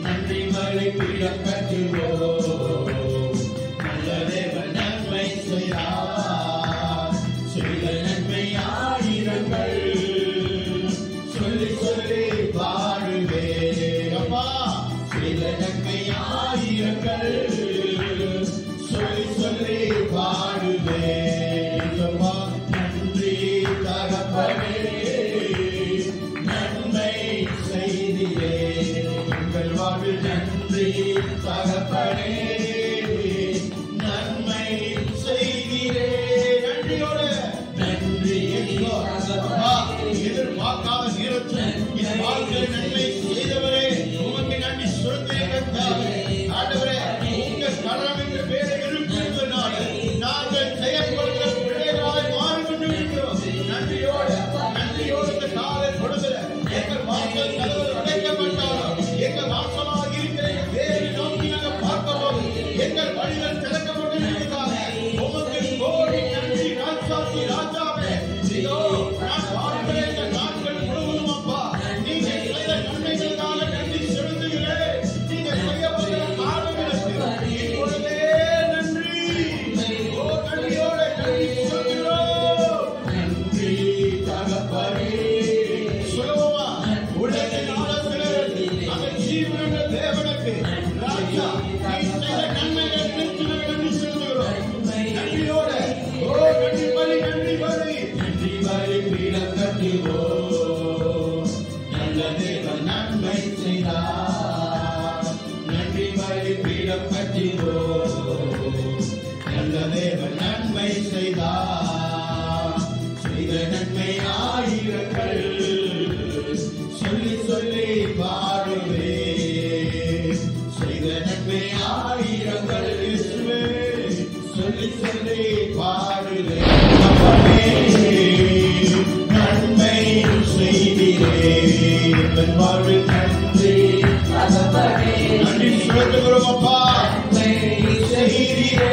நன்றி பலி பீடம் கட்டுவோம். நல்ல தேவன் நன்மை செய்தார். செய்த நன்மை ஆயிரங்கள் சொல்லி சொல்லி பாடுவே. அப்பா செய்த நன்மை ஆயிரங்கள் சொல்லி சொல்லி பாடுவே. நன்றி தகப்பனே, நன்மை செய்தியே எங்கள் வாழ்வில். நன்றி தகப்பனே, நன்மை செய்தியே. நன்றியோடு நன்றி எதிர்பார்க்காத நேரத்தில் என் வாழ்க்கையில் நன்மை செய்தவரே உமக்கு நன்றி சொல்லுகிறேன். ஆண்டவரே, உங்கள் கரம் என்ற பேரை எழுப்பினால நாங்கள் செயல்படுகிற பிள்ளைகளாய் மாறிக்கொண்டிருக்கிறோம். நன்றியோடு இந்த காலை கொடுக்கிற எங்கள் வாசல் கதவு அடைக்கப்பட்டாலும் எங்கள் வாசலாக இருக்கிற வேறு நோக்கி நாங்கள் பார்க்கவும் எங்கள் வழிகள் திறக்கப்பட்டிருக்கிறதாக உமக்கு கோடி நன்றி. ராஜாதி ராஜாவே, இதோ நான் வாழ்கிற இந்த நாட்கள் முழுவதும் அப்பா நீங்கள் செய்த நன்மைகளுக்காக நன்றி செலுத்துகிறேன். நீங்கள் செய்யப்படுகிற காரணங்களுக்கு இப்பொழுதே நன்றி. ஓ நன்றியோட நன்றி சொல்கிறோம். நன்றி தகப்பனே. சுலபமா உலகின் ஆழத்தில் அந்த ஜீவனுள்ள தேவனுக்கு ராஜா நீ செய்த நன்மைகள் நன்றி செலுத்துகிறோம். நன்றியோட ஓ நன்றி பலி நன்றி பலி நன்றி பலி பீடம் கட்டுவோம். நல்ல தேவன் நன்மை செய்தார். நன்றி பலி பீடம் கட்டுவோம். நல்ல தேவன் நன்மை செய்தார். செய்த நன்மை ஆயிரங்கள் சொல்லி சொல்லி பாடுவே. செய்த நன்மை ஆயிரங்கள் இயேசுவே சொல்லி சொல்லி பாடுவே. நன்மை செய்தியே என் வாழ்வில். நன்றி நன்றி சொல்லுகிறோம் அப்பா. செய்தியே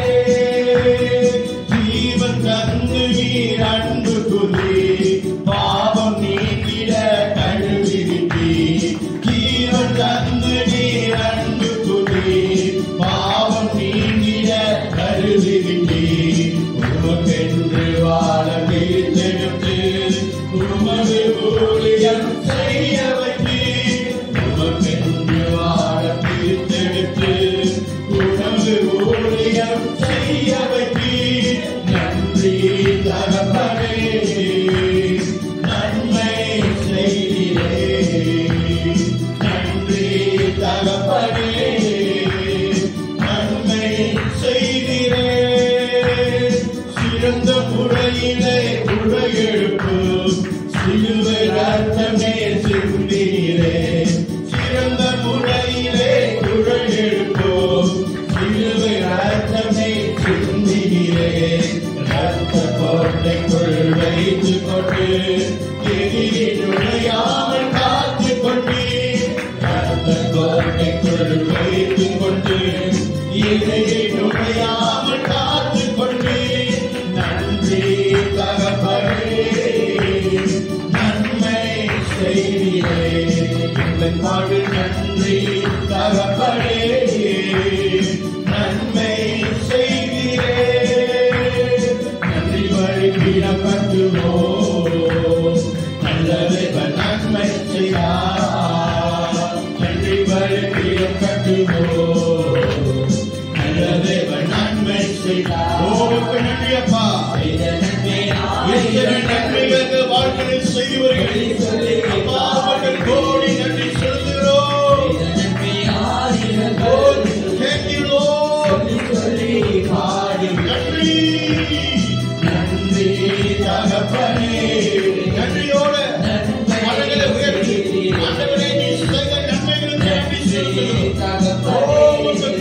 ஜீவன் தந்து நீர் அன்பு குதி பாவம் நீக்கிட கழுவிவிட்டி. ஜீவன் தந்து நீர் அன்பு குதி பாவம் நீக்கிட கழுவிவிட்டி. உமக்கென்று வாழ பிரித்தெடுத்து உமது ஊழியம் செய்ய வைத்தி. உமக்கென்று வாழ பிரித்தெடுத்து உமது ஊழியம் செய்ய வைத்தி. நன்றி தகப்பனே, நன்மை செய்தியே. நன்றி தகப்பனே, நன்மை செய்தியே. சிறந்த முறையிலே உடையெடுப்பு சிலுவை ரத்தமே சிந்தினீரே. சிறந்த முறையிலே உடையெடுப்போம் சிலுவை ரத்தமே சிந்தினீரே. ரத்த கோட்டைக்குள் வைத்துக் கொண்டு எதிரி நுழையாமல் காத்துக் கொண்டீர். ரத்த கோட்டைக்குள் வைத்துக் கொண்டு எதிரி நுழையாமல் காத்துக் கொண்டீர். நன்றி தகப்பனே, நன்மை செய்தியே எங்கள் வாழ்வில். நன்றி தகப்பனே, நன்மை செய்தியே. நன்றி வழி பீடம் கட்டுவோம். நல்ல தேவன் நன்மை செய்தார். நன்றி வழி பீடம் கட்டுவோம். நல்ல தேவன் நன்மை செய்தார். ஓவுக்கு நன்றி அப்பா. எத்தனை நன்மைகளுக்கு வாழ்க்கையில் செய்வர்கள் அப்பா, அவர்கள் கோடி நன்றி செலுத்துகிறோம். நன்றி நன்றி தகப்பனே. நன்றியோடு மனங்களை உயர்த்தி ஆண்டவரே நீ செய்த நன்மைகளுக்கு நன்றி செலுத்துகிறோம்.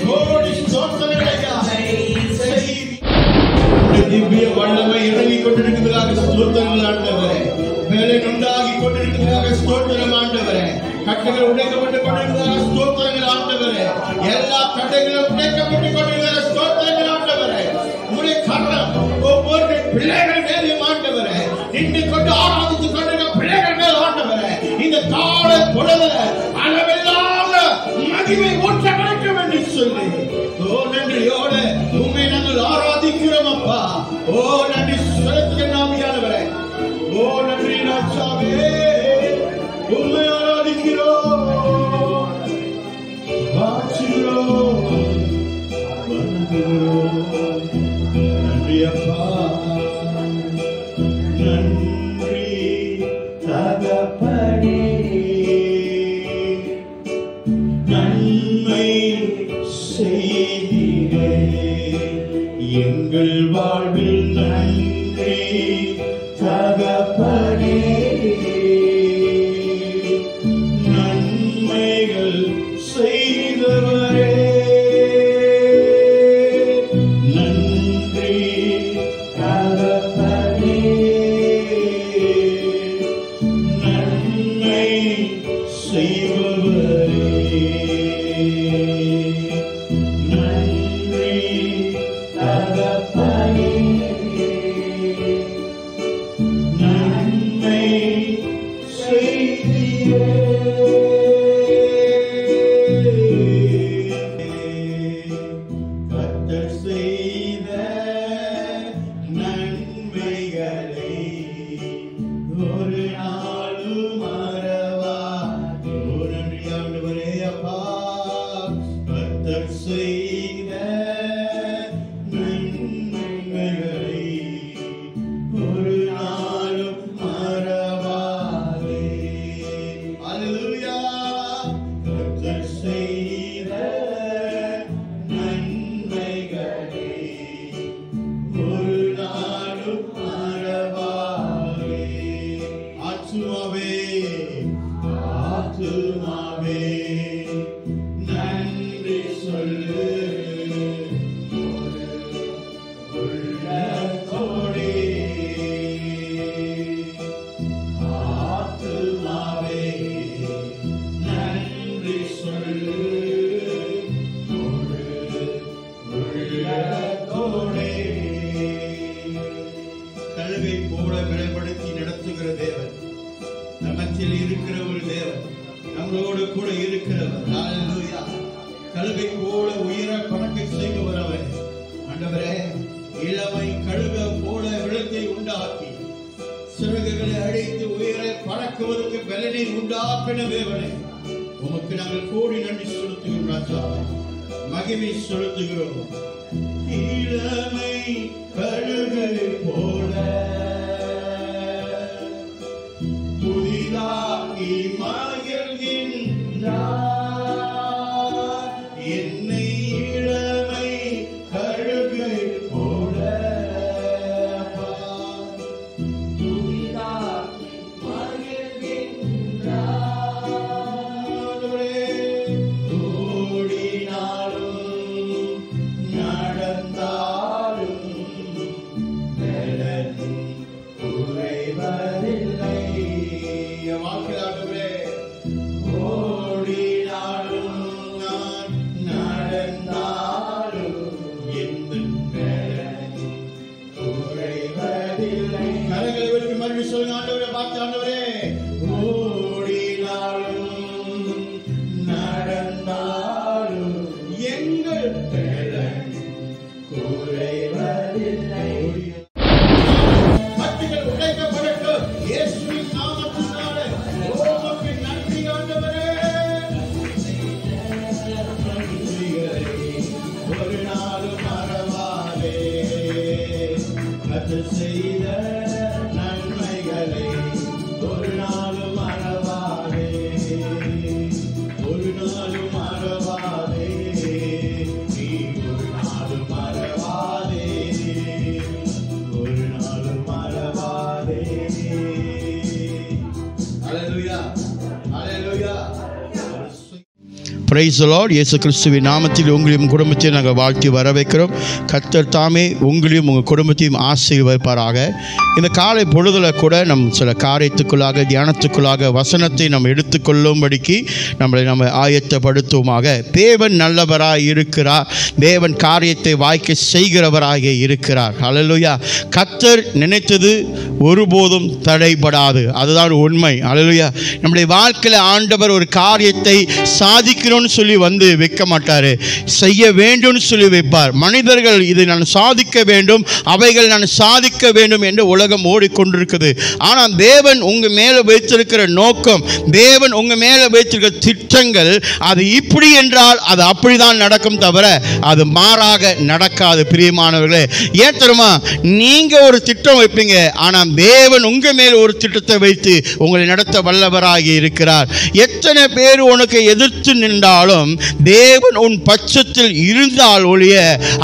கோடி ஸ்தோத்திரங்களையா திவ்ய வல்லமை இறங்கிக் கொண்டிருக்கிறதாக ஸ்தோத்திரங்கள் ஆண்டவரே. வேலை உண்டாகி கொண்டிருக்கிறதாக ஸ்தோத்திரம் ஆண்டவரே. கட்டுகள் உடைக்கப்பட்டுக் கொண்டிருக்கிறதாக ஸ்தோத்திரங்கள் ஆண்டவரே. எல்லா தடைகளும் உடைக்கப்பட்டுக் கொண்டிருக்கிற ஸ்தோத்திரங்கள் ஆண்டவரே. உங்களுடைய கரம் ஒவ்வொரு பிள்ளைகள் மேலும் ஆண்டவரே நின்று கொண்டு ஆராதித்துக் கொண்டிருக்கிற பிள்ளைகள் மேல் ஆண்டவரே இந்த கால பொழுதுல எங்கள் வாழ்வில் நன்றி தகப்பனே, நன்மைகள் செய்தவரே நன்றி தகப்பனே, நன்மை செய்பவரே நன்றி தகப்பனே, நன்மை செய்தீரே. கர்த்தர் செய்த நன்மைகளை ஒரு நாளும் மறவா. நன்றி ஆண்டவரே அப்பா. கர்த்தர் செய்த நன்மைகளை ஒரு நாளும் மறவாதே. அல்லேலூயா. கர்த்தர் செய்த நன்மைகளை ஒரு நாளும் மறவாதே. ஆத்துமாவே ஆத்துமாவே நன்றி சொல்லு, உள்ளத்தோடே. ஆத்துமாவே நன்றி சொல்லு, உள்ளத்தோடே. கழுகை போல பலப்படுத்தி நடத்துகிற தேவன், நமத்தில் இருக்கிற ஒரு தேவன், நம்மளோடு கூட இருக்கிறவர். ஹல்லேலூயா. கழுகை போல உயிர பறக்க செய்பவர் அவர். ஆண்டவரே, இளமை கழுக போல விளக்கை உண்டாக்கி சிறகுகளை அழைத்து உயிரை பறக்குவதற்கு பலனை உண்டாக்கின தேவனே, உமக்கு நாங்கள் கோடி நன்றி செலுத்துகிறோம் ராஜா, மகிமை செலுத்துகிறோம். இளமை கழுகை போல புதிதாகி மகிழ்கின்றார். என்னை இளமை கழுகை போல புதிதாகி மகிழ்கின்றார். ஓடினாலும் நடந்தாலும் பலன் குறைவதில்லை. வாக்குதாடுவே. ஓடினாலும் நான் நடந்தாலும் எந்த பலன் குறைவதில்லை. கரங்களை விட்டு மறுபடியும் சொல்லுங்க ஆண்டவரே, பார்த்து ஆண்டவரே. ஓடினாலும் நடந்தாலும் எங்கள் பலன் குறைவதில்லை. கட்டுகள் உடைக்கப்படட்டும் இயேசுவின் நாமத்தினாலே. உமக்கு நன்றி ஆண்டவரே. ஒரு நாளும் மறவாதே. கர்த்தர் செய்த நன்மைகளை ஒரு நாளும் மறவாதே. ஒரு நாளும் மறவாதே. நீ ஒரு நாளும் மறவாதே. ஒரு நாளும் மறவாதே. Hallelujah. Hallelujah. Praise the lord. இயேசு கிறிஸ்துவின் நாமத்தில் உங்களையும் குடும்பத்தையும் நாங்கள் வாழ்த்தி வரவேற்கிறோம். கர்த்தர் தாமே உங்களையும் உங்கள் குடும்பத்தையும் ஆசீர்வதிப்பாராக. இந்த காலை பொழுதில் கூட சில காரியத்துக்குள்ளாக தியானத்துக்குள்ளாக வசனத்தை நம்ம எடுத்துக்கொள்ளும்படிக்கு நம்ம ஆயத்தப்படுத்துவோமாக. தேவன் நல்லவராய் இருக்கிறார். தேவன் காரியத்தை வாய்க்க செய்கிறவராக இருக்கிறார். ஹல்லேலூயா. கர்த்தர் நினைத்தது ஒருபோதும் தடைபடாது. அதுதான் உண்மை. ஹல்லேலூயா. நம்முடைய வாழ்க்கையில் ஆண்டவர் ஒரு காரியத்தை சாதிக்கணும்னு சொல்லி வைக்க மாட்டாரு, செய்ய வேண்டும் சொல்லி வைப்பார். மனிதர்கள் இதை நான் சாதிக்க வேண்டும், அவைகள் நான் சாதிக்க வேண்டும் என்று உலகம் ஓடிக்கொண்டிருக்குது. ஆனால் தேவன் உங்க மேல வைத்திருக்கிற நோக்கம், தேவன் உங்க மேல வைத்திருக்கிற திட்டங்கள், அது இப்படி என்றால் அது அப்படிதான் நடக்கும், தவிர அது மாறாக நடக்காது. பிரியமானவர்களே, ஏன் தெரியுமா? நீங்க ஒரு திட்டம் வைப்பீங்க, ஆனால் தேவன் உங்க மேல ஒரு திட்டத்தை வைத்து உங்களை நடத்த வல்லவராகி இருக்கிறார். எத்தனை பேர் உனக்கு எதிர்த்து நின்றால் கொண்டாலும் தேவன் உன் பட்சத்தில் இருந்தால் ஒழிய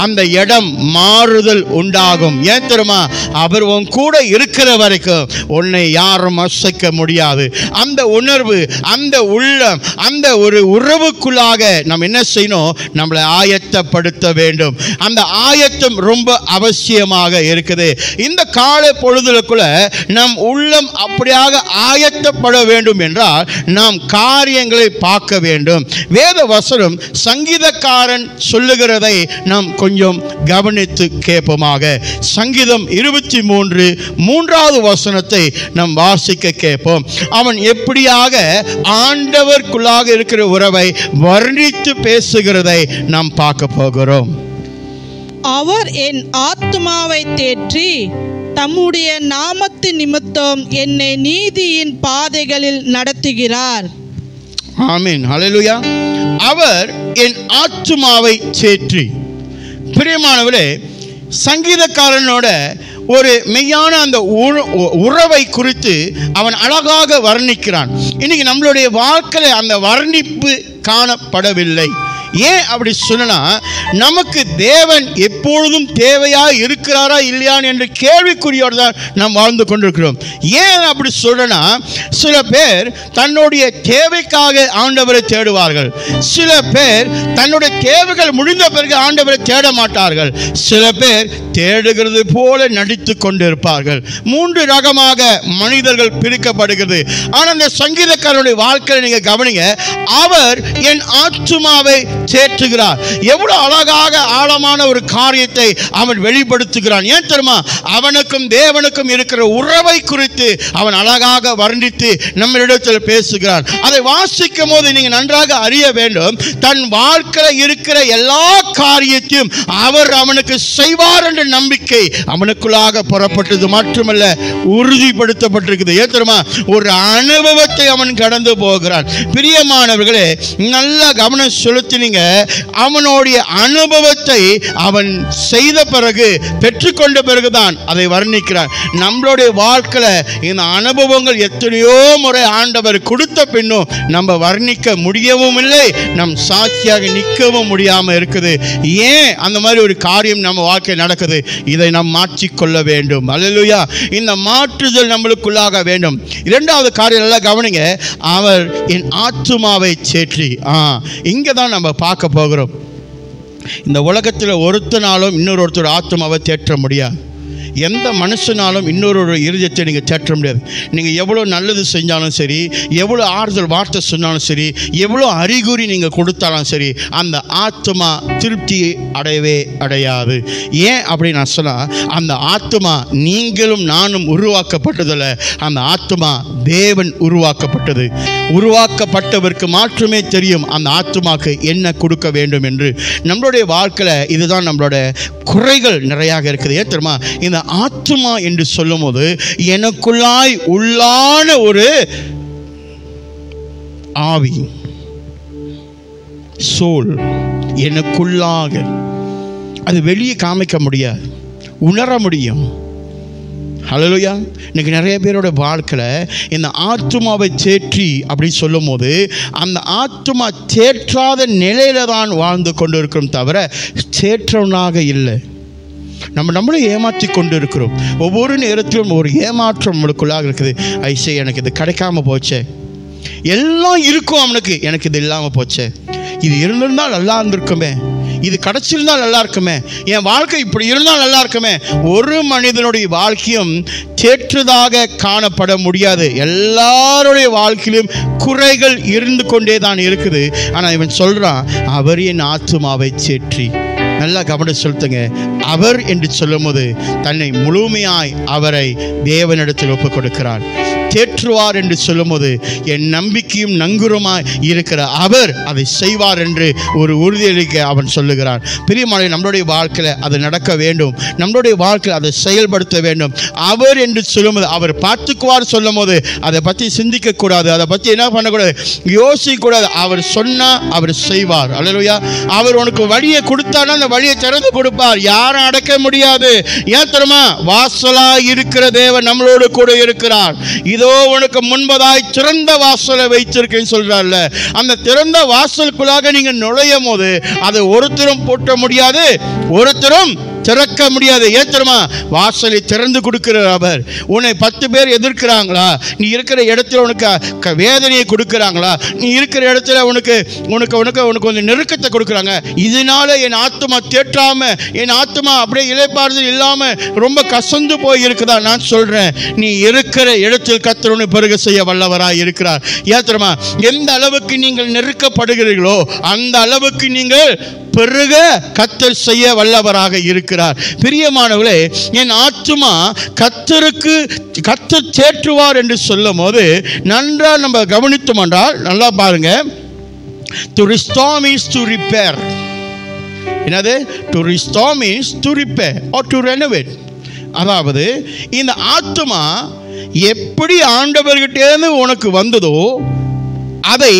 அந்த இடம் மாறுதல் உண்டாகும். ஏன் தெரியுமா? அவர் உன் கூட இருக்கிற வரைக்கும் உன்னை யாரும் அசைக்க முடியாது. அந்த உணர்வு, அந்த உள்ளம், அந்த ஒரு உறவுக்குள்ளாக நாம் என்ன செய்யணும்? நம்மளை ஆயத்தப்படுத்த வேண்டும். அந்த ஆயத்தம் ரொம்ப அவசியமாக இருக்குது. இந்த கால பொழுதுக்குள்ள நம் உள்ளம் அப்படியாக ஆயத்தப்பட வேண்டும் என்றால் நாம் காரியங்களை பார்க்க வேண்டும். வேத வசனம் சங்கீதக்காரன் சொல்லுகிறதை நாம் கொஞ்சம் கவனித்து கேட்போமாக. சங்கீதம் 23 3வது வசனத்தை நாம் வாசிக்க கேட்போம். அவன் எப்படியாக ஆண்டவருக்குள்ளாக இருக்கிற உறவை வர்ணித்து பேசுகிறதை நாம் பார்க்க போகிறோம். அவர் என் ஆத்துமாவை தேற்றி தம்முடைய நாமத்தின் நிமித்தம் என்னை நீதியின் பாதைகளில் நடத்துகிறார். ஆமென், ஹல்லேலூயா. அவர் என் ஆத்துமாவை தேற்றி. பிரியமானவரே, சங்கீதக்காரனோட ஒரு மெய்யான அந்த உறவை குறித்து அவன் அழகாக வர்ணிக்கிறான். இன்னைக்கு நம்மளுடைய வாழ்க்கையில் அந்த வர்ணிப்பு காணப்படவில்லை. ஏன் அப்படி சொன்னா, நமக்கு தேவன் எப்பொழுதும் தேவையா இருக்கிறாரா இல்லையா என்ற கேள்விக்குறியோடு தான் நாம் வாழ்ந்து கொண்டிருக்கிறோம். ஏன் அப்படி சொல்றனா, சில பேர் தன்னுடைய தேவைக்காக ஆண்டவரை தேடுவார்கள். சில பேர் தன்னுடைய தேவைகள் முடிந்த பிறகு ஆண்டவரை தேட மாட்டார்கள். சில பேர் தேடுகிறது போல நடித்து கொண்டிருப்பார்கள். 3 ரகமாக மனிதர்கள் பிரிக்கப்படுகிறது. ஆனால் அந்த சங்கீதக்காரனுடைய வாழ்க்கையை நீங்க கவனிங்க. அவர் என் ஆத்துமாவை தேற்றுகிறார். எவ்வளவு அழகாக ஆழமான ஒரு காரியத்தை அவன் வெளிப்படுத்துகிறான். ஏன் தெரியுமா? அவனுக்கும் தேவனுக்கும் இருக்கிற உறவை குறித்து அவன் அழகாக வர்ணித்து நம்மளிடத்தில் பேசுகிறான். அதை வாசிக்கும் போது நீங்க நன்றாக அறிய வேண்டும், தன் வாழ்க்கையில் இருக்கிற எல்லா காரியத்தையும் அவர் அவனுக்கு செய்வார் என்ற நம்பிக்கை அவனுக்குள்ளாக புறப்பட்டது மட்டுமல்ல, உறுதிப்படுத்தப்பட்டிருக்குது. ஏன் தெரியுமா? ஒரு அனுபவத்தை அவன் கடந்து போகிறான். பிரியமானவர்களே, நல்ல கவனம் செலுத்தினீங்க. அவனுடைய அனுபவத்தை அவன் செய்த பிறகு, பெற்றுக்கொண்ட பிறகுதான் அதை வர்ணிக்கிறான். நம்மளுடைய வாழ்க்கையில் இந்த அனுபவங்கள் எத்தனையோ முறை ஆண்டவர் கொடுத்த பின்னும் நம்ம வர்ணிக்க முடியவும் இல்லை, நம் சாட்சியாக நிற்கவும் முடியாமல் இருக்குது. ஏன் அந்த மாதிரி ஒரு காரியம் நம்ம வாழ்க்கையில் நடக்குது? இதை நாம் மாற்றிக்கொள்ள வேண்டும். அல்லேலூயா. இந்த மாற்றுதல் நம்மளுக்குள்ளாக வேண்டும். 2வது காரியம் எல்லாம் கவனிங்க. அவர் என் ஆத்துமாவை சேற்றி. இங்கே தான் நம்ம பார்க்க போகிறோம். இந்த உலகத்தில் ஒருத்தனாலும் இன்னொருத்தர் ஆத்துமாவை தேற்ற முடியாது. எந்த மனுஷனாலும் இன்னொரு இருதயத்தை நீங்கள் தேற்ற முடியாது. நீங்கள் எவ்வளோ நல்லது செஞ்சாலும் சரி, எவ்வளோ ஆறுதல் வார்த்தை சொன்னாலும் சரி, எவ்வளோ அறிகுறி நீங்கள் கொடுத்தாலும் சரி, அந்த ஆத்மா திருப்தி அடையவே அடையாது. ஏன் அப்படி நான் சொன்னால், அந்த ஆத்மா நீங்களும் நானும் உருவாக்கப்பட்டதில்ல, அந்த ஆத்மா தேவன் உருவாக்கப்பட்டது. உருவாக்கப்பட்டவருக்கு மாற்றமே தெரியும் அந்த ஆத்மாக்கு என்ன கொடுக்க வேண்டும் என்று. நம்மளுடைய வாழ்க்கையில் இதுதான் நம்மளோட குறைகள் நிறையாக இருக்குது. ஏன் தெரியுமா? இந்த ஆத்மா என்று சொல்லும் போது எனக்குள்ளாய் உள்ளான ஒரு ஆவி, சோல் எனக்குள்ளாக, அது வெளியே காமிக்க முடியாது, உணர முடியும். ஹல்லேலூயா. இன்னைக்கு நிறைய பேரோட வாழ்க்கையில் இந்த ஆத்துமாவை தேற்றி அப்படி சொல்லும் போது அந்த ஆத்துமா தேற்றாத நிலையில தான் வாழ்ந்து கொண்டு இருக்கிறோம், தவிர தேற்றவனாக இல்லை. நம்மளை ஏமாற்றி கொண்டு இருக்கிறோம். ஒவ்வொரு நேரத்திலும் ஒரு ஏமாற்றம் நம்மளுக்குள்ளாக இருக்குது. ஐசே, எனக்கு இது கிடைக்காம போச்சே, எல்லாம் இருக்கும் அவனுக்கு, எனக்கு இது இல்லாமல் போச்சே, இது இருந்திருந்தால் நல்லா இருந்திருக்குமே, இது கிடைச்சிருந்தால் நல்லா இருக்குமே, என் வாழ்க்கை இப்படி இருந்தால் நல்லா இருக்குமே. ஒரு மனிதனுடைய வாழ்க்கையும் தேற்றதாக காணப்பட முடியாது. எல்லாருடைய வாழ்க்கையிலும் குறைகள் இருந்து கொண்டே தான் இருக்குது. ஆனால் இவன் சொல்றான், அவர் என் ஆத்துமாவை தேற்றி. நல்லா கவனம் செலுத்துங்க. அவர் என்று சொல்லும் போது தன்னை முழுமையாய் அவரை தேவனிடத்தில் ஒப்புக் கொடுக்கிறார். தேற்றுவார் என்று சொல்லும் போது என் நம்பிக்கையும் நங்குரமாய் இருக்கிற அவர் அதை செய்வார் என்று ஒரு உறுதியளிக்க அவன் சொல்லுகிறான். பிரியமானவர்களே, நம்மளுடைய வாழ்க்கையில் அது நடக்க வேண்டும். நம்மளுடைய வாழ்க்கையில் அதை செயல்படுத்த வேண்டும். அவர் என்று சொல்லும் போது, அவர் பார்த்துக்குவார் சொல்லும் போது அதை பற்றி சிந்திக்க கூடாது, அதை பற்றி என்ன பண்ணக்கூடாது, யோசிக்க கூடாது. அவர் சொன்னா அவர் செய்வார். அல்லேலூயா. அவர் உனக்கு வழியை கொடுத்தானா அந்த வழியை திறந்து கொடுப்பார். யாரும் அடக்க முடியாது. ஏன் தெரியுமா? வாசலா இருக்கிற தேவன் நம்மளோடு கூட இருக்கிறார். இதை இதோ உனக்கு முன்பதாய் திறந்த வாசலை வைத்திருக்கேன்னு சொல்றாருல, அந்த திறந்த வாசலுக்குள்ளாக நீங்க நுழையும் போது அது ஒருத்தரும் பூட்ட முடியாது, ஒருத்தரும் திறக்க முடியாது. ஏத்தரமா வாசலை திறந்து கொடுக்கிறார் அவர். உன்னை 10 பேர் எதிர்க்கிறாங்களா, நீ இருக்கிற இடத்துல உனக்கு வேதனையை கொடுக்கிறாங்களா, நீ இருக்கிற இடத்துல உனக்கு உனக்கு உனக்கு உனக்கு கொஞ்சம் நெருக்கத்தை கொடுக்குறாங்க, இதனால என் ஆத்மா தேற்றாம, என் ஆத்மா அப்படியே இளைப்பாறுதல் இல்லாம ரொம்ப கசந்து போய் இருக்குதா, நான் சொல்றேன், நீ இருக்கிற இடத்தில் கர்த்தர் உன்னை பெருக செய்ய வல்லவராய் இருக்கிறார். ஏத்தரமா எந்த அளவுக்கு நீங்கள் நெருக்கப்படுகிறீர்களோ அந்த அளவுக்கு நீங்கள் பெருக கர்த்தர் செய்ய வல்லவராக இருக்கிறார். பிரியமானவர்களே, என் ஆத்துமா கர்த்தருக்கு கர்த்தர் தேற்றுவார் என்று சொல்லும் போது நன்றா நம்ம கவனித்தோம் என்றால், நல்லா பாருங்க, to restore means to repair. என்னது? to restore means to repair or to renovate. அதாவது இந்த ஆத்துமா எப்படி ஆண்டவர்கிட்டேருந்து உனக்கு வந்ததோ அதை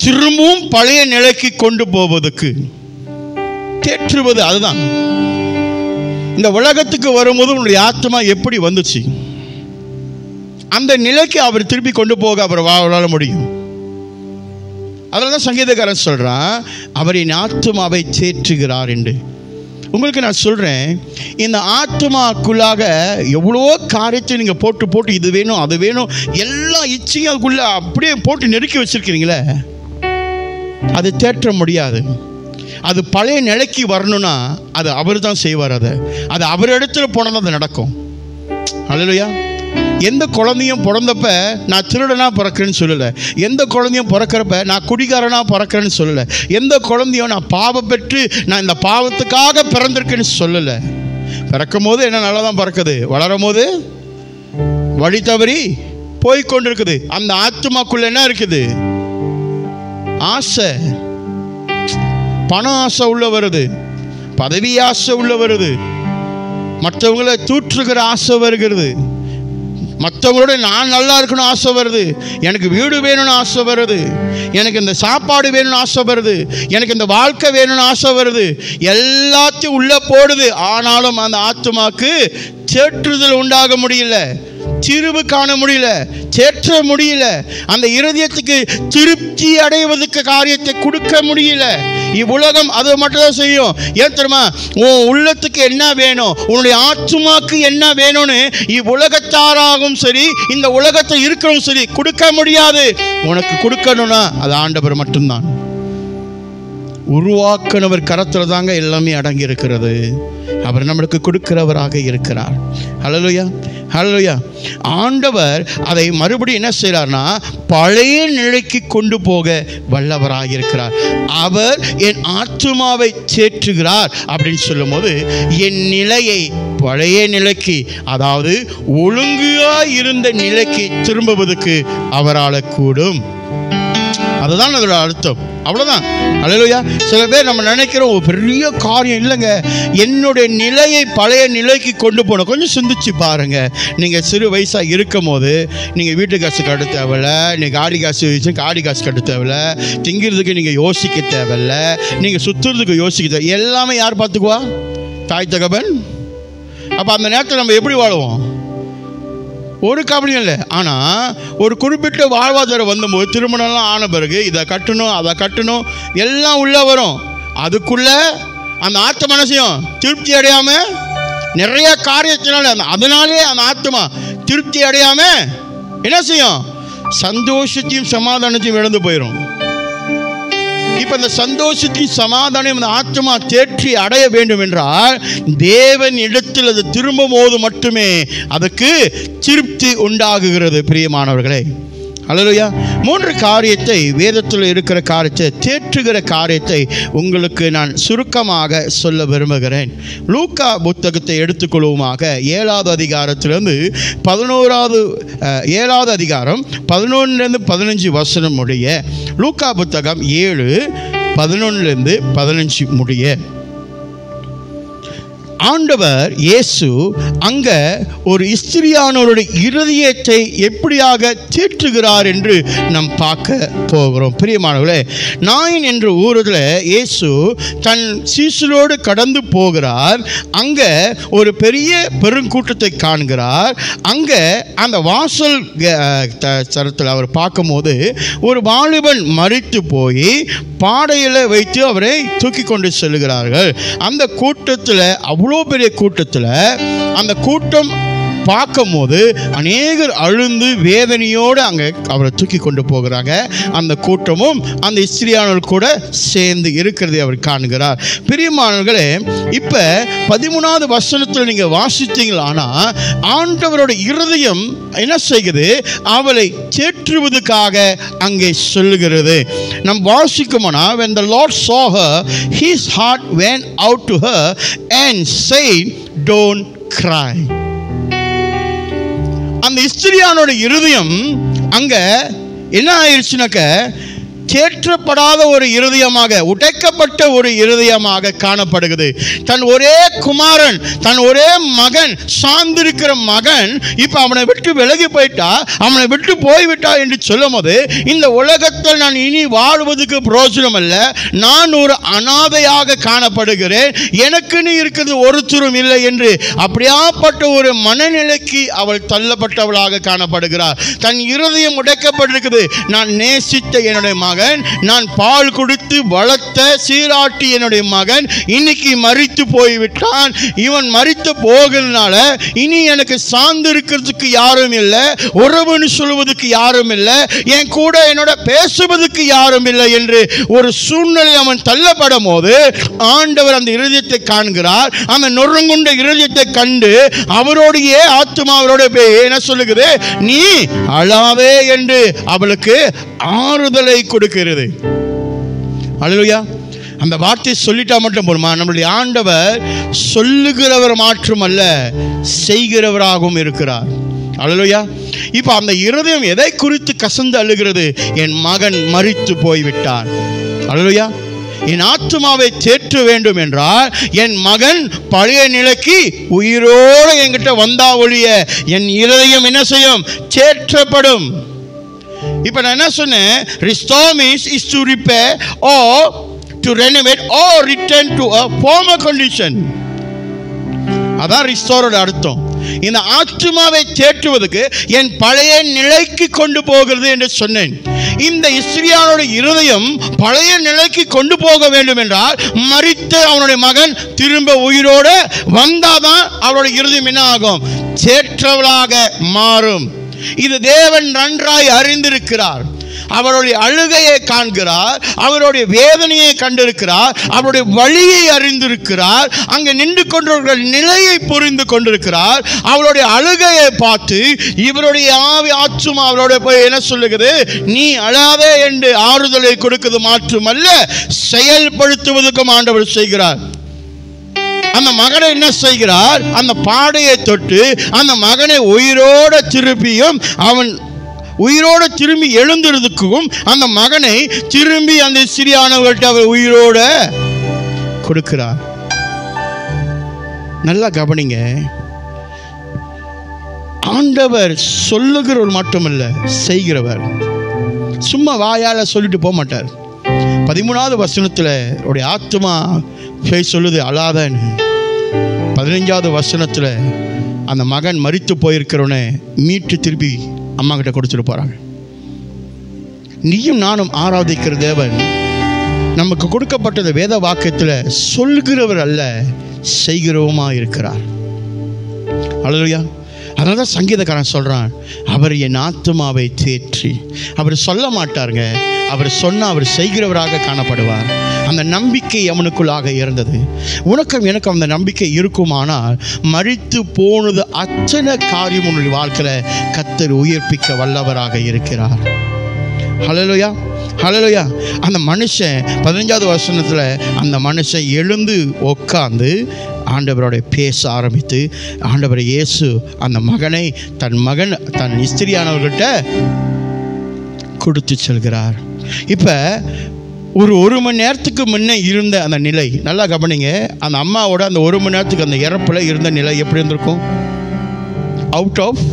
திரும்பவும் பழைய நிலைக்கு கொண்டு போவதற்கு தேற்றுவது. அதுதான் இந்த உலகத்துக்கு வரும்போது உன்னுடைய ஆத்மா எப்படி வந்துச்சு, அந்த நிலைக்கு அவர் திருப்பி கொண்டு போக அவர் வாழ முடியும். அதனால தான் சங்கீதக்காரன் சொல்றான், அவர் என் ஆத்மாவை தேற்றுகிறார் என்று. உங்களுக்கு நான் சொல்றேன், இந்த ஆத்மாக்குள்ளாக எவ்வளோ காரியத்தை நீங்க போட்டு போட்டு இது வேணும் அது வேணும் எல்லா இச்சையும் அதுக்குள்ள அப்படியே போட்டு நெருக்கி வச்சிருக்கிறீங்களே, அது தேற்ற முடியாது. அது பழைய நிலைக்கு வரணும்னா அது அவர் தான் செய்வார். அது அவர் இடத்துல போனால் அது நடக்கும். அல்லேலூயா. எந்த குழந்தையும் பிறந்தப்ப நான் திருடனா பிறக்கிறேன்னு சொல்லலை, எந்த குழந்தையும் பிறக்கிறப்ப நான் குடிகாரனா பிறக்கிறேன்னு சொல்லலை, எந்த குழந்தையும் நான் பாவம் பெற்று நான் இந்த பாவத்துக்காக பிறந்திருக்கேன்னு சொல்லலை. பிறக்கும் போது என்ன நல்லா தான் பிறக்குது, வளரும் போது வழி தவறி போய்கொண்டிருக்குது. அந்த ஆத்மாக்குள்ள என்ன இருக்குது? ஆசை, பண ஆசை உள்ள வருது, பதவி ஆசை உள்ள வருது, மற்றவங்களை தூற்றுகிற ஆசை வருகிறது, மற்றவங்களோட நான் நல்லா இருக்கணும் ஆசை வருது, எனக்கு வீடு வேணும்னு ஆசை வருது, எனக்கு இந்த சாப்பாடு வேணும்னு ஆசை வருது, எனக்கு இந்த வாழ்க்கை வேணும்னு ஆசை வருது, எல்லாத்தையும் உள்ள போடுது. ஆனாலும் அந்த ஆத்மாக்கு தேற்றுதல் உண்டாக முடியல, தீர்வு காண முடியல, தேற்ற முடியல, அந்த இருதயத்துக்கு திருப்தி அடைவதற்கு காரியத்தை கொடுக்க முடியல. இவ்வுலகம் அது மட்டும் தான் செய்யும். ஏன் தெரியுமா? உன் உள்ளத்துக்கு என்ன வேணும், உன்னுடைய ஆத்மாக்கு என்ன வேணும்னு இவ்வுலகத்தாராகவும் சரி இந்த உலகத்தை இருக்கிறவங்க சரி கொடுக்க முடியாது. உனக்கு கொடுக்கணும்னா அது ஆண்டவர் மட்டும்தான். உருவாக்குனவர் கரத்தில் தாங்க எல்லாமே அடங்கி இருக்கிறது. அவர் நம்மளுக்கு கொடுக்கிறவராக இருக்கிறார். ஹல்லேலூயா, ஹல்லேலூயா. ஆண்டவர் அதை மறுபடியும் என்ன செய்கிறார்னா பழைய நிலைக்கு கொண்டு போக வல்லவராக இருக்கிறார். அவர் என் ஆத்துமாவை தேற்றுகிறார் அப்படின்னு சொல்லும் போது என் நிலையை பழைய நிலைக்கு, அதாவது ஒழுங்காக இருந்த நிலைக்கு திரும்புவதற்கு அவரால் கூடும். அதுதான் அதோட அர்த்தம். அவ்வளோதான். அல்லேலூயா. சில பேர் நம்ம நினைக்கிறோம் பெரிய காரியம் இல்லைங்க, என்னுடைய நிலையை பழைய நிலைக்கு கொண்டு போகணும். கொஞ்சம் சிந்திச்சு பாருங்க. நீங்கள் சிறு வயசாக இருக்கும் போது நீங்கள் வீட்டு காசு கட்ட தேவையில்ல, நீங்கள் காடி காசு வச்சு காடி காசு கட்ட தேவையில்ல, திங்கிறதுக்கு நீங்கள் யோசிக்க தேவையில்ல, நீங்கள் சுற்றுறதுக்கு யோசிக்க தேவை, எல்லாமே யார் பார்த்துக்குவா? தாய் தகப்பன். அப்போ அந்த நேரத்தில் நம்ம எப்படி வாழுவோம்? ஒரு கவலையும் இல்லை. ஆனால் ஒரு குறிப்பிட்ட வாழ்வாதாரம் வந்தபோது திருமணம்லாம் ஆன பிறகு இதை கட்டணும் அதை கட்டணும் எல்லாம் உள்ளே வரும். அதுக்குள்ளே அந்த ஆத்மா மனசையும் திருப்தி அடையாமல் நிறைய காரியத்தினால அதனாலே அந்த ஆத்மா திருப்தி அடையாமல் என்ன செய்யும்? சந்தோஷத்தையும் சமாதானத்தையும் இழந்து போயிடும். இப்போ இந்த சந்தோஷத்தின் சமாதானம் இந்த ஆத்மா தேற்றி அடைய வேண்டும் என்றால் தேவன் இடத்தில் அது திரும்பும் போது மட்டுமே அதுக்கு திருப்தி உண்டாகுகிறது. பிரியமானவர்களே, அல்லேலூயா. 3 காரியத்தை வேதத்தில் இருக்கிற காரியத்தை தேற்றுகிற காரியத்தை உங்களுக்கு நான் சுருக்கமாக சொல்ல விரும்புகிறேன். லூக்கா புத்தகத்தை எடுத்துக்கொள்வோமாக 7வது அதிகாரத்திலிருந்து 7வது அதிகாரம் 11லேருந்து 15 வசனம் முடிய. லூக்கா புத்தகம் 7 11லேருந்து 15 முடிய. ஆண்டவர் இயேசு அங்க ஒரு ஸ்திரியானவருடைய இருதயத்தை எப்படியாக தேற்றுகிறார் என்று நாம் பார்க்க போகிறோம். பிரியமானவர்களே, நாயின் என்ற ஊரில் இயேசு தன் சீசரோடு கடந்து போகிறார். அங்க ஒரு பெரிய பெருங்கூட்டத்தை காண்கிறார். அங்க அந்த வாசல் தரத்தில் அவர் பார்க்கும்போது ஒரு வாலிபன் மரித்து போய் பாடையில் வைத்து அவரை தூக்கி கொண்டு செல்கிறார்கள். அந்த கூட்டத்தில், அவ்வளோ பெரிய கூட்டத்தில், அந்த கூட்டம் பார்க்கும் போது அநேகர் அழுந்து வேதனையோடு அங்கே அவரை தூக்கி கொண்டு போகிறாங்க. அந்த கூட்டமும் அந்த ஸ்திரியானவர் கூட சேர்ந்து இருக்கிறதை அவர் காண்கிறார். பிரியமானவர்களே, இப்போ 13வது வசனத்தில் நீங்கள் வாசித்தீங்களானா ஆண்டவரோட இருதயம் என்ன செய்கிறது? அவளை தேற்றுவதற்காக அங்கே சொல்லுகிறது. நம் வாசிக்குமானா, when the Lord saw her, his heart went out to her and said, don't cry. அந்த ஸ்திரியானோட இருதயம் அங்க என்ன ஆயிடுச்சுனாக்க தேற்றப்படாத ஒரு இருதயமாக, உடைக்கப்பட்ட ஒரு இருதயமாக காணப்படுகிறது. தன் ஒரே குமாரன், தன் ஒரே மகன், சார்ந்திருக்கிற மகன் இப்ப அவனை விட்டு விலகி போயிட்டா, அவனை விட்டு போய்விட்டா என்று சொல்லும் போது, இந்த உலகத்தில் நான் இனி வாழ்வதற்கு பிரயோஜனம் அல்ல, நான் ஒரு அனாதையாக காணப்படுகிறேன், எனக்குன்னு இருக்கிறது ஒருத்தரும் இல்லை என்று அப்படியாப்பட்ட ஒரு மனநிலைக்கு அவள் தள்ளப்பட்டவளாக காணப்படுகிறார். தன் இருதயம் உடைக்கப்பட்டிருக்குது. நான் நேசித்த என்னுடைய மகன், நான் பால் கொடுத்து வளர்த்த சீராட்டி என்னுடைய மகன் இன்னைக்கு மரித்து போய்விட்டான். இவன் மரித்து போகிறதுனால இனி எனக்கு சார்ந்து இருக்கிறதுக்கு யாரும் இல்லை, உறவுன்னு சொல்வதற்கு யாரும் இல்லை, என் கூட என்னோட பேசுவதற்கு யாரும் இல்லை என்று ஒரு சூழ்நிலை அவன் தள்ளப்படும் போது ஆண்டவர் அந்த இருதயத்தை காண்கிறார். அந்த நொறுங்குண்ட இருதயத்தை கண்டு அவரோடைய ஆத்துமா அவரோட என்ன சொல்லுகிறது? நீ அழாதே என்று அவளுக்கு ஆறுதலை கொடுக்கிறது. அல்லேலூயா. அந்த வார்த்தை சொல்லிட்டா மட்டும் போதுமா? நம்மளுடைய ஆண்டவர் சொல்லுகிறவர் மாற்றமல்ல, செய்கிறவராகவும் இருக்கிறார். அல்லேலூயா. இப்போ அந்த இருதயம் எதை குறித்து கசந்து அழுகிறது? என் மகன் மரித்து போய்விட்டான். அல்லேலூயா. என் ஆத்துமாவை தேற்ற வேண்டும் என்றால் என் மகன் பழைய நிலைக்கு உயிரோடு என்கிட்ட வந்தா ஒழிய என் இருதயம் என்ன செய்யும்? தேற்றப்படும். இப்போ நான் என்ன சொன்னேன்? restore means is to repair or to renovate or return to a former condition. அதான் ரிஸ்டோரோட அர்த்தம். இந்த ஆத்துமாவை தேற்றுவதற்கு என் பழைய நிலைக்கு கொண்டு போகிறது என்று சொன்னேன். இந்த இஸ்ரியானோட இருதயம் பழைய நிலைக்கு கொண்டு போக வேண்டும் என்றால் மரித்த அவனுடைய மகன் திரும்ப உயிரோடு வந்தாதான் அவருடைய இருதயம் என்ன ஆகும்? தேற்றவளாக மாறும். இது தேவன் நன்றாய் அறிந்திருக்கிறார். அவருடைய அழுகையை காண்கிறார், அவருடைய வேதனையை கண்டிருக்கிறார், அவருடைய வழியை அறிந்திருக்கிறார், அங்கே நின்று கொண்டவர்கள் நிலையை புரிந்து கொண்டிருக்கிறார். அவருடைய அழுகையை பார்த்து இவருடைய ஆவி ஆத்துமா அவரோட போய் என்ன சொல்லுகிறது? நீ அழாதே என்று ஆறுதலை கொடுக்கிறது மாற்றுமல்ல, செயல்படுத்துவதற்கும் ஆண்டவர் செய்கிறார். அந்த மகனை என்ன செய்கிறார்? அந்த பாடையை தொட்டு அந்த மகனை உயிரோட திருப்பியும் அவன் உயிரோடு திரும்பி எழுந்துறதுக்கும் அந்த மகனை திரும்பி அந்த சிறியானவர்கள்ட்ட அவர் உயிரோட கொடுக்கிறார். நல்லா கவனிங்க. ஆண்டவர் சொல்லுகிறவர் மட்டுமல்ல, செய்கிறவர். சும்மா வாயால சொல்லிட்டு போக மாட்டார். 13வது வசனத்தில் உடைய ஆத்துமா சொல்லுது அழாதன்னு. 15வது வசனத்தில் அந்த மகன் மரித்து போயிருக்கிறவனை மீட்டு திருப்பி அம்மா கிட்ட கொடுத்துட்டு போறாங்க. நீயும் நானும் ஆராதிக்கிற தேவன் நமக்கு கொடுக்கப்பட்டது வேத வாக்கியத்தில் சொல்கிறவர் அல்ல, செய்கிறவமா இருக்கிறார். அல்லேலூயா. அதனால தான் சங்கீதக்காரன் சொல்றான், அவர் என் ஆத்துமாவை தேற்றி. அவர் சொல்ல மாட்டாருங்க, அவர் சொன்னால் அவர் செய்கிறவராக காணப்படுவார். அந்த நம்பிக்கை அவனுக்குள்ளாக இருந்தது. உனக்கும் எனக்கும் அந்த நம்பிக்கை இருக்குமானால் மரித்து போனது அத்தனை காரியம் உன்னுடைய வாழ்க்கையில் கர்த்தர் உயிர்ப்பிக்க வல்லவராக இருக்கிறார். ஹல்லேலூயா, ஹல்லேலூயா. அந்த மனுஷன் 15வது வசனத்தில் அந்த மனுஷன் எழுந்து உட்கார்ந்து ஆண்டவரோட பேச ஆரம்பித்து ஆண்டவர் இயேசு அந்த மகனை தன் ஸ்திரியானவர்கிட்ட கொடுத்து செல்கிறார். இப்போ ஒரு மணி நேரத்துக்கு முன்னே இருந்த அந்த நிலை, நல்லா கவனிங்க. அந்த அம்மாவோட அந்த 1 மணி நேரத்துக்கு அந்த இறப்பில் இருந்த நிலை எப்படி இருந்திருக்கும்? அவுட் ஆஃப்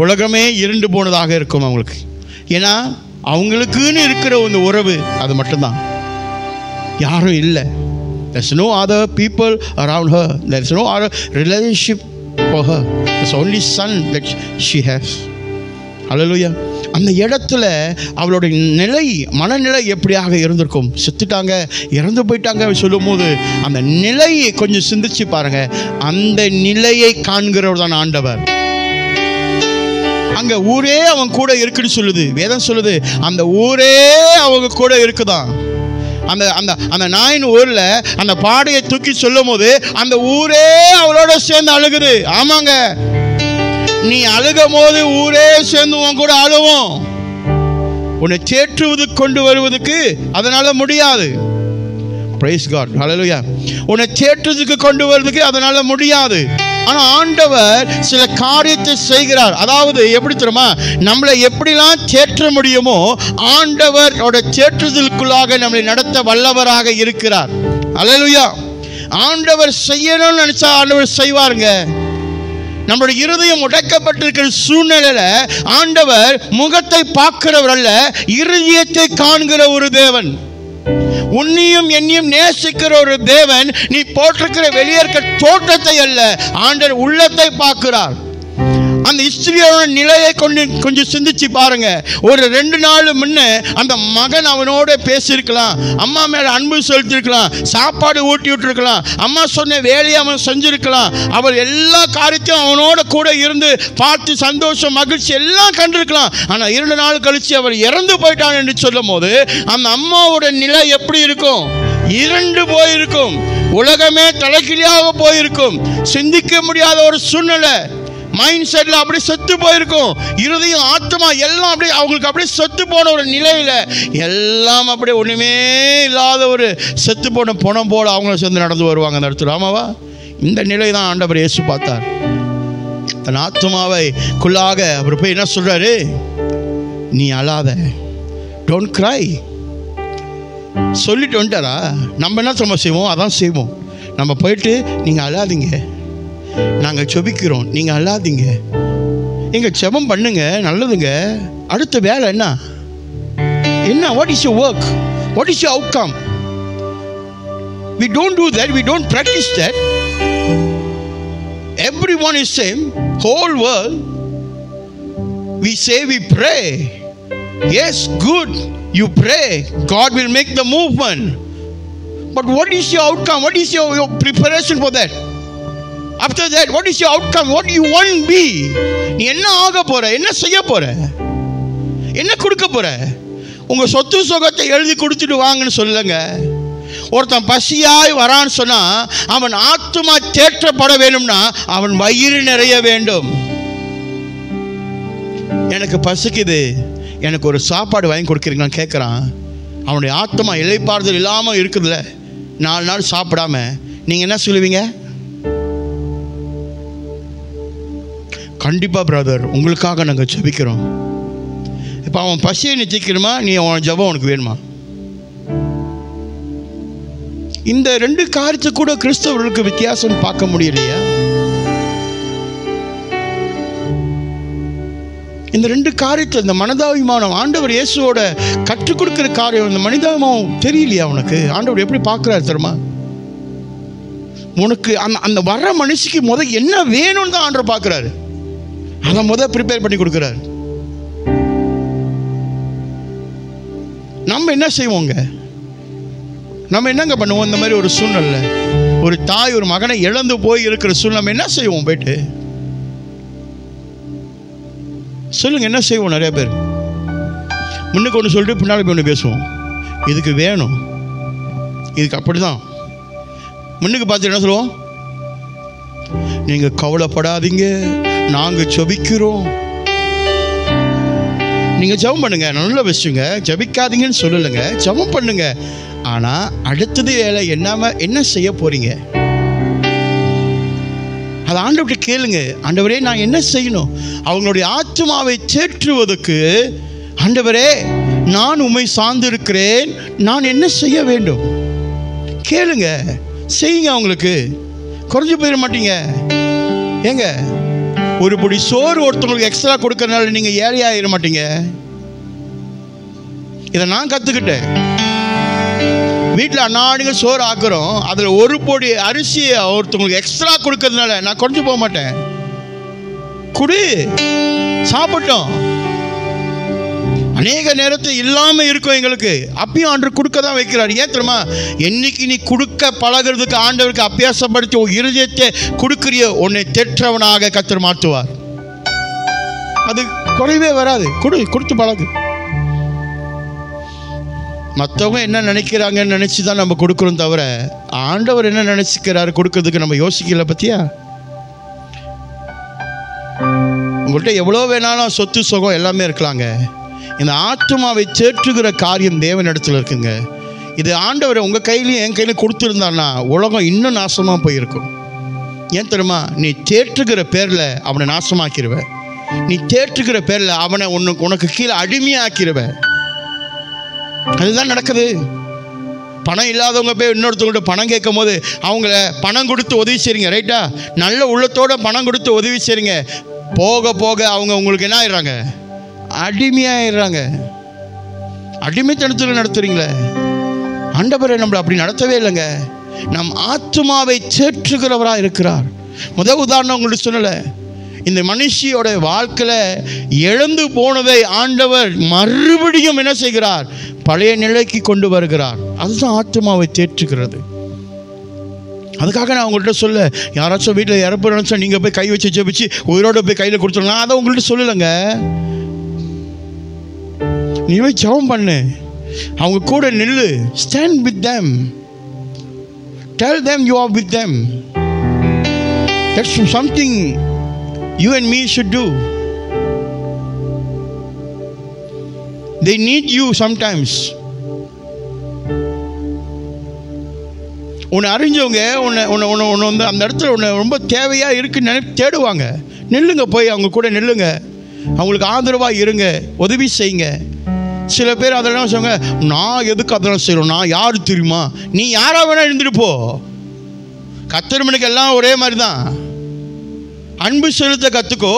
உலகமே இருண்டு போனதாக இருக்கும் அவங்களுக்கு. ஏன்னா அவங்களுக்குன்னு இருக்கிற ஒரு உறவு அது மட்டும்தான், யாரும் இல்லை. There's no other people around her. There's no other relationship for her. It's only son that she has. Hallelujah. அந்த இடத்துல அவளுடைய நிலை, மனநிலை எப்படியாக இருந்திருக்கும்? செத்துட்டாங்க, இறந்து போயிட்டாங்க சொல்லும் போது அந்த நிலையை கொஞ்சம் சிந்திச்சு பாருங்க. அந்த நிலையை காண்கிறவர் தான் ஆண்டவர். அங்க ஊரே அவன் கூட இருக்குன்னு சொல்லுது, வேதம் சொல்லுது. அந்த ஊரே அவங்க கூட இருக்குதான். அந்த அந்த அந்த நாயின் ஊர்ல அந்த பாடையை தூக்கி சொல்லும் போது அந்த ஊரே அவளோட சேர்ந்து அழுகுது. ஆமாங்க, நீ அழுகும் போது ஊரே சேர்ந்து உன் கூட அழுவோம். உன்னை தேற்றுவது கொண்டு வருவதற்கு அதனால முடியாது. Praise God. Hallelujah. உன்னை தேற்றுவதற்கு கொண்டு வருவதற்கு அதனால முடியாது. ஆனால் ஆண்டவர் சில காரியத்தை செய்கிறார். அதாவது எப்படி தெரியுமா, நம்மளை எப்படிலாம் தேற்ற முடியுமோ ஆண்டவரோட தேற்றுதலுக்குள்ளாக நம்மளை நடத்த வல்லவராக இருக்கிறார். அல்லேலூயா. ஆண்டவர் செய்யணும்னு நினைச்சா ஆண்டவர் செய்வாருங்க. நம்மளுடைய இருதயம் உடைக்கப்பட்டிருக்கிற சூழ்நிலையில ஆண்டவர் முகத்தை பார்க்கிறவர் அல்ல, இருதயத்தை காண்கிற ஒரு தேவன். உன்னையும் என்னையும் நேசிக்கிற ஒரு தேவன். நீ போட்டிருக்கிற வெளியே இருக்கிற தோற்றத்தை அல்ல, ஆண்டவர் உள்ளத்தை பார்க்கிறார். அந்த ஸ்திரியோட நிலையை கொஞ்சம் சிந்திச்சு பாருங்க. ஒரு 2 நாள் முன்ன அந்த மகன் அவனோட பேசியிருக்கலாம், அம்மா மேல அன்பு செலுத்திருக்கலாம், சாப்பாடு ஊட்டி விட்டுருக்கலாம், அம்மா சொன்ன வேலையை அவன் செஞ்சிருக்கலாம், அவள் எல்லா காரியத்தையும் அவனோட கூட இருந்து பார்த்து சந்தோஷம் மகிழ்ச்சி எல்லாம் கண்டிருக்கலாம். ஆனால் 2 நாள் கழிச்சு அவள் இறந்து போயிட்டான் என்று சொல்லும் போது அந்த அம்மாவோட நிலை எப்படி இருக்கும்? இருண்டு போயிருக்கும், உலகமே தலைக்கிழியாக போயிருக்கும், சிந்திக்க முடியாத ஒரு சூழ்நிலை, மைண்ட் செட்ல அப்படியே செத்து போயிருக்கும். இருதயம் ஆத்மா எல்லாம் அப்படியே அவங்களுக்கு அப்படியே செத்து போன ஒரு நிலையில எல்லாம் அப்படியே ஒண்ணுமே இல்லாத ஒரு செத்து போன பணம் போல அவங்கள சேர்ந்து நடந்து வருவாங்க அந்த இடத்துல. ஆமாவா? இந்த நிலை தான் ஆண்டவர் இயேசு பார்த்தார். தன் ஆத்மாவை குள்ளாக அவர் போய் என்ன சொல்றாரு? நீ அழாத, டோன்ட் கிரை சொல்லிட்டு வந்துட்டாரா? நம்ம என்ன நம்ம செய்வோம்? அதான் செய்வோம். நம்ம போயிட்டு நீங்கள் அழாதீங்க, நாங்கள் ஜெபிக்கிறோம், நீங்கள் அழாதீங்க, எங்கள் ஜெபம் பண்ணுங்க, நல்லதுங்க. அடுத்த வேலை என்ன? What is your work? What is your outcome? We don't do that. We don't practice that. Everyone is same. Whole world. We say we pray. Yes, good. You pray. God will make the movement. But what is your outcome? What is your preparation for that? After that, what is your outcome? What do you want to be? நீ என்ன ஆக போற? என்ன செய்ய போற? என்ன கொடுக்க போற? உங்க சொத்து சுகத்தை எழுதி கொடுத்துட்டு வாங்கன்னு சொல்லுங்க. ஒருத்தன் பசியாய் வரான்னு சொன்னா அவன் ஆத்துமா தேற்றப்பட வேண்டும்னா அவன் வயிறு நிறைய வேண்டும். எனக்கு பசிக்குது, எனக்கு ஒரு சாப்பாடு வாங்கி கொடுக்குறீங்களான்னு கேட்குறான். அவனுடைய ஆத்மா இளைப்பாறுதல் இல்லாமல் இருக்குதுல்ல, 4 நாள் சாப்பிடாம நீங்கள் என்ன சொல்லுவீங்க? கண்டிப்பாக பிரதர், உங்களுக்காக நாங்கள் ஜெபிக்கிறோம். இப்போ அவன் பசியை நிச்சயிக்கணுமா, நீ அவன் ஜெபம் உனக்கு வேணுமா? இந்த 2 காரியத்தை கூட கிறிஸ்தவர்களுக்கு வித்தியாசம் பார்க்க முடியலையா? இந்த 2 காரியத்தை, இந்த மனதாபிமானம், ஆண்டவர் இயேசுவோட கற்றுக் கொடுக்கிற காரியம், இந்த மனிதாபிமானம் தெரியலையா உனக்கு? ஆண்டவர் எப்படி பார்க்குறாரு தெரியுமா? உனக்கு அந்த வர்ற மனுஷிக்கு என்ன வேணும்னு தான் ஆண்டவர் பார்க்குறாரு. அதை ப்ரிப்பேர் பண்ணி கொடுக்குறாரு. நம்ம என்ன செய்வோங்க? நம்ம என்னங்க பண்ணுவோம்? இந்த மாதிரி ஒரு சூழ்நிலை, ஒரு தாய் ஒரு மகனை இழந்து போய் இருக்கிற சூழ்நிலை என்ன செய்வோம்? போயிட்டு சொல்லுங்க, என்ன செய்வோம்? நிறைய பேர் முன்னுக்கு ஒன்று சொல்லிட்டு பின்னாடி போய் ஒன்று பேசுவோம். இதுக்கு வேணும், இதுக்கு அப்படிதான். முன்னுக்கு பார்த்து என்ன சொல்லுவோம்? நீங்கள் கவலைப்படாதீங்க, நாங்கள் ஜெபிக்கிறோம். நீங்கள் ஜெபம் பண்ணுங்க, நல்ல விஷயங்க, ஜெபிக்காதீங்கன்னு சொல்லலைங்க, ஜெபம் பண்ணுங்க. ஆனால் அடுத்தது வேலை என்ன செய்ய போறீங்க? அது ஆண்டவர்கிட்ட கேளுங்க. ஆண்டவரே, நான் என்ன செய்யணும்? அவங்களுடைய ஆத்மாவை தேற்றுவதற்கு ஆண்டவரே நான் உம்மை சார்ந்திருக்கிறேன், நான் என்ன செய்ய வேண்டும்? கேளுங்க, செய்யுங்க. அவங்களுக்கு குறைஞ்சு போயிட மாட்டீங்க. ஏங்க, ஒரு பொடி சோறு ஒருத்தவங்களுக்கு எக்ஸ்ட்ரா கொடுக்கறதுனால நீங்கள் ஏழையாகிட மாட்டீங்க. இதை நான் கற்றுக்கிட்டேன். வீட்டில் அன்னாடிங்க சோறு ஆக்குறோம், அதில் ஒரு பொடி அரிசியை ஒருத்தவங்களுக்கு எக்ஸ்ட்ரா கொடுக்கறதுனால நான் குறைஞ்சு போக மாட்டேன். குடு, சாப்பிட்டோம். அநேக நேரத்தை இல்லாமல் இருக்கும் எங்களுக்கு, அப்பயும் ஆண்டவர் கொடுக்க தான் வைக்கிறார். ஏன் தெரியுமா? என்னைக்கு நீ கொடுக்க பழகிறதுக்கு ஆண்டவருக்கு அபியாசப்படுத்தி ஒரு இருதயத்தை கொடுக்கிறிய, உன்னை தெற்றவனாக கர்த்தர் மாற்றுவார். அது குறைவே வராது. கொடுத்து பழகு. மற்றவங்க என்ன நினைக்கிறாங்கன்னு நினச்சி தான் நம்ம கொடுக்குறோம் தவிர, ஆண்டவர் என்ன நினச்சிக்கிறாரு கொடுக்கறதுக்கு நம்ம யோசிக்கல. பற்றியா? உங்கள்கிட்ட எவ்வளோ வேணாலும் சொத்து சுகம் எல்லாமே இருக்கலாங்க. இந்த ஆத்துமாவை தேற்றுகிற காரியம் தேவனிடத்தில் இருக்குங்க. இது ஆண்டவரை உங்கள் கையிலையும் என் கையிலையும் கொடுத்துருந்தான்னா உலகம் இன்னும் நாசமாக போயிருக்கும். ஏன் தெரியுமா? நீ தேற்றுகிற பேரில் அவனை நாசமாக்கிடுவ. நீ தேற்றுகிற பேரில் அவனை உனக்கு கீழே அடிமையாக்கிடுவ. அதுதான் நடக்குது. பணம் இல்லாதவங்க போய் இன்னொருத்தவங்கள்ட்ட பணம் கேட்கும் போது அவங்கள பணம் கொடுத்து உதவி செய்றீங்க, ரைட்டா? நல்ல உள்ளத்தோட பணம் கொடுத்து உதவி செய்றீங்க. போக போக அவங்க உங்களுக்கு என்ன ஆயிடுறாங்க? அடிமையாயிடுறாங்க. அடிமைத்தனத்தில் நடத்துறீங்களே. ஆண்டவரை நம்மளை அப்படி நடத்தவே இல்லைங்க. நம் ஆத்துமாவை தேற்றுகிறவராக இருக்கிறார். முதல் உதாரணம் உங்களுக்கு சொல்லலை. இந்த மனுஷியோட வாழ்க்கையில் இழந்து போனதை ஆண்டவர் மறுபடியும் என்ன செய்கிறார்? பழைய நிலைக்கு கொண்டு வருகிறார். அதுதான் ஆத்துமாவை தேற்றுகிறது. அதுக்காக நான் உங்கள்கிட்ட சொல்ல, யாராச்சும் வீட்டில் இறப்பு நினச்சா நீங்கள் போய் கை வச்சு ஜெபிச்சு உயிரோடு போய் கையில் கொடுத்துருங்க, நான் அதை உங்கள்கிட்ட சொல்லலைங்க. நீ போய் ஜெபம் பண்ணு, அவங்க கூட நில்லு, stand with them, tell them you are with them. That's something you and me should do. They need you sometimes. உன்னை அறிஞ்சவங்க உன்னை வந்து அந்த இடத்துல உன்னை ரொம்ப தேவையாக இருக்குன்னு தேடுவாங்க. நில்லுங்க, போய் அவங்க கூட நில்லுங்க, அவங்களுக்கு ஆதரவாக இருங்க, உதவி செய்யுங்க. சில பேர் அதெல்லாம் சொல்லுங்க, நான் எதுக்கு அதெல்லாம் செய்யணும், நான் யார் தெரியுமா? நீ யாராக வேணா இருந்துட்டு போ. கர்த்தருக்கு எல்லாம் ஒரே மாதிரி தான். அன்பு செலுத்த கற்றுக்கோ,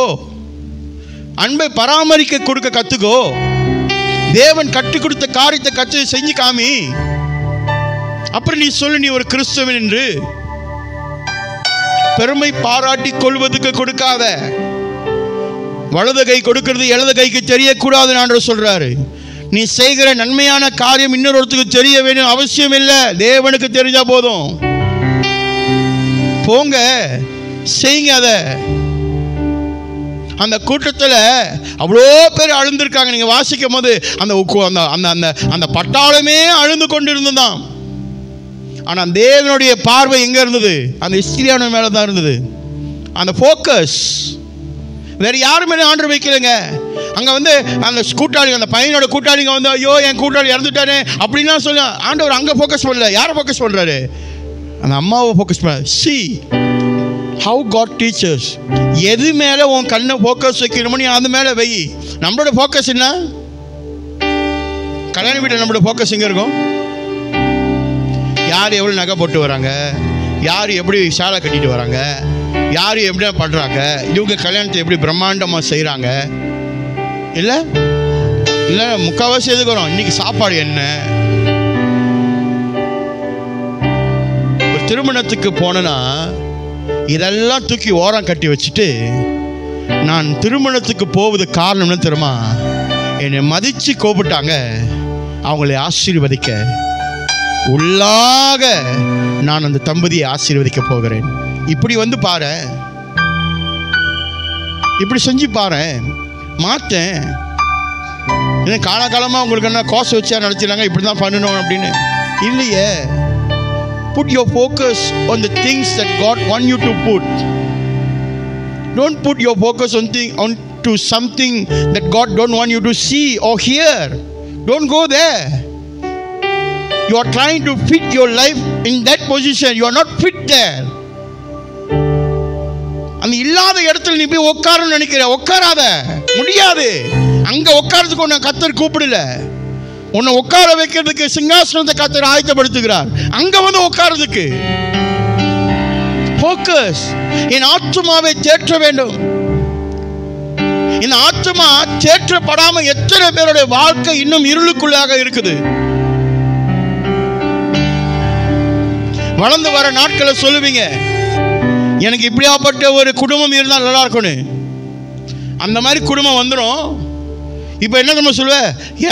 அன்பை பராமரிக்க கொடுக்க கற்றுக்கோ. தேவன் கற்றுக் கொடுத்த காரியத்தை கற்று செஞ்சு காமி. அப்புறம் நீ சொல்லு, நீ ஒரு கிறிஸ்தவன் என்று. பெருமை பாராட்டி கொள்வதுக்கு கொடுக்காத. வலது கை கொடுக்கிறது இடது கைக்கு தெரியக்கூடாது ஆண்டவர் சொல்றாரு. நீ செய்கிற நன்மையான காரியம் இன்னொருத்தருக்கு தெரிய வேணும் அவசியம் இல்லை. தேவனுக்கு தெரிஞ்சா போதும். போங்க, செய்யுங்க. அதை அந்த கூட்டத்தில் அவ்வளோ பேர் அழுந்திருக்காங்க. நீங்க வாசிக்கும் போது அந்த பட்டாளமே அழுந்து கொண்டிருந்தான். ஆனால் தேவனுடைய பார்வை எங்க இருந்தது? அந்த இஸ்திரியான மேலே தான் இருந்தது. அந்த ஃபோக்கஸ் வேற யாருமே ஆண்டவர் வைக்கலைங்க. அங்கே வந்து அந்த கூட்டாளி, அந்த பையனோட கூட்டாளிங்க வந்து ஐயோ என் கூட்டாளி இறந்துட்டானே அப்படின்னா சொல்ல ஆண்டவர் அங்கே ஃபோக்கஸ் பண்ணல. யாரை ஃபோக்கஸ் பண்ணுறாரு? அந்த அம்மாவை ஃபோக்கஸ் பண்ண. See how God teaches. எது மேலே உன் கண்ணை ஃபோக்கஸ் வைக்கணுமோ நீ அது மேலே வை. நம்மளோட ஃபோக்கஸ் என்ன? கல்யாண வீட்டில் நம்மளோட ஃபோக்கஸ் எங்கே இருக்கும்? யார் எவ்வளோ நகை போட்டு வராங்க, யார் எப்படி சேலை கட்டிட்டு வராங்க, யார் எப்படி பண்ணுறாங்க, இவங்க கல்யாணத்தை எப்படி பிரம்மாண்டமாக செய்கிறாங்க. இல்லை இல்லை முக்கால்வாசி எதுக்குறோம், இன்னைக்கு சாப்பாடு என்ன? ஒரு திருமணத்துக்கு போனேன்னா இதெல்லாம் தூக்கி ஓரம் கட்டி வச்சுட்டு நான் திருமணத்துக்கு போவது காரணம் என்ன தெரியுமா? என்னை மதித்து கூப்பிட்டாங்க, அவங்களை ஆசீர்வதிக்க. உள்ளாக நான் அந்த தம்பதியை ஆசீர்வதிக்க போகிறேன். இப்படி வந்து பாரு, இப்படி செஞ்சு பாரு, மாற்றேன். ஏன்னா காலகாலமாக உங்களுக்கு என்ன கோர்ஸ் வச்சா நடத்திடுறாங்க, இப்படி தான் பண்ணணும் அப்படின்னு இல்லையே. Put your focus on the things that God want you to put. Don't put your focus on to something that God don't want you to see or hear. Don't go there. You are trying to fit your life in that position. You are not fit there. அந்த இல்லாத இடத்துல நீ போய் உட்காரணும்னு நினைக்கிற, உட்காராத, முடியாது. அங்க உட்காரதுக்கு உன்னை கர்த்தர் கூப்பிடல. உன்னை உட்கார வைக்கிறதுக்கு சிங்காசனத்தை கர்த்தர் ஆயத்தப்படுத்துகிறார். அங்க வந்து உட்கார்றதுக்கு ஃபோக்கஸ். என் ஆத்துமாவை தேற்ற வேண்டும். இந்த ஆத்துமா தேற்றப்படாம எத்தனை பேருடைய வாழ்க்கை இன்னும் இருளுக்குள்ளாக இருக்குது. வளர்ந்து வர நாட்களை சொல்லுவீங்க, எனக்கு இப்படியாப்பட்ட ஒரு குடும்பம் இருந்தால் நல்லா இருக்கணும். அந்த மாதிரி குடும்பம் வந்துடும். இப்போ என்ன நம்ம சொல்லுவ,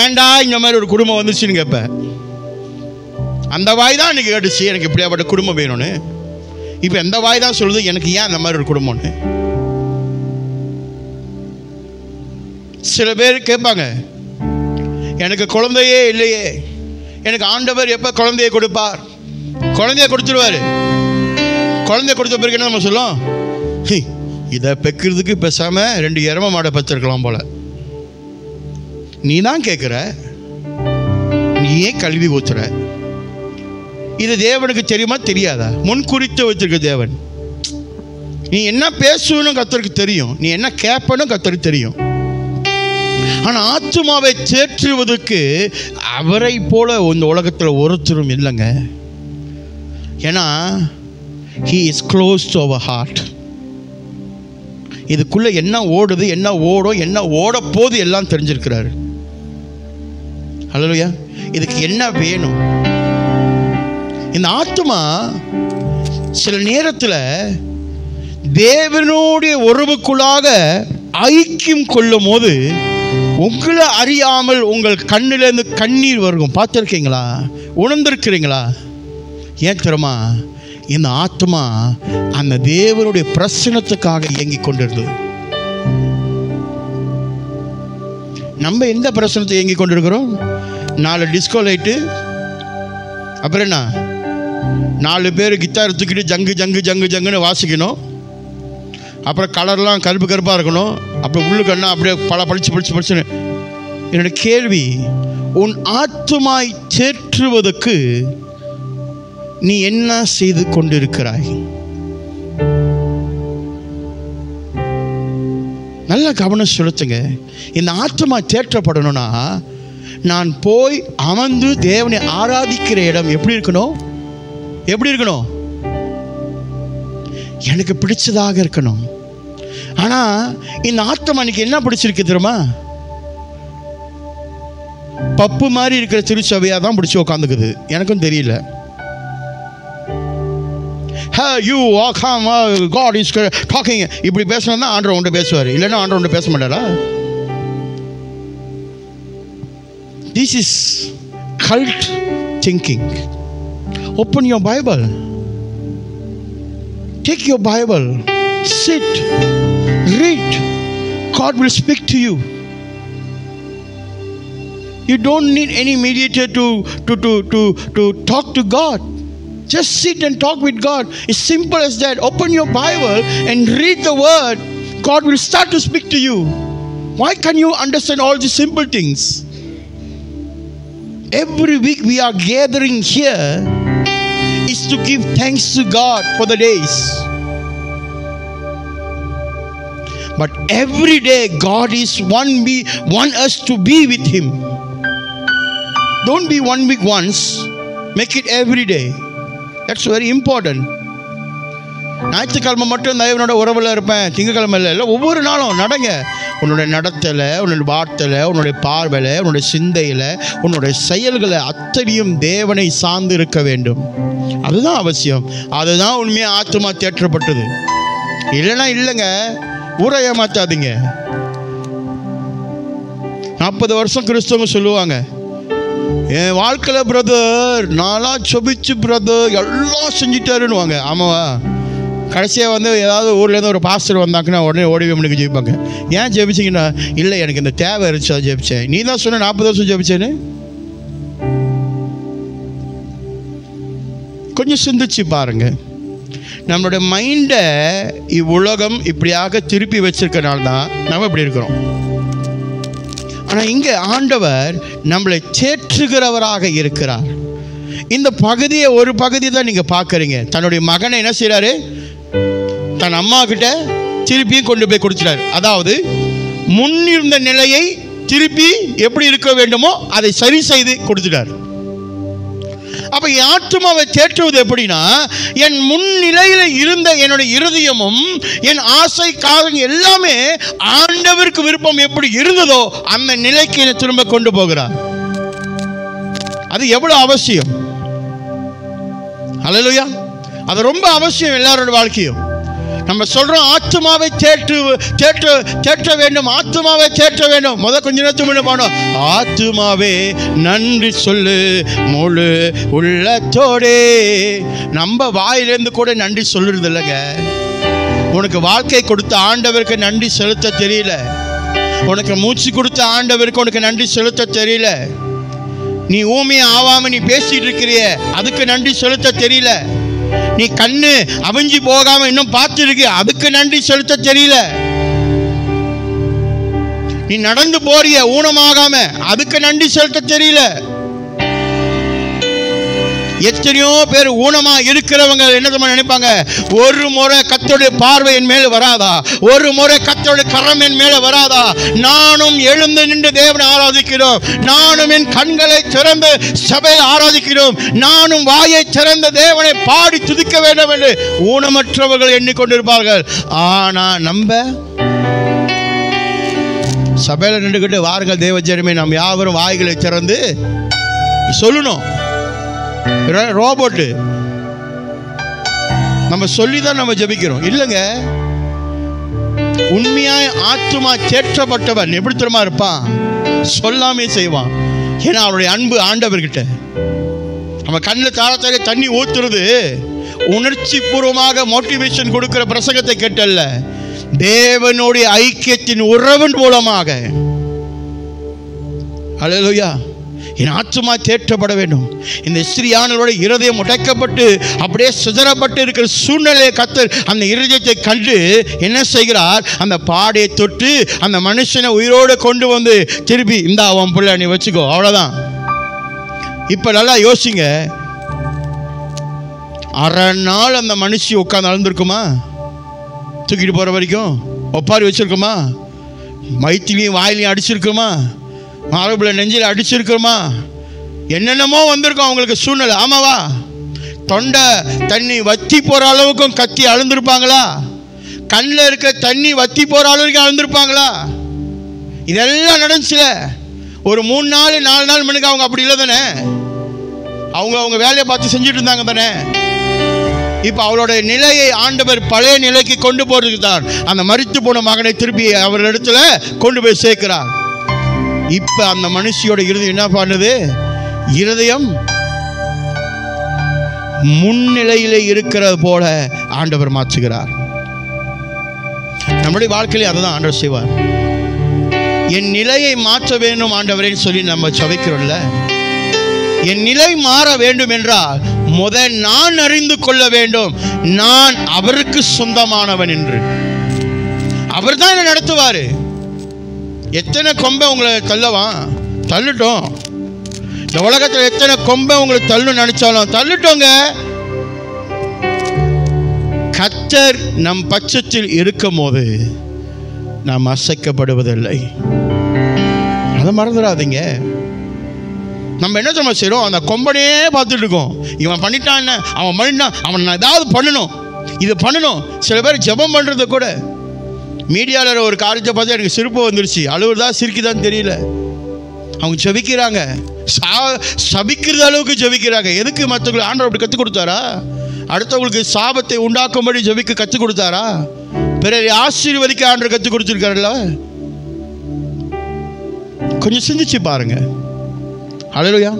ஏன்டா இந்த மாதிரி ஒரு குடும்பம் வந்துச்சுன்னு கேட்ப. அந்த வாய் தான் எனக்கு கேட்டுச்சு, எனக்கு இப்படியாப்பட்ட குடும்பம் வேணும்னு. இப்போ எந்த வாய் தான் சொல்லுது, எனக்கு ஏன் அந்த மாதிரி ஒரு குடும்பம்னு. சில பேர் கேட்பாங்க, எனக்கு குழந்தையே இல்லையே, எனக்கு ஆண்டவர் எப்போ குழந்தையை கொடுப்பார்? குழந்தைய கொடுத்துருவாரு. குழந்தைய கொடுத்த பிறகு என்ன நம்ம சொல்லும், இதை பெக்கிறதுக்கு பேசாம 2 எருமை மாடை பெற்றிருக்கலாம் போல. நீ தான் கேட்குற, நீ ஏன் கல்வி ஊத்துற? இது தேவனுக்கு தெரியுமா தெரியாதா? முன்குறித்து வச்சிருக்க தேவன். நீ என்ன பேசணும் கர்த்தருக்கு தெரியும், நீ என்ன கேட்பனும் கர்த்தருக்கு தெரியும். ஆனால் ஆத்துமாவை தேற்றுவதற்கு அவரை போல இந்த உலகத்தில் ஒருத்தரும் இல்லைங்க. ஏன்னா he is close to our heart. இதுக்குள்ள என்ன ஓடுது, என்ன ஓடும், என்ன ஓட போது எல்லாம் தெரிஞ்சிருக்கிறாரு. ஹல்லேலூயா. இதுக்கு என்ன வேணும்? இந்த ஆத்துமா சில நேரத்தில் தேவனுடைய உறவுக்குள்ளாக ஐக்கியம் கொள்ளும் போது உங்களை அறியாமல் உங்கள் கண்ணிலிருந்து கண்ணீர் வரும். பார்த்துருக்கீங்களா? உணர்ந்திருக்கிறீங்களா? ஏன் தெரியுமா? இந்த ஆத்மா அந்த தேவனுடைய பிரசனத்துக்காக இயங்கிக் கொண்டிருந்தது. நம்ம எந்த பிரசனத்தை இயங்கிக் கொண்டிருக்கிறோம்? 4 டிஸ்கோ லைட்டு, அப்புறம் என்ன, 4 பேர் கித்தார் தூக்கிட்டு ஜங்கு ஜங்கு ஜங்கு ஜங்குன்னு வாசிக்கணும். அப்புறம் கலர்லாம் கருப்பு கருப்பாக இருக்கணும். அப்புறம் உள்ளுக்கண்ணா அப்படியே படிச்சு. என்னோட கேள்வி, உன் ஆத்துமாய் தேற்றுவதற்கு நீ என்ன செய்து கொண்டிருக்கிறாய்? நல்ல கவனம் செலுத்துங்க. இந்த ஆத்துமா தேற்றப்படணும்னா நான் போய் அமர்ந்து தேவனை ஆராதிக்கிற இடம் எப்படி இருக்கணும்? எப்படி இருக்கணும்? எனக்கு பிடிச்சதாக இருக்கணும். ஆனா இந்த ஆத்மா இன்னைக்கு என்ன பிடிச்சிருக்கு தெரியுமா? பப்பு மாதிரி இருக்கிற திருச்சபையா தான் பிடிச்சி உட்காந்துக்குது. எனக்கும் தெரியல. God is talking. இப்படி பேசணும் தான் ஆண்டவர் உன்கிட்ட பேசுவார், இல்லைன்னா ஆண்டவர் உன்கிட்ட பேச மாட்டாரா? This is cult thinking. Open your Bible. Take your Bible. Sit. Read. God will speak to you. You don't need any mediator to talk to God. Just sit and talk with God. It's simple as that. Open your Bible and read the word. God will start to speak to you. Why can't you understand all these simple things? Every week we are gathering here is to give thanks to God for the days. But every day God is want us to be with Him. Don't be 1 week once. Make it every day. That's very important. ஞாயிற்றுக்கிழமை மட்டும் தேவனோட உறவில் இருப்பேன், திங்கக்கிழமை இல்லை. ஒவ்வொரு நாளும் நடங்க. உன்னுடைய நடத்தலை, உன்னுடைய வார்த்தையில், உன்னுடைய பார்வையில், உன்னுடைய சிந்தையில், உன்னுடைய செயல்களை அத்தனையும் தேவனை சார்ந்து இருக்க வேண்டும். அதுதான் அவசியம். அதுதான் உண்மையாக ஆத்துமா தேற்றப்பட்டது. இல்லைன்னா இல்லைங்க. ஊரை ஏமாத்தாதீங்க. 40 வருஷம் கிறிஸ்தவங்க சொல்லுவாங்க, என் வாழ்க்கையில் பிரதர் நான்லாம் சொபிச்சு பிரதர் எல்லாம் செஞ்சுட்டாருன்னுவாங்க. ஆமாவா? கடைசியாக வந்து ஏதாவது ஊர்லேருந்து ஒரு பாஸ்டர் வந்தாங்கன்னா உடனே ஓடிவே மணிக்கு ஜெயிப்பாங்க. ஏன் ஜெபிச்சிங்கன்னா, இல்லை எனக்கு இந்த தேவை இருந்துச்சா ஜெபிச்சேன். நீ தான் சொன்ன 40 வருஷம் ஜெபிச்சேன்னு. கொஞ்சம் சிந்திச்சு பாருங்க. நம்மளுடைய மைண்டை இவ்வுலகம் இப்படியாக திருப்பி வச்சிருக்கனால தான் நம்ம இப்படி இருக்கிறோம். ஆனால் இங்கே ஆண்டவர் நம்மளை தேற்றுகிறவராக இருக்கிறார். இந்த பகுதியை ஒரு பகுதி தான் நீங்கள் பார்க்குறீங்க. தன்னுடைய மகனை என்ன செய்கிறாரு? தன் அம்மா கிட்ட திருப்பியும் கொண்டு போய் கொடுத்துட்டாரு. அதாவது முன்னிருந்த நிலையை திருப்பி எப்படி இருக்க வேண்டுமோ அதை சரி செய்து கொடுத்துட்டார். அப்ப என் ஆத்துமாவை தேற்றுவது எப்படின்னா, என் முன்னிலையில் இருந்த என்னுடைய இருதயமும் என் ஆசை காரணம் எல்லாமே ஆண்டவருக்கு விருப்பம் எப்படி இருந்ததோ அந்த நிலைக்கு என்னை திரும்ப கொண்டு போகிறார். அது எவ்வளவு அவசியம்! ஹல்லேலூயா! அது ரொம்ப அவசியம் எல்லாரோட வாழ்க்கையும். நம்ம சொல்றோம் ஆத்துமாவை தேற்ற வேண்டும், ஆத்துமாவை தேற்ற வேண்டும். கொஞ்ச நேரத்துக்கு முன்ன போனோம், ஆத்துமாவே நன்றி சொல்லு முழு உள்ளத்தோடே. நம்ம வாயிலிருந்து கூட நன்றி சொல்லுறது இல்லைங்க. உனக்கு வாழ்க்கை கொடுத்த ஆண்டவருக்கு நன்றி செலுத்த தெரியல, உனக்கு மூச்சு கொடுத்த ஆண்டவருக்கு உனக்கு நன்றி செலுத்த தெரியல, நீ ஊமையை ஆவாம நீ பேசிட்டு இருக்கிறிய அதுக்கு நன்றி செலுத்த தெரியல, நீ கண்ணு அவிஞ்சி போகாம இன்னும் பார்த்து இருக்க அதுக்கு நன்றி செலுத்த தெரியல, நீ நடந்து போறிய ஊனமாகாம அதுக்கு நன்றி செலுத்த தெரியல. எத்தனையோ பேர் ஊனமா இருக்கிறவங்க என்ன நினைப்பாங்க, ஒரு முறை கர்த்தருடைய பார்வை என் மேல வராதா, ஒரு முறை கர்த்தருடைய கரம் என் மேல வராதா, நானும் எழுந்து நின்று தேவனை ஆராதிக்கிறோம், நானும் என் கண்களை திறந்து சபையை ஆராதிக்கிறோம், நானும் வாயை திறந்த தேவனை பாடி துதிக்க வேண்டும் என்று ஊனமற்றவர்கள் எண்ணிக்கொண்டிருப்பார்கள். ஆனா நம்ம சபையில நின்றுகிட்டு வாருங்கள் தேவ ஜனமே நாம் யாவரும் வாய்களை திறந்து சொல்லணும். ரோபோட்டு நம்ம சொல்லிதான் நம்ம ஜெபிக்கிறோம் இல்லைங்க. உண்மையாய் ஆத்துமா தேற்றப்பட்டவன் எப்படி தெரியுமா இருப்பான், சொல்லாமே செய்வான். ஏன்னா அவருடைய அன்பு ஆண்டவர்கிட்ட. நம்ம கண்ணில் தாரத்தாலே தண்ணி ஊத்துறது உணர்ச்சி பூர்வமாக மோட்டிவேஷன் கொடுக்கிற பிரசங்கத்தை கேட்டல்ல, தேவனுடைய ஐக்கியத்தின் உறவின் மூலமாக. ஹல்லேலூயா! என் ஆத்துமா தேற்றப்பட வேண்டும். இந்த ஸ்திரீயானவரோட இருதயம் உடைக்கப்பட்டு அப்படியே சிதறப்பட்டு இருக்கிற சூழ்நிலையை கர்த்தர் அந்த இருதயத்தை கண்டு என்ன செய்கிறார், அந்த பாடையை தொட்டு அந்த மனுஷனை உயிரோடு கொண்டு வந்து திருப்பி இந்த அவன் பிள்ளை நீ வச்சுக்கோ, அவ்வளோதான். இப்போ நல்லா யோசிங்க, அரை நாள் அந்த மனுஷி உட்காந்து அழுந்திருக்குமா? தூக்கிட்டு போகிற வரைக்கும் ஒப்பாரி வச்சிருக்குமா? வயிற்றுலையும் வாயிலையும் அடிச்சிருக்குமா? மார்பில் நெஞ்சில் அடிச்சிருக்குமா? என்னென்னமோ வந்திருக்கும் அவங்களுக்கு சூழ்நிலை. ஆமாவா? தொண்டை தண்ணி வத்தி போகிற அளவுக்கும் கத்தி அழுந்திருப்பாங்களா? கண்ணில் இருக்க தண்ணி வத்தி போகிற அளவுக்கு அழுந்திருப்பாங்களா? இதெல்லாம் நடந்துச்சுல. ஒரு 3 நாள் 4 நாள் மணிக்கு அவங்க அப்படி இல்லை தானே, அவங்க வேலையை பார்த்து செஞ்சுட்டு இருந்தாங்க தானே. இப்போ அவளோட நிலையை ஆண்டவர் பழைய நிலைக்கு கொண்டு போறதுக்கு தான் அந்த மரித்து போன மகனை திருப்பி அவர் இடத்துல கொண்டு போய் சேர்க்கிறார். இப்ப அந்த மனுஷியோட இருதயம் என்ன பண்ணுது, இருதயம் முன்னிலையிலே இருக்கிறது போல ஆண்டவர் மாற்றுகிறார். நம்முடைய வாழ்க்கையிலே அதுதான் ஆண்டவர் செய்வார். என் நிலையை மாற்ற வேண்டும் ஆண்டவரேன்னு சொல்லி நம்ம சபிக்கிறோம்ல. என் நிலை மாற வேண்டும் என்றால் முதல் நான் அறிந்து கொள்ள வேண்டும், நான் அவருக்கு சொந்தமானவன் என்று. அவர் தான் என்ன நடத்துவாரு. எத்தனை கொம்பை உங்களை தள்ளட்டும். இந்த உலகத்தில் எத்தனை கொம்பை உங்களை தள்ளு நினைச்சாலும் தள்ளட்டோங்க. கர்த்தர் நம் பட்சத்தில் இருக்கும் போது நாம் அசைக்கப்படுவதில்லை. அதை மறந்துடாதீங்க. நம்ம என்ன நம்ம செய்யறோம், அந்த கொம்பனையே பார்த்துட்டு இருக்கோம். இவன் பண்ணிட்டான், என்ன அவன் பண்ணிட்டான், அவன் ஏதாவது பண்ணணும், இது பண்ணணும். சில பேர் ஜெபம் பண்றது கூட மீடியாவில் ஒரு காரியத்தை பார்த்து எனக்கு சிரிப்பு வந்துருச்சு. அழுவுறதா சிரிக்குதான்னு தெரியல. அவங்க ஜெபிக்கிறாங்க, சபிக்கிறது அளவுக்கு ஜெபிக்கிறாங்க. எதுக்கு? மற்றவங்களுக்கு ஆண்டவர் அப்படி கற்றுக் கொடுத்தாரா? அடுத்தவங்களுக்கு சாபத்தை உண்டாக்கும்படி ஜெபிக்க கற்றுக் கொடுத்தாரா? பிறரை ஆசீர்வதிக்க ஆண்டவர் கற்றுக் கொடுத்துருக்காருல்ல. கொஞ்சம் சிந்திச்சு பாருங்க. ஹல்லேலூயா!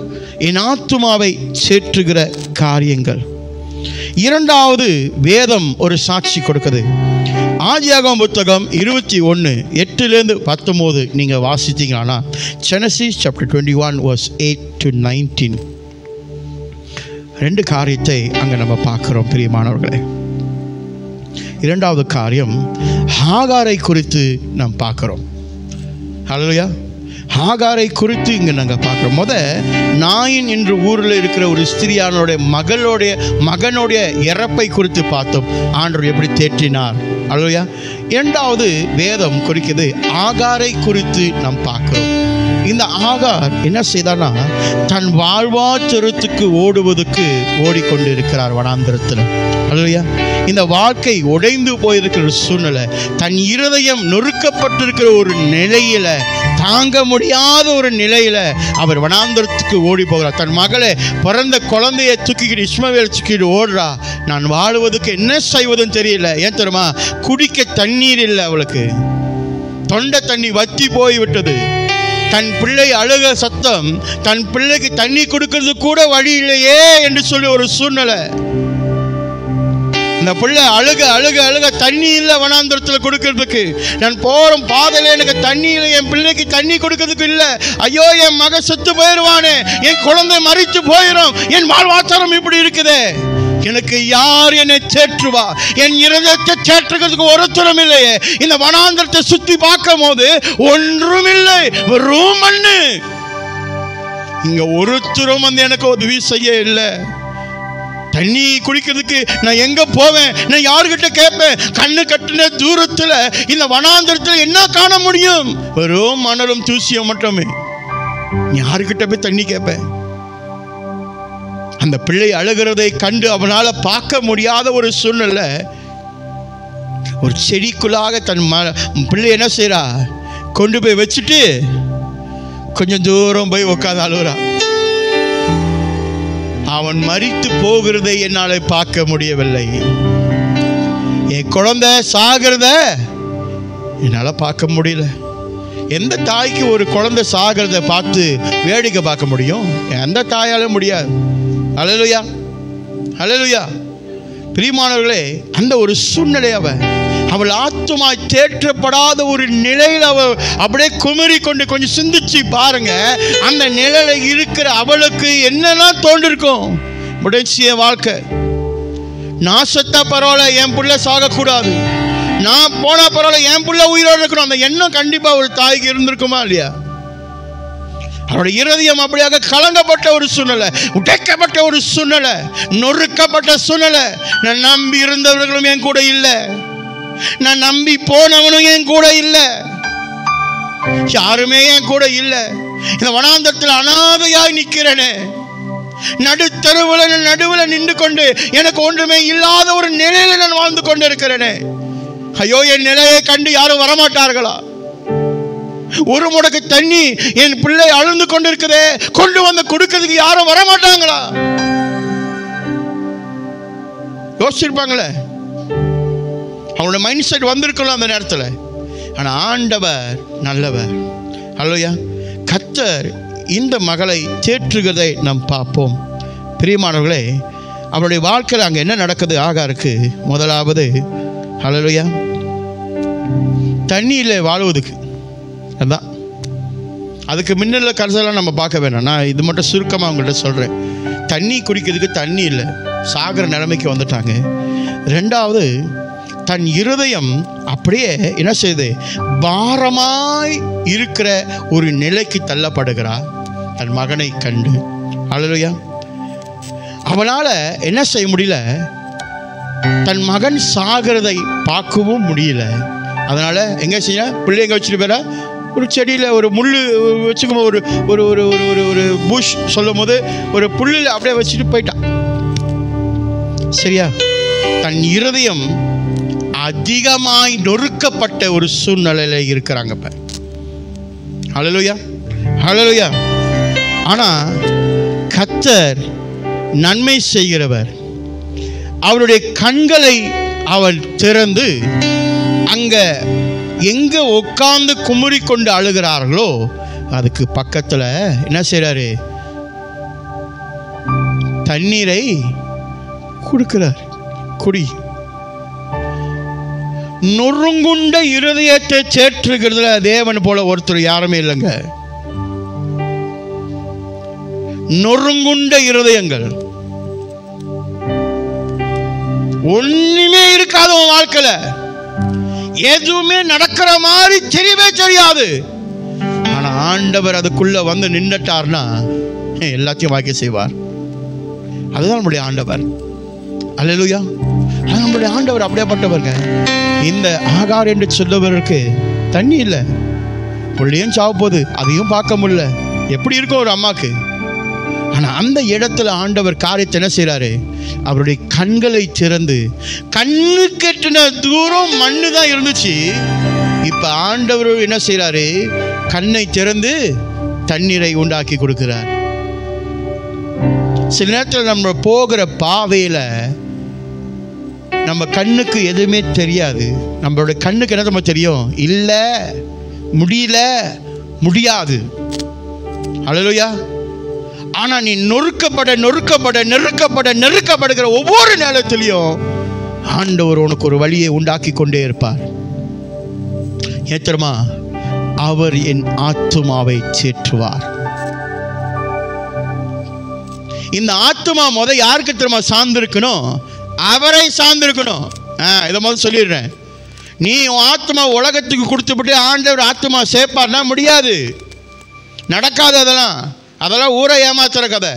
என் ஆத்துமாவை சேற்றுகிற காரியங்கள். இரண்டாவது, வேதம் ஒரு சாட்சி கொடுக்குது. ஆதியாகமம் புத்தகம் 21:8-19 நீங்கள் வாசித்தீங்கன்னா, Genesis chapter 21 verse 8-19, 2 காரியத்தை அங்கே நம்ம பார்க்குறோம் பிரியமானவர்களே. இரண்டாவது காரியம் ஹாகாரை குறித்து நாம் பார்க்குறோம். ஹல்லேலூயா! ஹாகாரை குறித்து இங்கே நாங்கள் பார்க்குறோம். நாயின் என்ற ஊரில் இருக்கிற ஒரு ஸ்திரியானுடைய மகனுடைய இறப்பை குறித்து பார்த்தோம். ஆண்டவர் எப்படி தேற்றினார். ஹல்லேலூயா! இரண்டாவது வேதம் குறிக்கிறது ஆகாரை குறித்து நாம் பார்க்கிறோம். இந்த ஆகார் என்ன செய்தானா, தன் வாழ்வாதாரத்துக்கு ஓடுவதற்கு ஓடிக்கொண்டிருக்கிறார் வனாந்திரத்தில். அல்லையா, இந்த வாழ்க்கை உடைந்து போயிருக்கிற சூழ்நிலை, தன் இருதயம் நொறுக்கப்பட்டிருக்கிற ஒரு நிலையில, தாங்க முடியாத ஒரு நிலையில அவர் வனாந்திரத்துக்கு ஓடி போகிறார். தன் மகளை, பிறந்த குழந்தைய தூக்கிக்கிட்டு, இஸ்மவேல் தூக்கிட்டு ஓடுறா. நான் வாழுவதற்கு என்ன செய்வதுன்னு தெரியல. ஏன் தெரியுமா? குடிக்க தண்ணீர் இல்லை அவளுக்கு. தொண்டை தண்ணி வத்தி போய்விட்டது. தன் பிள்ளை அழுக சத்தம், தன் பிள்ளைக்கு தண்ணி கொடுக்கிறது கூட வழி இல்லையே என்று சொல்லி ஒரு சூழ்நிலை. இந்த பிள்ளை அழுக அழுக அழுக தண்ணி இல்லை வனாந்திரத்தில் கொடுக்கறதுக்கு. நான் போகிறோம் பாதையில் எனக்கு தண்ணி இல்லை, என் பிள்ளைக்கு தண்ணி கொடுக்கறதுக்கு இல்லை. ஐயோ, என் மகன் செத்து போயிடுவானே, என் குழந்தை மறித்து போயிடும், என் வாழ்வாதாரம் இப்படி இருக்குதே, எனக்கு யார் என்னை தேற்றுவா? என் இருதயத்தை தேற்றுகிறதுக்கு ஒருத்தரும் இல்லையே. இந்த வனாந்திரத்தை சுற்றி பார்க்கும் போது ஒன்றும் இல்லை, வெறும் மண்ணு. இங்க ஒருத்தரும் வந்து எனக்கு உதவி செய்ய இல்லை. தண்ணி குடிக்கிறதுக்கு நான் எங்க போவேன்? நான் யாருக்கிட்ட கேட்பேன்? கண்ணு கட்டின தூரத்தில் இந்த வனாந்திரத்தில் என்ன காண முடியும்? வெறும் மணலும் தூசியும் மட்டுமே. யாருக்கிட்ட போய் தண்ணி கேட்பேன்? அந்த பிள்ளை அழுகிறதை கண்டு அவனால பார்க்க முடியாத ஒரு சூழ்நிலை. ஒரு செடிக்குள்ளாக தன் பிள்ளை என்ன செய்யறா, கொண்டு போய் வச்சுட்டு கொஞ்சம் தூரம் போய் உட்காந்து அழுகிறா. அவன் மரித்து போகிறதை என்னால் பார்க்க முடியவில்லை. என் குழந்தை சாகிறத என்னால் பார்க்க முடியல. எந்த தாய்க்கு ஒரு குழந்தை சாகிறத பார்த்து வேடிக்கை பார்க்க முடியும்? எந்த தாயால முடியாது. அல்லேலூயா, அல்லேலூயா. பிரியமானவர்களே, அந்த ஒரு சூழ்நிலை அவள் ஆத்துமா தேற்றப்படாத ஒரு நிலையில் அவள் அப்படியே குமரி கொண்டு கொஞ்சம் சிந்திச்சு பாருங்க. அந்த நிலையில இருக்கிற அவளுக்கு என்னெல்லாம் தோன்றிருக்கும்? முடிச்சிய வாழ்க்கை, நான் செத்தா பரவாயில்ல, என் பிள்ளை சாகக்கூடாது, நான் போனா பரவாயில்ல, என் பிள்ளை உயிரோடு இருக்கணும். அந்த எண்ணம் கண்டிப்பா ஒரு தாய்க்கு இருந்திருக்குமா இல்லையா? அவருடைய இருதயம் அப்படியாக கலங்கப்பட்ட ஒரு சூழ்நிலை, உடைக்கப்பட்ட ஒரு சூழ்நிலை, நொறுக்கப்பட்ட சூழ்நிலை. நான் நம்பி இருந்தவர்களும் என் கூட இல்லை, நான் நம்பி போனவனும் என் கூட இல்லை, யாருமே என் கூட இல்லை. இந்த வனாந்தரத்தில் அனாதையாய் நிற்கிறேனே, நடுவில் நின்று கொண்டு எனக்கு ஒன்றுமே இல்லாத ஒரு நிலையில நான் வாழ்ந்து கொண்டு இருக்கிறேனே. ஐயோ, என் நிலையை கண்டு யாரும் வரமாட்டார்களா? ஒரு முடக்கு தண்ணி என் பிள்ளை அழுந்து கொண்டிருக்கிறதே, கொண்டு வந்து கொடுக்கிறதுக்கு யாரும் வரமாட்டாங்களா? யோசிச்சிருப்பாங்களே, அவனோட மைண்ட் செட் வந்திருக்கலாம் அந்த நேரத்தில். ஆனால் ஆண்டவர் நல்லவர். அல்லையா, கர்த்தர் இந்த மகளை தேற்றுகிறதை நாம் பார்ப்போம். பிரியமானவர்களே, அவருடைய வாழ்க்கையில் அங்கே என்ன நடக்குது? ஆகாருக்கு முதலாவது அல்லையா, தண்ணியில் வாழ்வதுக்கு அதான். அதுக்கு முன்னில் கருதெல்லாம் நம்ம பார்க்க வேணாம். நான் இது மட்டும் சுருக்கமாக அவங்கள்ட்ட சொல்கிறேன். தண்ணி குடிக்கிறதுக்கு தண்ணி இல்லை, சாகிற நிலைமைக்கு வந்துட்டாங்க. ரெண்டாவது, தன் இருதயம் அப்படியே என்ன செய்யுது, பாரமாய் இருக்கிற ஒரு நிலைக்கு தள்ளப்படுகிறார் தன் மகனை கண்டு. அல்லேலூயா. அவளால் என்ன செய்ய முடியல, தன் மகன் சாகிறதை பார்க்கவும் முடியல. அதனால் எங்கே செய்ய, பிள்ளைங்க வச்சுட்டு போற ஒரு செடியில் ஒரு முள் வச்சுக்கும், ஒரு ஒரு ஒரு ஒரு ஒரு புஷ் சொல்லும் போது ஒரு புல்லில் அப்படியே வச்சுட்டு போயிட்டான். சரியா? தன் இருதயம் அதிகமாய் நொறுக்கப்பட்ட ஒரு சூழ்நிலையில இருக்கிறாங்க இப்ப. ஹல்லேலூயா, ஹல்லேலூயா. ஆனா கர்த்தர் நன்மை செய்கிறவர். அவருடைய கண்களை அவள் திறந்து அங்க எங்க உட்கார்ந்து குமுறி கொண்டு அழுகிறார்களோ அதுக்கு பக்கத்துல என்ன செய்றாரு, தண்ணீரை கொடுக்கிறார். குடி. நொறுங்குண்ட இருதயத்தை சேற்றுகிறதுல தேவன் போல ஒருத்தர் யாருமே இல்லைங்க. நொறுங்குண்ட இருதயங்கள் ஒண்ணுமே இருக்காது உன் வாழ்க்கையில, எதுவுமே நடக்கிற மாதிரி தெரியவே தெரியாது. ஆனா ஆண்டவர் அதுக்குள்ள வந்து நின்னுட்டார்னா எல்லாத்தையும் வாக்கி செய்வார். அதுதான் நம்முடைய ஆண்டவர். அல்லேலூயா. நம்முடைய ஆண்டவர் அப்படியேப்பட்டவருங்க. இந்த ஆகார் என்று சொல்லுவதற்கு தண்ணி இல்லை, பிள்ளையும் சாவ போகுது, அதையும் பார்க்க முடியல. எப்படி இருக்கும் ஒரு அம்மாக்கு? ஆனால் அந்த இடத்துல ஆண்டவர் காரியத்தை என்ன செய்கிறாரு? அவருடைய கண்களை திறந்து, கண்ணு கெட்டின தூரம் மண்ணு தான் இருந்துச்சு. இப்போ ஆண்டவர் என்ன செய்கிறாரு? கண்ணை திறந்து தண்ணீரை உண்டாக்கி கொடுக்கிறார். சில நேரத்தில் நம்ம போகிற பாதையில் நம்ம கண்ணுக்கு எதுவுமே தெரியாது. நம்மளோட கண்ணுக்கு என்ன நம்ம தெரியும்? இல்லை, முடியல, முடியாது. அல்லேலூயா. ஆனால் நீ நெருக்கப்படுகிற ஒவ்வொரு நேரத்திலையும் ஆண்டவர் உனக்கு ஒரு வழியை உண்டாக்கி கொண்டே இருப்பார். ஏத்தரமா, அவர் என் ஆத்துமாவை தேற்றுவார். இந்த ஆத்துமா யாருக்கு தெரியுமா சார்ந்திருக்கணும்? அவரை சார்ந்திருக்கணும். இதை முதல் சொல்லிடுறேன். நீ உன் ஆத்மா உலகத்துக்கு கொடுத்துவிட்டு ஆண்டவர் ஆத்மா சேர்ப்பார்னா முடியாது, நடக்காது. அதெல்லாம் ஊரை ஏமாத்துற கதை.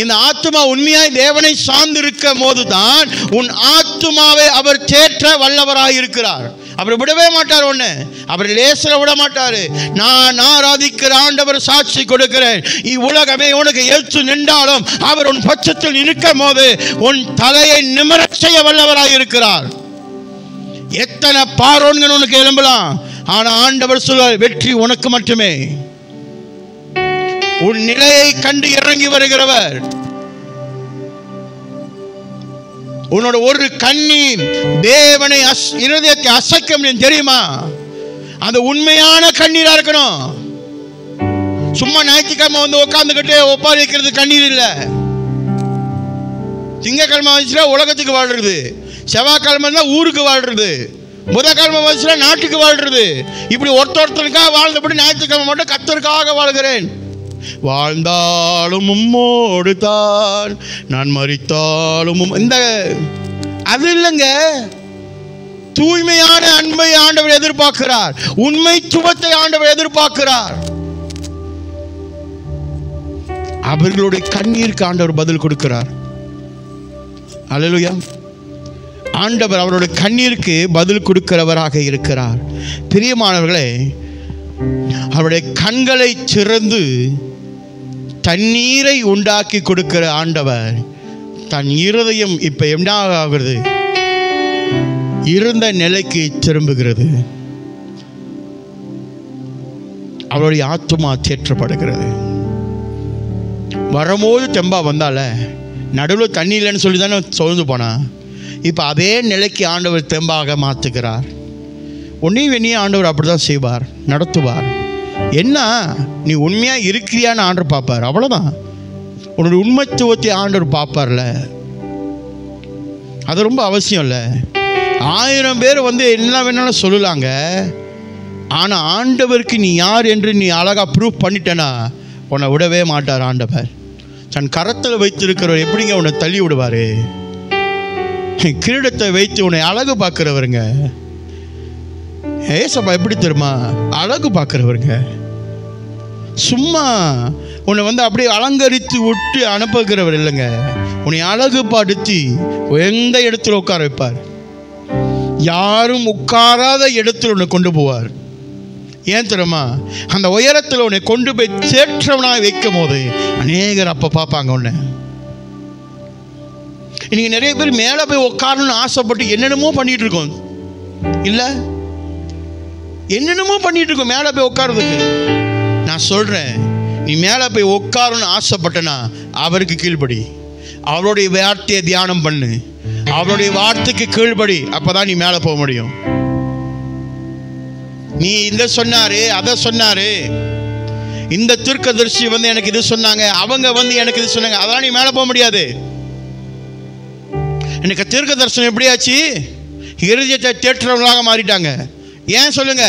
இந்த ஆத்மா உண்மையாய் தேவனை சார்ந்திருக்கும் போது தான் உன் ஆத்மாவை அவர் தேற்ற வல்லவராய் இருக்கிறார். அவர் விடவே மாட்டார். ஒன்று, அவர் லேசில் விட மாட்டார். நான் ஆராதிக்கிற ஆண்டவர் சாட்சி கொடுக்கிறேன், இவ்வுலகமே உனக்கு எதிர்த்து நின்றாலும் அவர் உன் பட்சத்தில் நிற்கும் போது உன் தலையை நிமிரச் செய்ய வல்லவராய் இருக்கிறார். எத்தனை பார்வோன்கள் உனக்கு எழும்பலாம், ஆனால் ஆண்டவர் சொல்வார், வெற்றி உனக்கு மட்டுமே. உன் நிலையை கண்டு இறங்கி வருகிறவர். உன்னோட ஒரு கண்ணீர் தேவனை இருதயத்தை அசைக்கும் தெரியுமா? அந்த உண்மையான கண்ணீரா இருக்கணும். சும்மா ஞாயிற்றுக்கிழமை உட்காந்துக்கிட்டே ஒப்பாரிக்கிறது கண்ணீர் இல்லை. திங்கக்கிழமை வந்துச்சுன்னா உலகத்துக்கு வாழ்றது, செவ்வாய்க்கிழமை தான் ஊருக்கு வாழ்றது, புதன்கிழமை வந்துச்சுன்னா நாட்டுக்கு வாழ்றது. இப்படி ஒருத்தருக்காக வாழ்ந்தபடி ஞாயிற்றுக்கிழமை மட்டும் கர்த்தருக்காக வாழ்கிறேன். வாழ்ந்தாலும் உம்மோடு தான், நான் மரித்தாலும் இந்த அது இல்லைங்க. தூய்மையான அன்பை ஆண்டவர் எதிர்பார்க்கிறார். உண்மைத்துவத்தை ஆண்டவர் எதிர்பார்க்கிறார். அவர்களுடைய கண்ணீருக்கு ஆண்டவர் பதில் கொடுக்கிறார். அல்லேலூயா. ஆண்டவர் அவருடைய கண்ணீருக்கு பதில் கொடுக்கிறவராக இருக்கிறார். பிரியமானவர்களே, அவருடைய கண்களை திறந்து தண்ணீரை உண்டாக்கி கொடுக்கிற ஆண்டவர் தன் இருதயம் இப்ப என்ன ஆகிறது? இருந்த நிலைக்கு திரும்புகிறது. அவருடைய ஆத்துமா தேற்றப்படுகிறது. வரும்போது தெம்பா வந்தால, நடுவில் தண்ணி இல்லைன்னு சொல்லி தானே சோர்ந்து போனா. இப்போ அதே நிலைக்கு ஆண்டவர் தெம்பாக மாற்றுகிறார். உன்னையும் வெண்ணியும் ஆண்டவர் அப்படி தான் செய்வார், நடத்துவார். என்ன, நீ உண்மையாக இருக்கிறியான்னு ஆண்டவர் பார்ப்பார். அவ்வளோதான். உன்னோட உண்மைத்துவத்தை ஆண்டவர் பார்ப்பார்ல, அது ரொம்ப அவசியம் இல்லை. 1000 பேர் என்ன வேணாலும் சொல்லலாங்க. ஆனால் ஆண்டவருக்கு நீ யார் என்று நீ அழகாக ப்ரூவ் பண்ணிட்டேன்னா உன்னை விடவே மாட்டார் ஆண்டவர். தன் கரத்தில் வைத்திருக்கிறவர் எப்படிங்க உன்னை தள்ளி விடுவார்? கிரீடத்தை வைத்து உன்னை அழகு பார்க்குறவருங்க. ஏசப்பா எப்படி தெரியுமா? அழகு பார்க்குறவருங்க. சும்மா உன்னை அப்படியே அலங்கரித்து விட்டு அனுப்புகிறவர் இல்லைங்க. உன்னை அழகு படுத்தி எந்த இடத்துல உட்கார வைப்பார். யாரும் உட்காராத இடத்துல உன்னை கொண்டு போவார். ஏன் தெரியுமா? அந்த உயரத்தில் உன்னை கொண்டு போய் சேற்றவனாக வைக்கும் போது அநேகர் அப்போ பார்ப்பாங்க உன்னை. இன்னைக்கு நிறைய பேர் மேலே போய் உட்காரணும்னு ஆசைப்பட்டு என்னென்னமோ பண்ணிட்டு இருக்கோம் இல்லை? என்னென்னமோ பண்ணிட்டு இருக்கோம் மேலே போய் உட்கார்றதுக்கு. நான் சொல்கிறேன், நீ மேலே போய் உட்காரணும்னு ஆசைப்பட்டனா அவருக்கு கீழ்படி, அவருடைய வார்த்தையை தியானம் பண்ணு, அவருடைய வார்த்தைக்கு கீழ்படி. அப்போதான் நீ மேலே போக முடியும். நீ இந்த சொன்னாரு, அதை சொன்னாரு, இந்த தீர்க்கதரிசி எனக்கு இது சொன்னாங்க, அவங்க எனக்கு இது சொன்னாங்க, அதெல்லாம் நீ மேலே போக முடியாது. எனக்கு தீர்க்க தரிசனம் எப்படியாச்சு? இருதயத்தை தேற்றவர்களாக மாறிட்டாங்க. ஏன் சொல்லுங்க?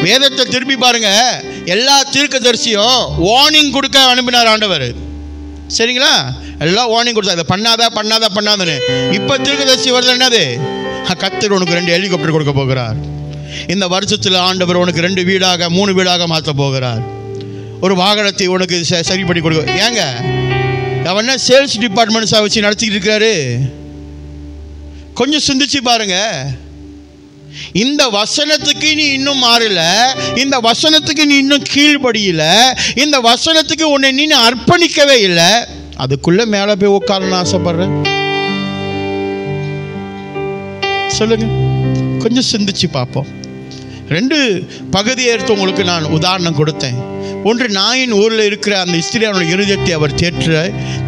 வேதத்தை திருப்பி பாருங்க. எல்லா தீர்க்கதரிசியும் வார்னிங் கொடுக்க அனுப்பினார் ஆண்டவர். சரிங்களா? எல்லாம் வார்னிங் கொடுத்தா, இதை பண்ணாதான்னு. இப்போ தீர்க்கதரிசி வருது என்னது? கர்த்தர் உனக்கு 2 ஹெலிகாப்டர் கொடுக்க போகிறார். இந்த வருஷத்தில் ஆண்டவர் உனக்கு 2 வீடாக 3 வீடாக மாற்ற போகிறார். ஒரு வாகனத்தை உனக்கு சரி பண்ணி கொடுக்க. ஏங்க அவன் சேல்ஸ் டிபார்ட்மெண்ட்ஸாக வச்சு நடத்திக்கிட்டு இருக்காரு. கொஞ்சம் சிந்திச்சு பாருங்க. இந்த வசனத்துக்கு நீ இன்னும் மாறல, இந்த வசனத்துக்கு நீ இன்னும் கீழ்படியல, இந்த வசனத்துக்கு உன்னை நீ அர்ப்பணிக்கவே இல்லை, அதுக்குள்ள மேல போய் உட்காரணும்னு ஆசைப்படுற? சொல்லுங்க, கொஞ்சம் சிந்திச்சு பார்ப்போம். 2 பகுதியை எடுத்து உங்களுக்கு நான் உதாரணம் கொடுத்தேன். ஒன்று, நாயின் ஊரில் இருக்கிற அந்த இஸ்திரியானுடைய இருதயத்தை அவர்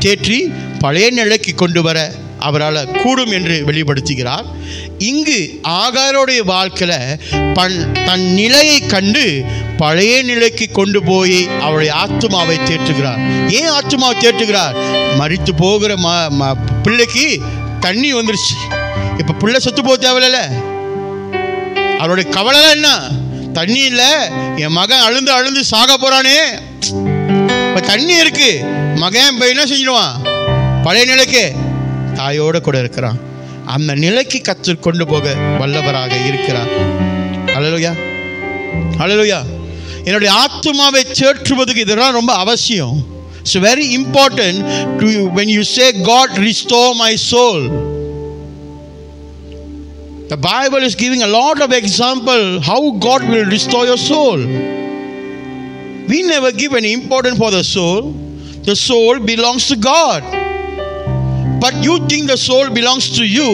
தேற்றி பழைய நிலைக்கு கொண்டு வர அவரால் கூடும் என்று வெளிப்படுத்துகிறார். இங்கு ஆகாரோடைய வாழ்க்கையில் தன் நிலையை கண்டு பழைய நிலைக்கு கொண்டு போய் அவருடைய ஆத்துமாவை தேற்றுகிறார். ஏன் ஆத்துமாவை தேற்றுகிறார்? மரித்து போகிற பிள்ளைக்கு தண்ணி வந்துருச்சு, இப்போ பிள்ளை செத்து போக தேவையில்ல. அவருடைய கவலை என்ன? தண்ணி இல்லை, என் மகன் அழுந்து அழுந்து சாக போறானே, இப்போ தண்ணி இருக்கு, மகன் இப்போ என்ன செஞ்சிடுவான்? பழைய நிலைக்கு தாயோட கூட இருக்கிறான். அந்த நிலைக்கு கர்த்தர் கொண்டு போக வல்லவராக இருக்கிறார். அல்லேலூயா, அல்லேலூயா. என்னுடைய ஆத்துமாவை தேற்றுவதுக்கு இதெல்லாம் ரொம்ப அவசியம். It's very important to you when you say, God restore my soul. The Bible is giving a lot of example how God will restore your soul. We never give any importance for the soul. The soul belongs to God. But you think the soul belongs to you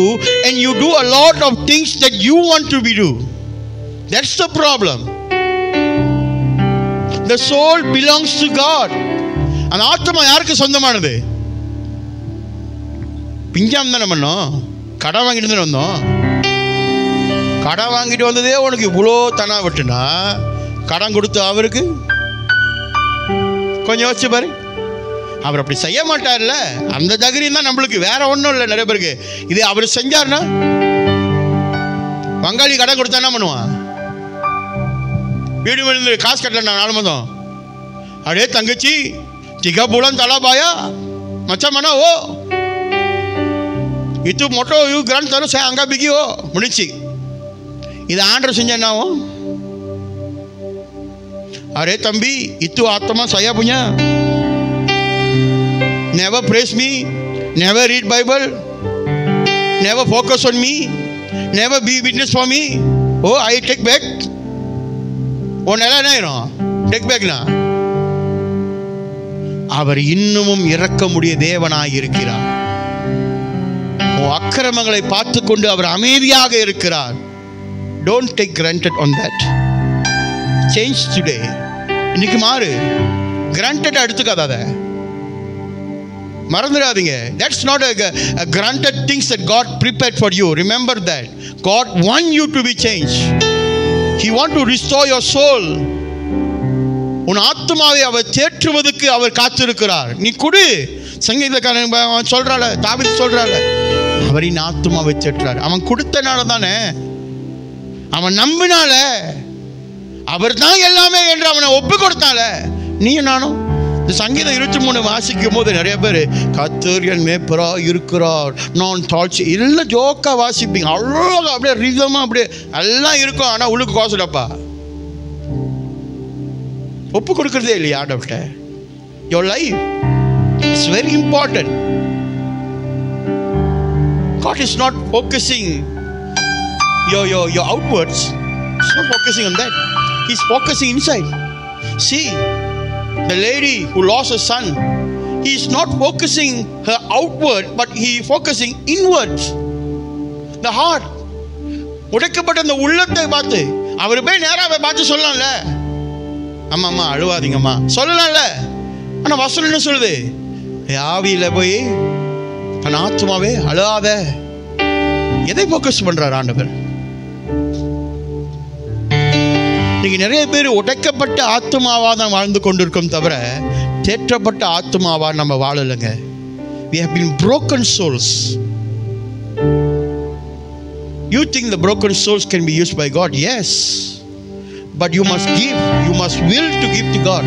and you do a lot of things that you want to do. That's the problem. The soul belongs to God. அந்த ஆத்மா யாருக்கு சொந்தமானது? பிஞ்சாம் தானே பண்ணோம், கடன் வாங்கிட்டு தானே வந்தோம். கடன் வாங்கிட்டு வந்ததே உனக்கு இவ்வளோ தனா விட்டுனா கடன் கொடுத்து அவருக்கு கொஞ்சம் யோசிச்சு பாரு. அவர் அப்படி செய்ய மாட்டார்ல, அந்த தகுதியும் தான் நம்மளுக்கு, வேற ஒன்றும் இல்லை. நிறைய பேருக்கு இது அவர் செஞ்சார்னா, பங்காளி கடன் கொடுத்தா என்ன பண்ணுவான்? வீடு விழுந்து காசு கட்டல 4 மாதம், அடே தங்கச்சி திகா புலன் தலா பாயா மச்சா மனா ஓ இது மொட்டோ யூ கிராண்ட் தரும் சே அங்கா பிகி ஓ முடிச்சு. இது ஆண்டர் செஞ்சா என்ன ஆகும்? அரே தம்பி இத்து ஆத்மா சையா புஞ்சா, never praise me, never read Bible, never focus on me, never be witness for me. Oh, I take back. ஒன்னெல்லாம் என்ன ஆயிரும்? டேக் பேக்னா அவர் இன்னமும் இறக்கமுடிய தேவனாய் இருக்கிறார். உன் அக்கிரமங்களை பார்த்து கொண்டு அவர் அமைதியாக இருக்கிறார். Don't take granted on that. Change today. இன்னைக்கு மாறு. Granted எடுத்துக்காத, அதை மறந்துடாதீங்க. That's not a granted things that God prepared for you. Remember that. God want you to be changed. He want to restore your soul. உன் ஆத்மாவை அவர் தேற்றுவதற்கு அவர் காத்திருக்கிறார். நீ கொடு. சங்கீதக்காரன் சொல்றாள், தாவீது சொல்றாள், அவரின் ஆத்மாவை தேற்றார். அவன் கொடுத்தனால தானே, அவன் நம்பினால, அவர் தான் எல்லாமே என்று அவனை ஒப்பு கொடுத்தால. நீ நானும் இந்த சங்கீதம் 23 வாசிக்கும் போது நிறைய பேர் கர்த்தர் என் மேய்ப்பரா இருக்கிறார், நான் தாழ்ச்சி எல்லாம் ஜோக்கா வாசிப்பீங்க. அவ்வளோ அப்படியே ரிதமா அப்படியே எல்லாம் இருக்கும். ஆனால் உள்ளுக்கு கோசடப்பா ஒப்பு கொடுக்கறதே இல்லையா ஆண்டவர்கிட்ட? Your life is very important. God is not focusing your outwards. He's not focusing on that. He's focusing inside. See, the lady who lost her son, he is not focusing her outward, but he focusing inwards. The heart. உடைக்கப்பட்ட அந்த உள்ளத்தை பார்த்து அவர் போய் நேராக பார்த்து சொல்லலாம்ல, அம்மா அம்மா அழுவாதீங்கம்மா சொல்லலாம்ல. ஆனால் வசனம் என்ன சொல்லுது? ஆவியில போய் தன் ஆத்மாவே அழுவாத. எதை ஃபோக்கஸ் பண்றார் ஆண்டவர்? இன்னைக்கு நிறைய பேர் உடைக்கப்பட்ட ஆத்மாவா தான் வாழ்ந்து கொண்டிருக்கோம் தவிர தேற்றப்பட்ட ஆத்மாவா நம்ம வாழலைங்க. We have been broken souls. You think the broken souls can be used by God? Yes. But you must give. You must will to give to God.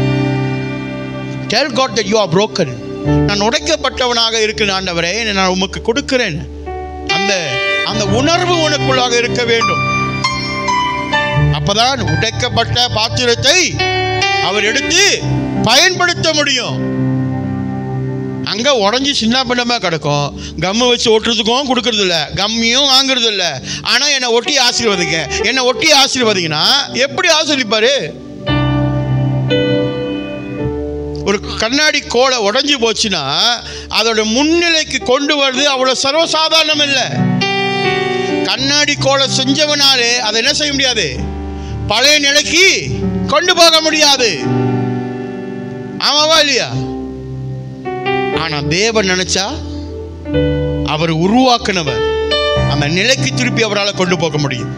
Tell God that you are broken. நான் உடைக்கப்பட்டவனாக இருக்கிறேன் ஆண்டவரே, நான் உமக்கு கொடுக்கிறேன். அந்த உணர்வு உனக்குள்ளாக இருக்க வேண்டும். அப்பதான் உடைக்கப்பட்ட பாத்திரத்தை அவர் எடுத்து பயன்படுத்த முடியும். அங்கே உடஞ்சி சின்ன பின்னமாக கிடக்கும். கம்மு வச்சு ஒட்டுறதுக்கும் கொடுக்கறது இல்லை, கம்மியும் வாங்குறது இல்லை. ஆனால் என்னை ஒட்டி ஆசீர்வதிங்க, என்னை ஒட்டி ஆசீர்வதிங்கன்னா எப்படி ஆசீர்வதிப்பாரு? ஒரு கண்ணாடி கோலை உடஞ்சி போச்சுன்னா அதோட முன்னிலைக்கு கொண்டு வருது அவ்வளோ சர்வசாதாரணம் இல்லை. கண்ணாடி கோலை செஞ்சவனாலே அதை என்ன செய்ய முடியாது, பழைய நிலைக்கு கொண்டு போக முடியாது. ஆமாவா இல்லையா? ஆனா தேவன் நினைச்சா, அவர் உருவாக்குனவர், அந்த நிலைக்கு திருப்பி அவரால் கொண்டு போக முடியும்.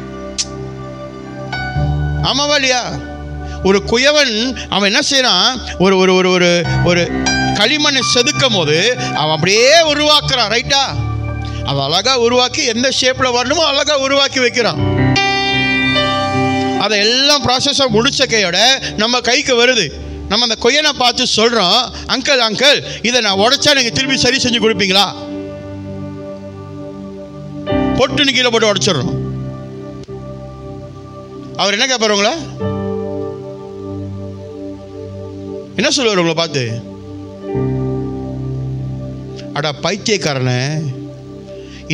ஆமாவா இல்லையா? ஒரு குயவன் அவன் என்ன செய்யறான், ஒரு ஒரு ஒரு ஒரு ஒரு களிமண்ணை செதுக்கும் போது அவன் அப்படியே உருவாக்குறான். ரைட்டா? அவன் அழகா உருவாக்கி எந்த ஷேப்ல வரணுமோ அழகா உருவாக்கி வைக்கிறான். அதை எல்லாம் ப்ராசஸாக முடிச்ச கையோட நம்ம கைக்கு வருது. நம்ம அந்த கொய்யனை பார்த்து சொல்கிறோம், அங்கிள் அங்கிள் இதை நான் உடைச்சா நீங்கள் திருப்பி சரி செஞ்சு கொடுப்பீங்களா? பொட்டுன்னு கீழே போட்டு உடைச்சிடுறோம். அவர் என்ன கேட்பார் உங்களை? என்ன சொல்லுவார் உங்களை பார்த்து? அடா பைத்தியக்காரனே,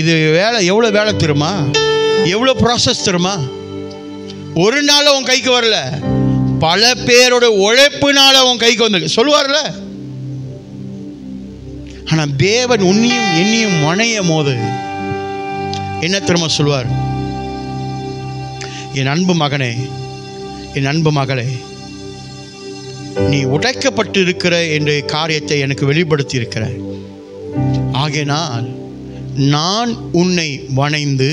இது வேலை எவ்வளோ வேலை தெரியுமா, எவ்வளோ ப்ராசஸ் தெரியுமா? ஒரு நாள் உன் கைக்கு வரல, பல பேரோட உழைப்புனால உன் கைக்கு வந்திருக்கு சொல்லுவார்ல. ஆனா தேவன் உன்னையும் என்னையும் மனையும் போது என்ன திரும்ப சொல்வார்? என் அன்பு மகனே, என் அன்பு மகளே, நீ உடைக்கப்பட்டு இருக்கிற என்ற காரியத்தை எனக்கு வெளிப்படுத்தி இருக்கிற, ஆகையினால் நான் உன்னை வணைந்து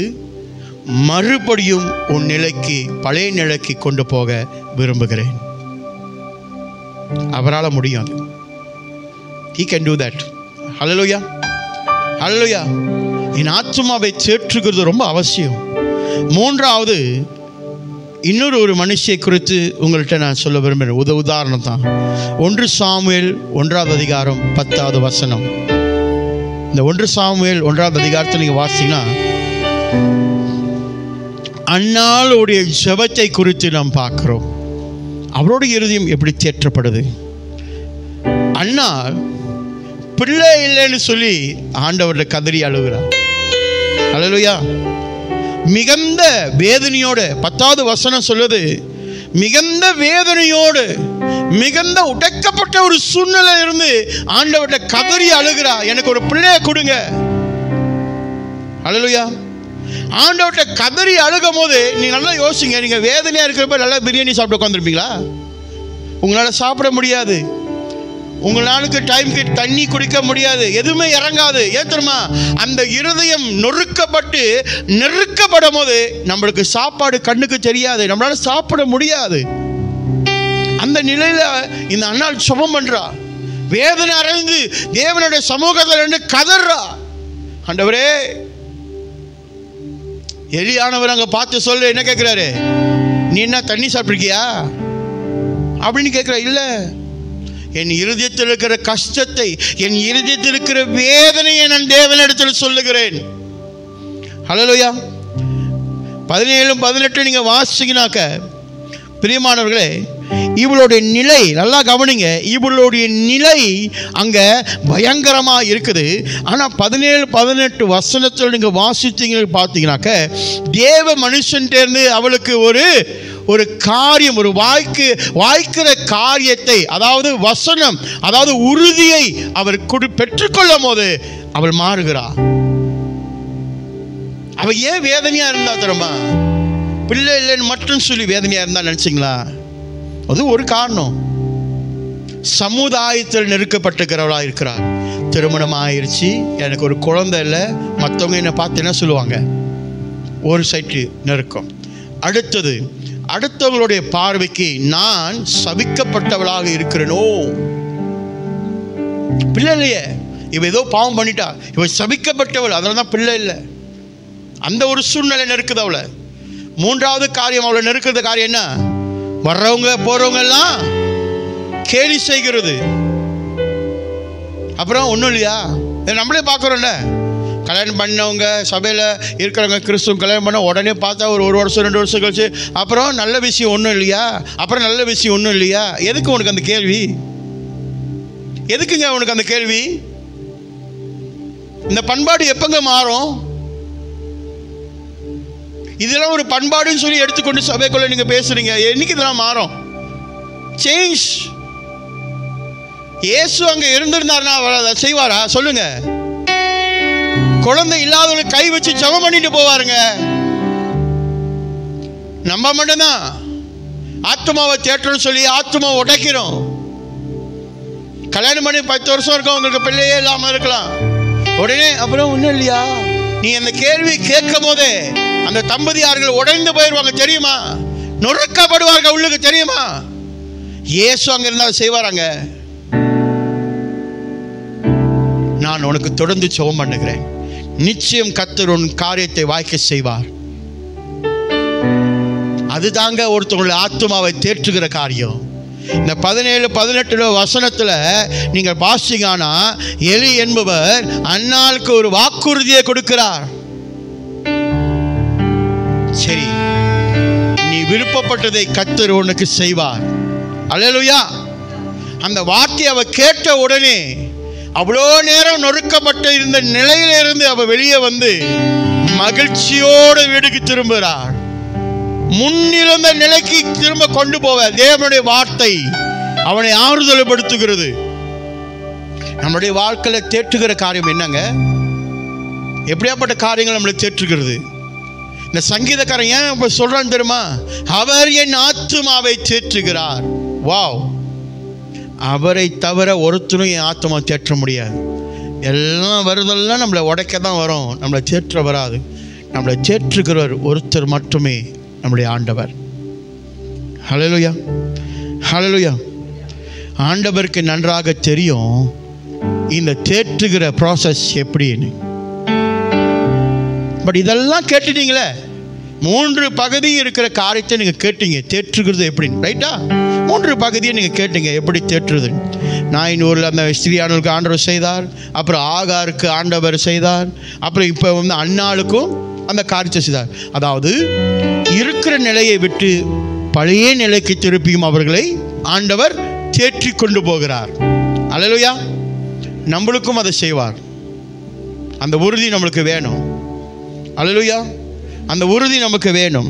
மறுபடியும் உன் நிலைக்கு, பழைய நிலைக்கு கொண்டு போக விரும்புகிறேன். அவரால் முடியும். He can do that. ஹல்லேலூயா, ஹல்லேலூயா. என் ஆத்துமாவை தேற்றுகிறது ரொம்ப அவசியம். மூன்றாவது, இன்னொரு ஒரு மனுஷியை குறித்து உங்கள்கிட்ட நான் சொல்ல விரும்புகிறேன். உதாரணம் தான் 1 சாமுவேல் 1ஆம் அதிகாரம் 10ஆவது வசனம். இந்த 1 சாமுவேல் 1ஆவது அதிகாரத்தில் நீங்கள் வாசிங்கன்னா அன்னாளுடைய ஜெபத்தை குறித்து நாம் பார்க்கிறோம். அவருடைய இருதயம் எப்படி தேற்றப்படுது. அன்னாள் பிள்ளை இல்லைன்னு சொல்லி ஆண்டவர்கிட்ட கதறி அழுகிறார். அல்லேலூயா. மிகுந்த வேதனையோடு, 10ஆவது வசனம் சொல்லுது, மிகுந்த வேதனையோடு, மிகுந்த உடைக்கப்பட்ட ஒரு சூழ்நிலை இருந்து ஆண்டவர்கிட்ட கதறி அழுகிறா, எனக்கு ஒரு பிள்ளைய கொடுங்க. அல்லேலூயா. ஆண்டவர்கிட்ட கதறி அழுகும் போது நீங்க நல்லா யோசிங்க. நீங்க வேதனையா இருக்கிறப்ப நல்லா பிரியாணி சாப்பிட்டு உட்காந்துருப்பீங்களா? உங்களால் சாப்பிட முடியாது. உங்களாலுக்கு டைம்க்கு தண்ணி குடிக்க முடியாது. எதுவுமே இறங்காது. ஏன் தெரியுமா? அந்த இருதயம் நொறுக்கப்பட்டு நெருக்கப்படும் போது நம்மளுக்கு சாப்பாடு கண்ணுக்கு தெரியாது, நம்மளால சாப்பிட முடியாது. அந்த நிலையில இந்த அண்ணாள் சுபம் பண்றா, வேதனை அடைந்து தேவனுடைய சமூகத்தில் நின்று கதறா, ஆண்டவரே. எலியானவர் அங்க பார்த்து சொல்லு, என்ன கேட்கிறாரு? நீ என்ன தண்ணி சாப்பிட்டிருக்கியா அப்படின்னு கேட்கிற. இல்ல, என் இருதயத்தில் இருக்கிற கஷ்டத்தை, என் இருதயத்தில் இருக்கிற வேதனையை நான் தேவனிடத்தில் சொல்லுகிறேன். ஹல்லேலூயா. 17-18 நீங்க வாசிங்கனாக்க, பிரியமானவர்களே, இவளுடைய நிலை நல்லா கவனிங்க. இவளுடைய நிலை அங்க பயங்கரமா இருக்குது. ஆனா 17-18 வசனத்தில் நீங்க வாசித்தீங்க பார்த்தீங்கன்னாக்க, தேவ மனுஷன்டேருந்து அவளுக்கு ஒரு காரியம், ஒரு வாய்க்கிற காரியத்தை, அதாவது வசனம், அதாவது உறுதியை அவர் பெற்றுக்கொள்ளும் போது அவள் மாறுகிறார். அவ ஏன் வேதனையா இருந்தா தெரியுமா? பிள்ளை இல்லைன்னு மட்டும் சொல்லி வேதனையா இருந்தா நினைச்சிங்களா? அது ஒரு காரணம். சமுதாயத்தில் நெருக்கப்பட்டிருக்கிறவளா இருக்கிறார். திருமணம் ஆயிடுச்சு, எனக்கு ஒரு குழந்தை இல்லை, மற்றவங்க என்னை பார்த்து என்ன சொல்லுவாங்க? ஒரு சைட்டு நெருக்கம். அடுத்தது, அடுத்தவங்களுடைய பார்வைக்கு நான் சபிக்கப்பட்டவளாக இருக்கிறேனோ. பிள்ளை இல்லையே, இவ ஏதோ பாவம் பண்ணிட்டா, இவ சபிக்கப்பட்டவள், அதனால தான் பிள்ளை இல்லை. அந்த ஒரு சூழ்நிலை நெருக்குது அவளை. மூன்றாவது காரியம் அவளை நெருக்கிறது காரியம் என்ன? வர்றவங்க போறவங்க எல்லாம் கேலி செய்கிறது. அப்புறம் ஒன்றும் இல்லையா, நம்மளே பார்க்குறோம்ல, கல்யாணம் பண்ணவங்க சபையில் இருக்கிறவங்க கிறிஸ்துவ கல்யாணம் பண்ண உடனே பார்த்தா ஒரு வருஷம் 2 வருஷம் கழிச்சு அப்புறம் நல்ல விஷயம் ஒன்றும் இல்லையா, அப்புறம் நல்ல விஷயம் ஒன்றும் இல்லையா. எதுக்கு உனக்கு அந்த கேள்வி? எதுக்குங்க உனக்கு அந்த கேள்வி? இந்த பண்பாடு எப்பங்க மாறும்? இதெல்லாம் ஒரு பண்பாடுன்னு சொல்லி எடுத்துக்கொண்டு சபைக்குள்ள நீங்க பேசுறீங்க. என்னைக்கு இதெல்லாம் மாறும்? சேஞ்ச். இயேசு அங்க இருந்திருந்தாருன்னா அவர் செய்வாரா? சொல்லுங்க. குழந்தை இல்லாதவங்களுக்கு கை வச்சு ஜெபம் பண்ணிட்டு போவாருங்க. நம்ம மட்டும்தான் ஆத்மாவை தேட்டணும் சொல்லி ஆத்மாவை உடைக்கிறோம். கல்யாணம் பண்ணி 10 வருஷம் இருக்கும், உங்களுக்கு பிள்ளையே இல்லாம இருக்கலாம். உடனே அப்புறம் ஒன்றும் இல்லையா? நீ அந்த கேள்வி கேட்கும் போதே அந்த தம்பதியார்கள் உடைந்து போயிடுவாங்க தெரியுமா? நொறுக்கப்படுவார்கள் உள்ளுக்கு தெரியுமா? இயேசு அங்க இருந்தா செய்வாராங்க. நான் உனக்கு தொடர்ந்து ஜெபம் பண்ணுகிறேன், நிச்சயம் கர்த்தர் உன் காரியத்தை வாய்க்க செய்வார். அதுதாங்க ஒருத்தவங்களுடைய ஆத்மாவை தேற்றுகிற காரியம். இந்த 17-18 வசனத்துல நீங்க வாசிங்கன்னா, எலி என்பவர் அன்னாளுக்கு ஒரு வாக்குறுதியை கொடுக்கிறார். சரி, நீ விருப்பப்பட்டதை கர்த்தர் உனக்கு செய்வார். அல்லேலூயா. அந்த வார்த்தையை அவ கேட்ட உடனே அவ்வளோ நேரம் நொறுக்கப்பட்டு இருந்த நிலையிலிருந்து அவ வெளியே வந்து மகிழ்ச்சியோடு வீட்டுக்கு திரும்புகிறார். முன்னிருந்த நிலைக்கு திரும்ப கொண்டு போவ தேவனுடைய வார்த்தை அவனை ஆறுதல்படுத்துகிறது. நம்முடைய வாழ்க்கையில தேற்றுகிற காரியம் என்னங்க? எப்படியாப்பட்ட காரியங்கள் நம்மளை தேற்றுகிறது? இந்த சங்கீதக்காரன் ஏன் இப்ப சொல்றான்னு தெரியுமா? அவர் என் ஆத்துமாவை தேற்றுகிறார். வாவ். அவரை தவிர ஒருத்தரும் என் ஆத்மா தேற்ற முடியாது. எல்லாம் வருதெல்லாம் நம்மளை உடைக்க தான் வரும், நம்மளை தேற்ற வராது. நம்மளை தேற்றுகிறவர் ஒருத்தர் மட்டுமே, நம்முடைய ஆண்டவர். ஹல்லேலூயா, ஹல்லேலூயா. ஆண்டவருக்கு நன்றாக தெரியும் இந்த தேற்றுகிற ப்ராசஸ் எப்படின்னு. பட் இதெல்லாம் கேட்டுட்டீங்களே, 3 பகுதி இருக்கிற காரியத்தை நீங்கள் கேட்டீங்க, தேற்றுகிறது எப்படின்னு. ரைட்டா? 3 பகுதியை நீங்கள் கேட்டீங்க எப்படி தேற்றுறது. நாயினூரில் அந்த ஸ்திரியானவருக்கு ஆண்டவர் செய்தார், அப்புறம் ஆகாருக்கு ஆண்டவர் செய்தார், அப்புறம் இப்போ வந்து அன்னாளுக்கும் அந்த காரியத்தை செய்தார். அதாவது இருக்கிற நிலையை விட்டு பழைய நிலைக்கு திருப்பியும் அவர்களை ஆண்டவர் தேற்றி கொண்டு போகிறார். அல்லேலூயா. நம்மளுக்கும் அதை செய்வார். அந்த உறுதி நம்மளுக்கு வேணும். அல்லேலூயா. அந்த உறுதி நமக்கு வேணும்.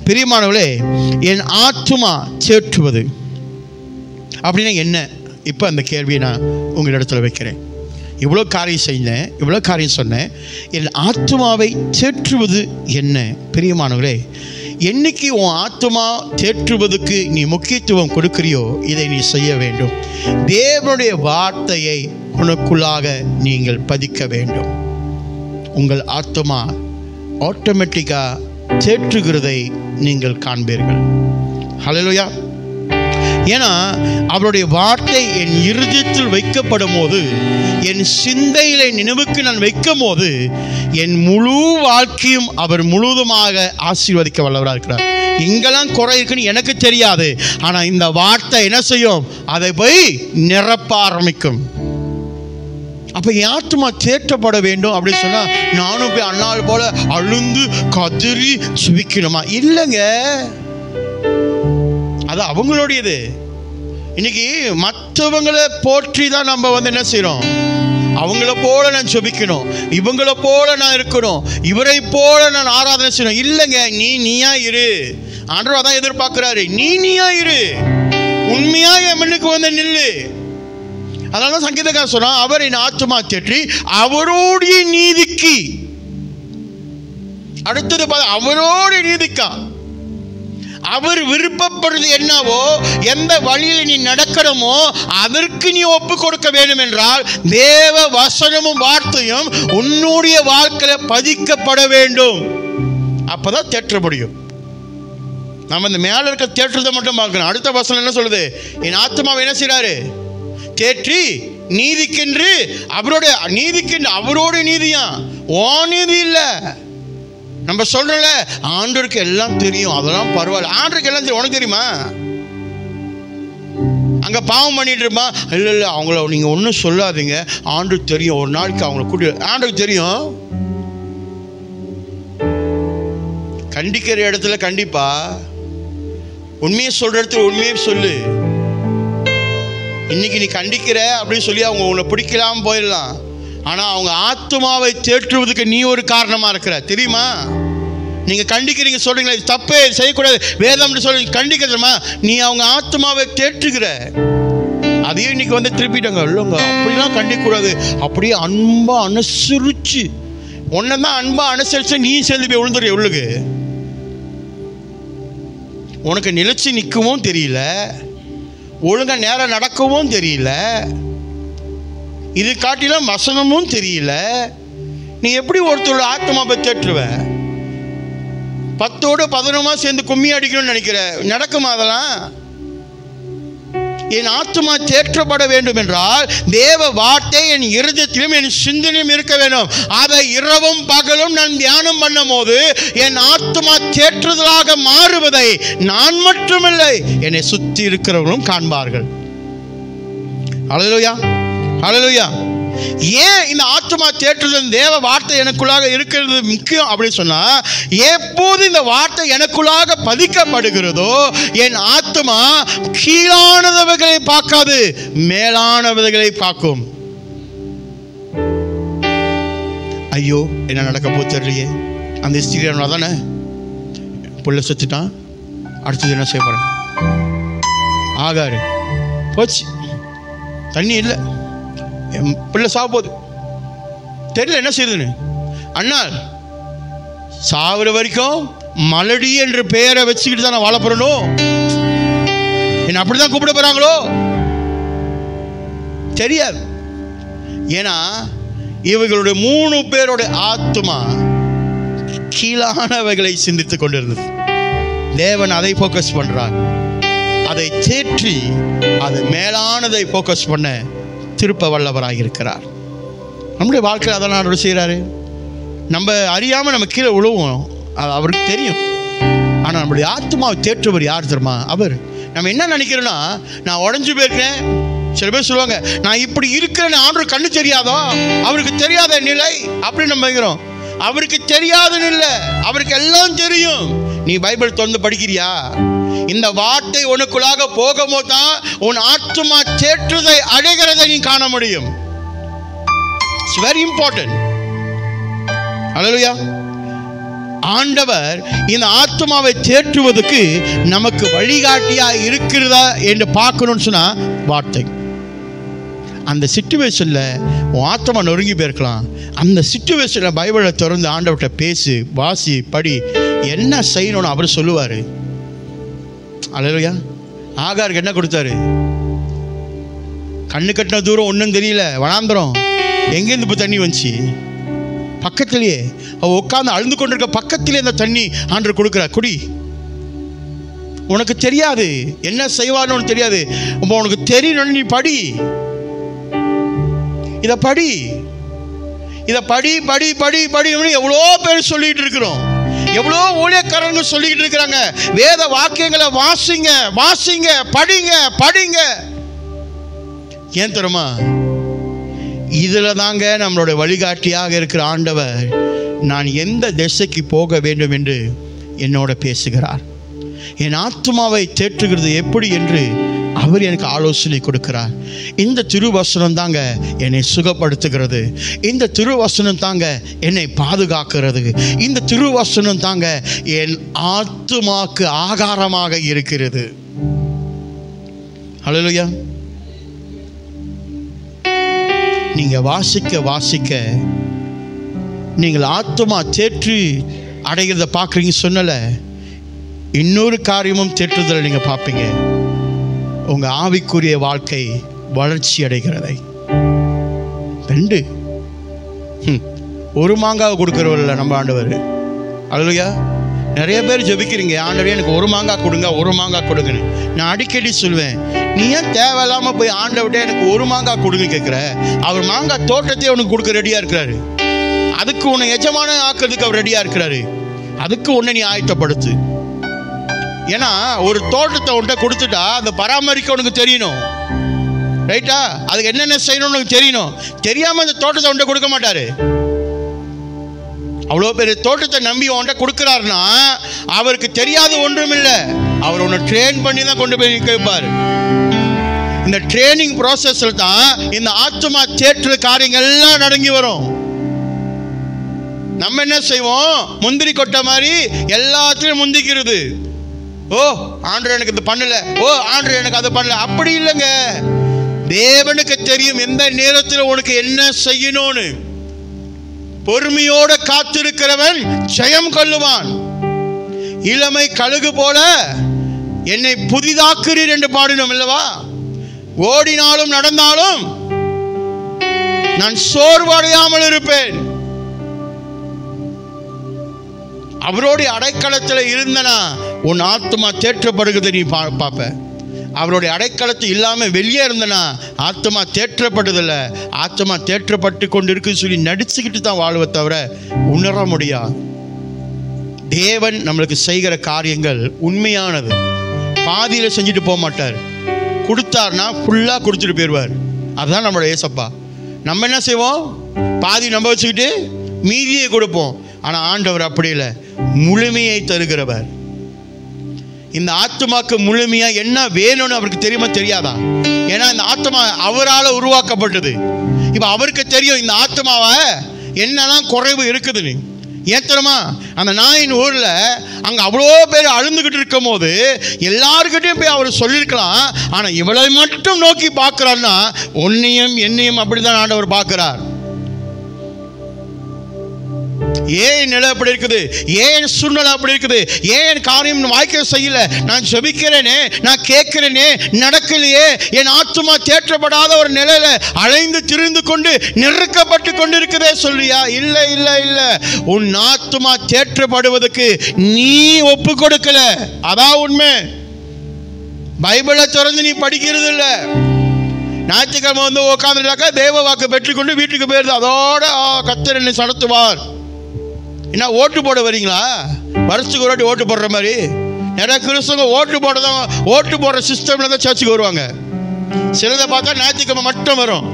பிரியமானவர்களே, என் ஆத்துமா தேற்றுவது அப்படின்னா என்ன? இப்போ அந்த கேள்வியை நான் உங்களிடத்தில் வைக்கிறேன். இவ்வளோ காரியம் செஞ்சேன், இவ்வளோ காரியம் சொன்னேன், என் ஆத்துமாவை தேற்றுவது என்ன? பிரியமானவர்களே, என்னைக்கு உன் ஆத்துமா தேற்றுவதுக்கு நீ முக்கியத்துவம் கொடுக்கிறியோ இதை நீ செய்ய வேண்டும். தேவனுடைய வார்த்தையை உனக்குள்ளாக நீங்கள் பதிக்க வேண்டும். உங்கள் ஆத்துமா ஆட்டோமேட்டிக்காக தேற்றுகிறதை நீங்கள் காண்பீர்கள். ஹல்லேலூயா. ஏன்னா அவருடைய வார்த்தை என் இருதயத்தில் வைக்கப்படும் போது, என் சிந்தையில நினைவுக்கு நான் வைக்கும் போது, என் முழு வாழ்க்கையும் அவர் முழுவதுமாக ஆசீர்வதிக்க வல்லவராக இருக்கிறார். எங்கெல்லாம் குறை இருக்குன்னு எனக்கு தெரியாது, ஆனால் இந்த வார்த்தை என்ன செய்யும்? அதை போய் நிரப்ப ஆரம்பிக்கும். அப்போ என் ஆத்துமா தேற்றப்பட வேண்டும் அப்படின்னு சொன்னால் நானும் போய் அண்ணாள் போல அழுந்து கதறி சுவிக்கணுமா? இல்லைங்க, அது அவங்களுடையது. இன்னைக்கு மற்றவங்களை போற்றி தான் நம்ம வந்து என்ன செய்யறோம்? அவங்கள போல நான் சுபிக்கணும், இவங்கள போல நான் இருக்கணும், இவரை போல நான் ஆராதனை செய்யணும். இல்லைங்க, நீயா இரு. ஆண்டவர் அதான் எதிர்பார்க்கிறாரு. நீயா இரு, உண்மையா என் மண்ணுக்கு வந்து நில்லு. அதனால சங்கீதக்காரன் சொன்னான், அவர் என் ஆத்துமா தேற்றி அவருடைய நீதிக்கு. அடுத்தது அவருடைய நீதிக்கா அவர் விருப்பப்படுறது என்னவோ, எந்த வழியில் நீ நடக்கணுமோ அதற்கு நீ ஒப்பு கொடுக்க வேண்டும் என்றால் தேவ வசனமும் வார்த்தையும் உன்னுடைய வாழ்க்கையில பதிக்கப்பட வேண்டும். அப்பதான் தேற்ற முடியும். நம்ம இந்த மேல இருக்க தேற்றத்தை மட்டும் பார்க்கணும். அடுத்த வசனம் என்ன சொல்லுது? என் ஆத்துமாவை என்ன செய்றாரு? தேற்றி நீதிக்கென்று அவருடைய நீதிக்கென்று அவருடைய நீதியா, ஓ நீதி இல்லை. நம்ம சொல்றோம்ல, ஆண்டவருக்கு எல்லாம் தெரியும், அதெல்லாம் பரவாயில்ல. ஆண்டவருக்கு எல்லாம் தெரியும். உனக்கு தெரியுமா? அங்க பாவம் பண்ணிட்டு இருப்பா. இல்லை அவங்கள நீங்க ஒன்றும் சொல்லாதீங்க, ஆண்டவருக்கு தெரியும். ஒரு நாளைக்கு அவங்கள கூட்டி, ஆண்டவருக்கு தெரியும். கண்டிக்கிற இடத்துல கண்டிப்பா, உண்மையை சொல்ற இடத்துல உண்மையை சொல்லு. இன்னைக்கு நீ கண்டிக்கிற அப்படின்னு சொல்லி அவங்க உன்னை பிடிக்கலாம் போயிடலாம். ஆனா அவங்க ஆத்துமாவை தேற்றுவதற்கு நீ ஒரு காரணமா இருக்கிற, தெரியுமா? நீங்க கண்டிக்கிறீங்க, சொல்றீங்களா இது தப்பே செய்யக்கூடாது வேதம் சொல்லி கண்டிக்கிறதுமா, நீ அவங்க ஆத்துமாவை தேற்றுகிற. அதையும் இன்னைக்கு வந்து திருப்பிட்டாங்க, இல்லைங்க அப்படிலாம் கண்டிக்கக்கூடாது, அப்படியே அன்பா அனுசரிச்சு உன்னதான் அன்பா அனுசரிச்சு நீ சேர்ந்து போய் விழுந்துரு. எவ்வளவு உனக்கு நிலைச்சு நிற்கவும் தெரியல, ஒழுங்கா நேரம் நடக்கவும் தெரியல, இது காட்டிலும் வசனமும் தெரியல. நீ எப்படி ஒருத்தரோட ஆத்மாவை தேற்றுவ? 10ஓடு 11 சேர்ந்து கும்மி அடிக்கணும்னு நினைக்கிற, நடக்குமா அதெல்லாம்? என் ஆத்மா தேற்றப்பட வேண்டும் என்றால் தேவ வார்த்தை என் இருதயத்திலும் என் சிந்தனையும் இருக்க வேண்டும். அதை இரவும் பகலும் நான் தியானம் பண்ணும் போது என் ஆத்மா தேற்றுதலாக மாறுவதை நான் மட்டுமில்லை, என்னை சுற்றி இருக்கிறவர்களும் காண்பார்கள். ஹல்லேலூயா, ஹல்லேலூயா. ஏன் இந்த ஆத்மா தேற்றுதல் தேவ வார்த்தை எனக்குள்ளாக இருக்கிறது முக்கியம் அப்படின்னு சொன்னா, எப்போது இந்த வார்த்தை எனக்குள்ளாக பதிக்கப்படுகிறதோ என் ஆத்மா கீழானவர்களை பார்க்காது, மேலானவர்களை பார்க்கும். ஐயோ என்ன நடக்க போது தெரியலையே, அந்த ஸ்திரீ தானே புள்ள செத்துட்டான், அடுத்தது என்ன செய்ய போறேன்? ஆகாரு போச்சு, தண்ணி இல்லை, என் பிள்ளை சாவ போகுது, தெரியல என்ன செய்யுதுன்னு. அண்ணா சாவுற வரைக்கும் மலடி என்ற பெயரை வச்சுக்கிட்டு தான் நான் வாழ போறணும், என்ன அப்படிதான் கூப்பிட போறாங்களோ தெரியாது. ஏன்னா இவர்களுடைய 3 பேரோட ஆத்மா கீழானவைகளை சிந்தித்துக் கொண்டிருந்தது. தேவன் அதை போக்கஸ் பண்றார், அதை தேற்றி அது மேலானதை போக்கஸ் பண்ண திருப்ப வல்லவராக இருக்கிறார். நம்முடைய வாழ்க்கையில் அதெல்லாம் அவர் செய்கிறாரு. நம்ம அறியாமல் நம்ம கீழே விழுவோம், அது அவருக்கு தெரியும். ஆனால் நம்முடைய ஆத்மாவை தேற்றுவர் யார் தெரியுமா? அவர். நம்ம என்ன நினைக்கிறோன்னா, நான் உடஞ்சி போயிருக்கேன், சில பேர் சொல்லுவாங்க நான் இப்படி இருக்கிறேன்னு ஆண்டவர் கண்ணு தெரியாதோ, அவருக்கு தெரியாத நிலை அப்படின்னு நம்ம நினைக்கிறோம். அவருக்கு தெரியாதுன்னு இல்லை, அவருக்கு எல்லாம் தெரியும். நீ பைபிள் திறந்து படிக்கிறியா? இந்த வார்த்தை உனக்குள்ளாக போகும்போது தான் உன் ஆத்மா தேற்றுதை அடைகிறதை நீ காண முடியும். It's very important. ஹல்லேலூயா. ஆண்டவர் இந்த ஆத்மாவை தேற்றுவதற்கு நமக்கு வழிகாட்டியா இருக்கிறதா என்று பார்க்கணும்னு சொன்னா வார்த்தை. அந்த சிச்சுவேஷன்ல உன் ஆத்மா நொறுங்கி போயிருக்கலாம், அந்த சிச்சுவேஷன்ல பைபிளை திறந்து ஆண்டவர்கிட்ட பேசு, வாசி, படி, என்ன செய்யணும்னு அவர் சொல்லுவாரு. அல்லேலூயா. ஆகாருக்கு என்ன கொடுத்தாரு? கண்ணு கட்டின தூரம் ஒன்றும் தெரியல, வனாந்தரம், எங்கேருந்து இப்போ தண்ணி வந்துச்சு? பக்கத்திலேயே அவ உட்காந்து அழுந்து கொண்டிருக்க பக்கத்திலே அந்த தண்ணி ஆண்டவர் கொடுக்குறார், குடி. உனக்கு தெரியாது என்ன செய்வான்னு தெரியாது, உனக்கு தெரியணும், நீ படி, இதை படி, இதை படி படி படி படி. எவ்வளோ பேர் சொல்லிட்டு இருக்கிறோம், எவ்வளோ ஊழியக்காரங்க சொல்லிக்கிட்டு இருக்கிறாங்க, வேத வாக்கியங்களை வாசிங்க வாசிங்க, படிங்க படிங்க. ஏன் தெரியுமா? இதுல தாங்க நம்மளுடைய வழிகாட்டியாக இருக்கிற ஆண்டவர் நான் எந்த திசைக்கு போக வேண்டும் என்று என்னோட பேசுகிறார். என் ஆத்மாவை தேற்றுகிறது எப்படி என்று அவர் எனக்கு ஆலோசனை கொடுக்கிறார். இந்த திருவசனம் தாங்க என்னை சுகப்படுத்துகிறது, இந்த திருவசனம் தாங்க என்னை பாதுகாக்கிறது, இந்த திருவசனம் தாங்க என் ஆத்மாக்கு ஆகாரமாக இருக்கிறது. ஹல்லேலூயா. நீங்க வாசிக்க வாசிக்க நீங்கள் ஆத்மா தேற்றி அடைகிறத பார்க்குறீங்க சொன்னல, இன்னொரு காரியமும் தேற்றுதலை நீங்க பார்ப்பீங்க. உங்க ஆவிக்குரிய வாழ்க்கை வளர்ச்சி அடைகிறதை. 2 ஒரு மாங்காவை கொடுக்கிறவர்கள் நம்ம ஆண்டவர். அல்லேலூயா. நிறைய பேர் ஜெபிக்கிறீங்க, ஆண்டவரே எனக்கு ஒரு மாங்காய் கொடுங்க, ஒரு மாங்காய் கொடுங்கன்னு. நான் அடிக்கடி சொல்வேன், நீ ஏன் தேவையில்லாம போய் ஆண்டவர்கிட்ட எனக்கு ஒரு மாங்காய் கொடுங்க கேட்குற? அவர் மாங்காய் தோட்டத்தையே உனக்கு கொடுக்க ரெடியா இருக்கிறாரு, அதுக்கு உன்னை எஜமான ஆக்கிறதுக்கு அவர் ரெடியா இருக்கிறாரு. அதுக்கு உன்னை நீ ஆயத்தப்படுத்து. ஏன்னா ஒரு தோட்டத்தை உன்கிட்ட கொடுத்துட்டா அந்த பராமரிக்க உனக்கு தெரியணும், ரைட்டா? அதுக்கு என்னென்ன செய்யணும்னு உனக்கு தெரியணும். தெரியாம அந்த தோட்டத்தை உன்கிட்ட கொடுக்க மாட்டாரு. அவ்வளோ பெரிய தோட்டத்தை நம்பி உன்கிட்ட கொடுக்குறாருன்னா அவருக்கு தெரியாது ஒன்றும் இல்லை, அவர் உன்னை ட்ரெயின் பண்ணி தான் கொண்டு போய் நிற்க வைப்பார். இந்த ட்ரைனிங் ப்ராசஸ்ல தான் இந்த ஆத்துமா தேற்ற காரியங்கள் எல்லாம் நடங்கி வரும். நம்ம என்ன செய்வோம்? முந்திரி கொட்டை மாதிரி எல்லாத்திலும் முந்திக்கிறது. ஓ ஆண்டவர் எனக்கு இது பண்ணல, ஓ ஆண்டவர் எனக்கு அது பண்ணல. அப்படி இல்லைங்க. தேவனுக்கு தெரியும் எந்த நேரத்தில் உனக்கு என்ன செய்யணும்னு. பொறுமையோட காத்திருக்கிறவன் ஜெயம் கொள்ளுவான். இளமை கழுகு போல என்னை புதிதாக்குறீர் என்று பாடினோம் அல்லவா? ஓடினாலும் நடந்தாலும் நான் சோர்வடையாமல் இருப்பேன். அவருடைய அடைக்கலத்தில் இருந்தனா உன் ஆத்மா தேற்றப்படுகிறது நீ பார்ப்ப. அவருடைய அடைக்கலத்தில் இல்லாமல் வெளியே இருந்தனா ஆத்மா தேற்றப்படுதில்ல. ஆத்மா தேற்றப்பட்டு கொண்டு இருக்குன்னு சொல்லி நடிச்சுக்கிட்டு தான் வாழ்வை தவிர உணர முடியாது. தேவன் நம்மளுக்கு செய்கிற காரியங்கள் உண்மையானது. பாதியில் செஞ்சுட்டு போக மாட்டார். கொடுத்தார்னா ஃபுல்லாக கொடுத்துட்டு போயிடுவார். அதுதான் நம்மளோட ஏசப்பா. நம்ம என்ன செய்வோம்? பாதி நம்ம வச்சுக்கிட்டு மீதியை கொடுப்போம். ஆனால் ஆண்டவர் அப்படி இல்லை, முழுமையை தருகிறவர். இந்த ஆத்மாக்கு முழுமையா என்ன வேணும்னு அவருக்கு தெரியுமா தெரியாதா? ஏன்னா இந்த ஆத்மா அவரால் உருவாக்கப்பட்டது. இப்போ அவருக்கு தெரியும் இந்த ஆத்மாவை என்னெல்லாம் குறைவு இருக்குதுன்னு. ஏன் தெரியுமா? அந்த நாயின் ஊரில் அங்கே அவ்வளோ பேர் அழுந்துக்கிட்டு இருக்கும் போது எல்லாருக்கிட்டையும் போய் அவர் சொல்லியிருக்கலாம். ஆனால் இவளை மட்டும் நோக்கி பார்க்குறாருன்னா உன்னையும் என்னையும் அப்படி தான் ஆண்டவர் பார்க்குறார். ஏன் நிலை அப்படி இருக்குது? ஏன் சூழ்நிலை அப்படி இருக்குது? ஏன் காரியம் வாய்க்க செய்யல? நான் ஜெபிக்கிறேனே, நான் கேட்கிறேனே, நடக்கலையே. என் ஆத்துமா தேற்றப்படாத ஒரு நிலையில அலைந்து திரிந்து கொண்டு நெருக்கப்பட்டு கொண்டு இருக்குதே சொல்றியா? இல்லை இல்லை இல்லை. உன் ஆத்துமா தேற்றப்படுவதற்கு நீ ஒப்பு கொடுக்கல. அதான் உண்மை. பைபிளை திறந்து நீ படிக்கிறது இல்லை. ஞாயிற்றுக்கிழமை வந்து உட்காந்துட்டாக்கா தேவ வாக்கு பெற்றுக்கொண்டு வீட்டுக்கு போயிருது. அதோட கர்த்தர் என்னை நடத்துவார். என்ன ஓட்டு போட வரீங்களா? வருஷத்துக்கு ஒரு வாட்டி ஓட்டு போடுற மாதிரி நிறைய கிறிஸ்தவங்க ஓட்டு போடுற சிஸ்டம்ல தான் சர்ச்சுக்கு வருவாங்க. சிலதை பார்த்தா ஞாயிற்றுக்கிழமை மட்டும் வரும்.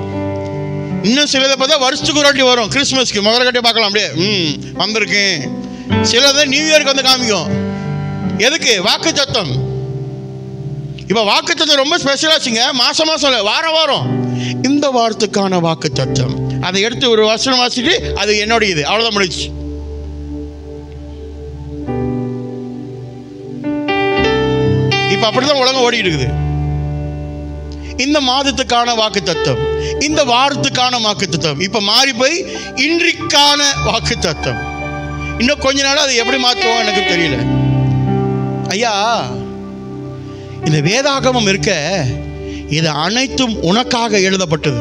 இன்னும் சிலதை பார்த்தா வருஷத்துக்கு ஒரு வாட்டி வரும். கிறிஸ்மஸ்க்கு முதல்ல கட்டி பார்க்கலாம், அப்படியே வந்திருக்கேன். சிலதை நியூ இயருக்கு வந்து காமிக்கும். எதுக்கு? வாக்கு தத்தம். இப்போ வாக்கு தத்தம் ரொம்ப ஸ்பெஷலாச்சுங்க. மாசம் மாசம் இல்லை, வாரம் வாரம். இந்த வாரத்துக்கான வாக்கு தத்தம் அதை எடுத்து ஒரு வசனம் வாசிட்டு அது என்னோட இது அவ்வளோதான் முடிச்சு. இப்போ அப்படிதான் உலகம் ஓடிட்டு இருக்குது. இந்த மாதத்துக்கான வாக்கு தத்துவம், இந்த வாரத்துக்கான வாக்கு தத்துவம் இப்போ மாறி போய் இன்றைக்கான வாக்கு தத்துவம். இன்னும் கொஞ்ச நாள் அது எப்படி மாற்றுவோம் எனக்கு தெரியல. ஐயா, இந்த வேதாகமம் இருக்க, இது அனைத்தும் உனக்காக எழுதப்பட்டது.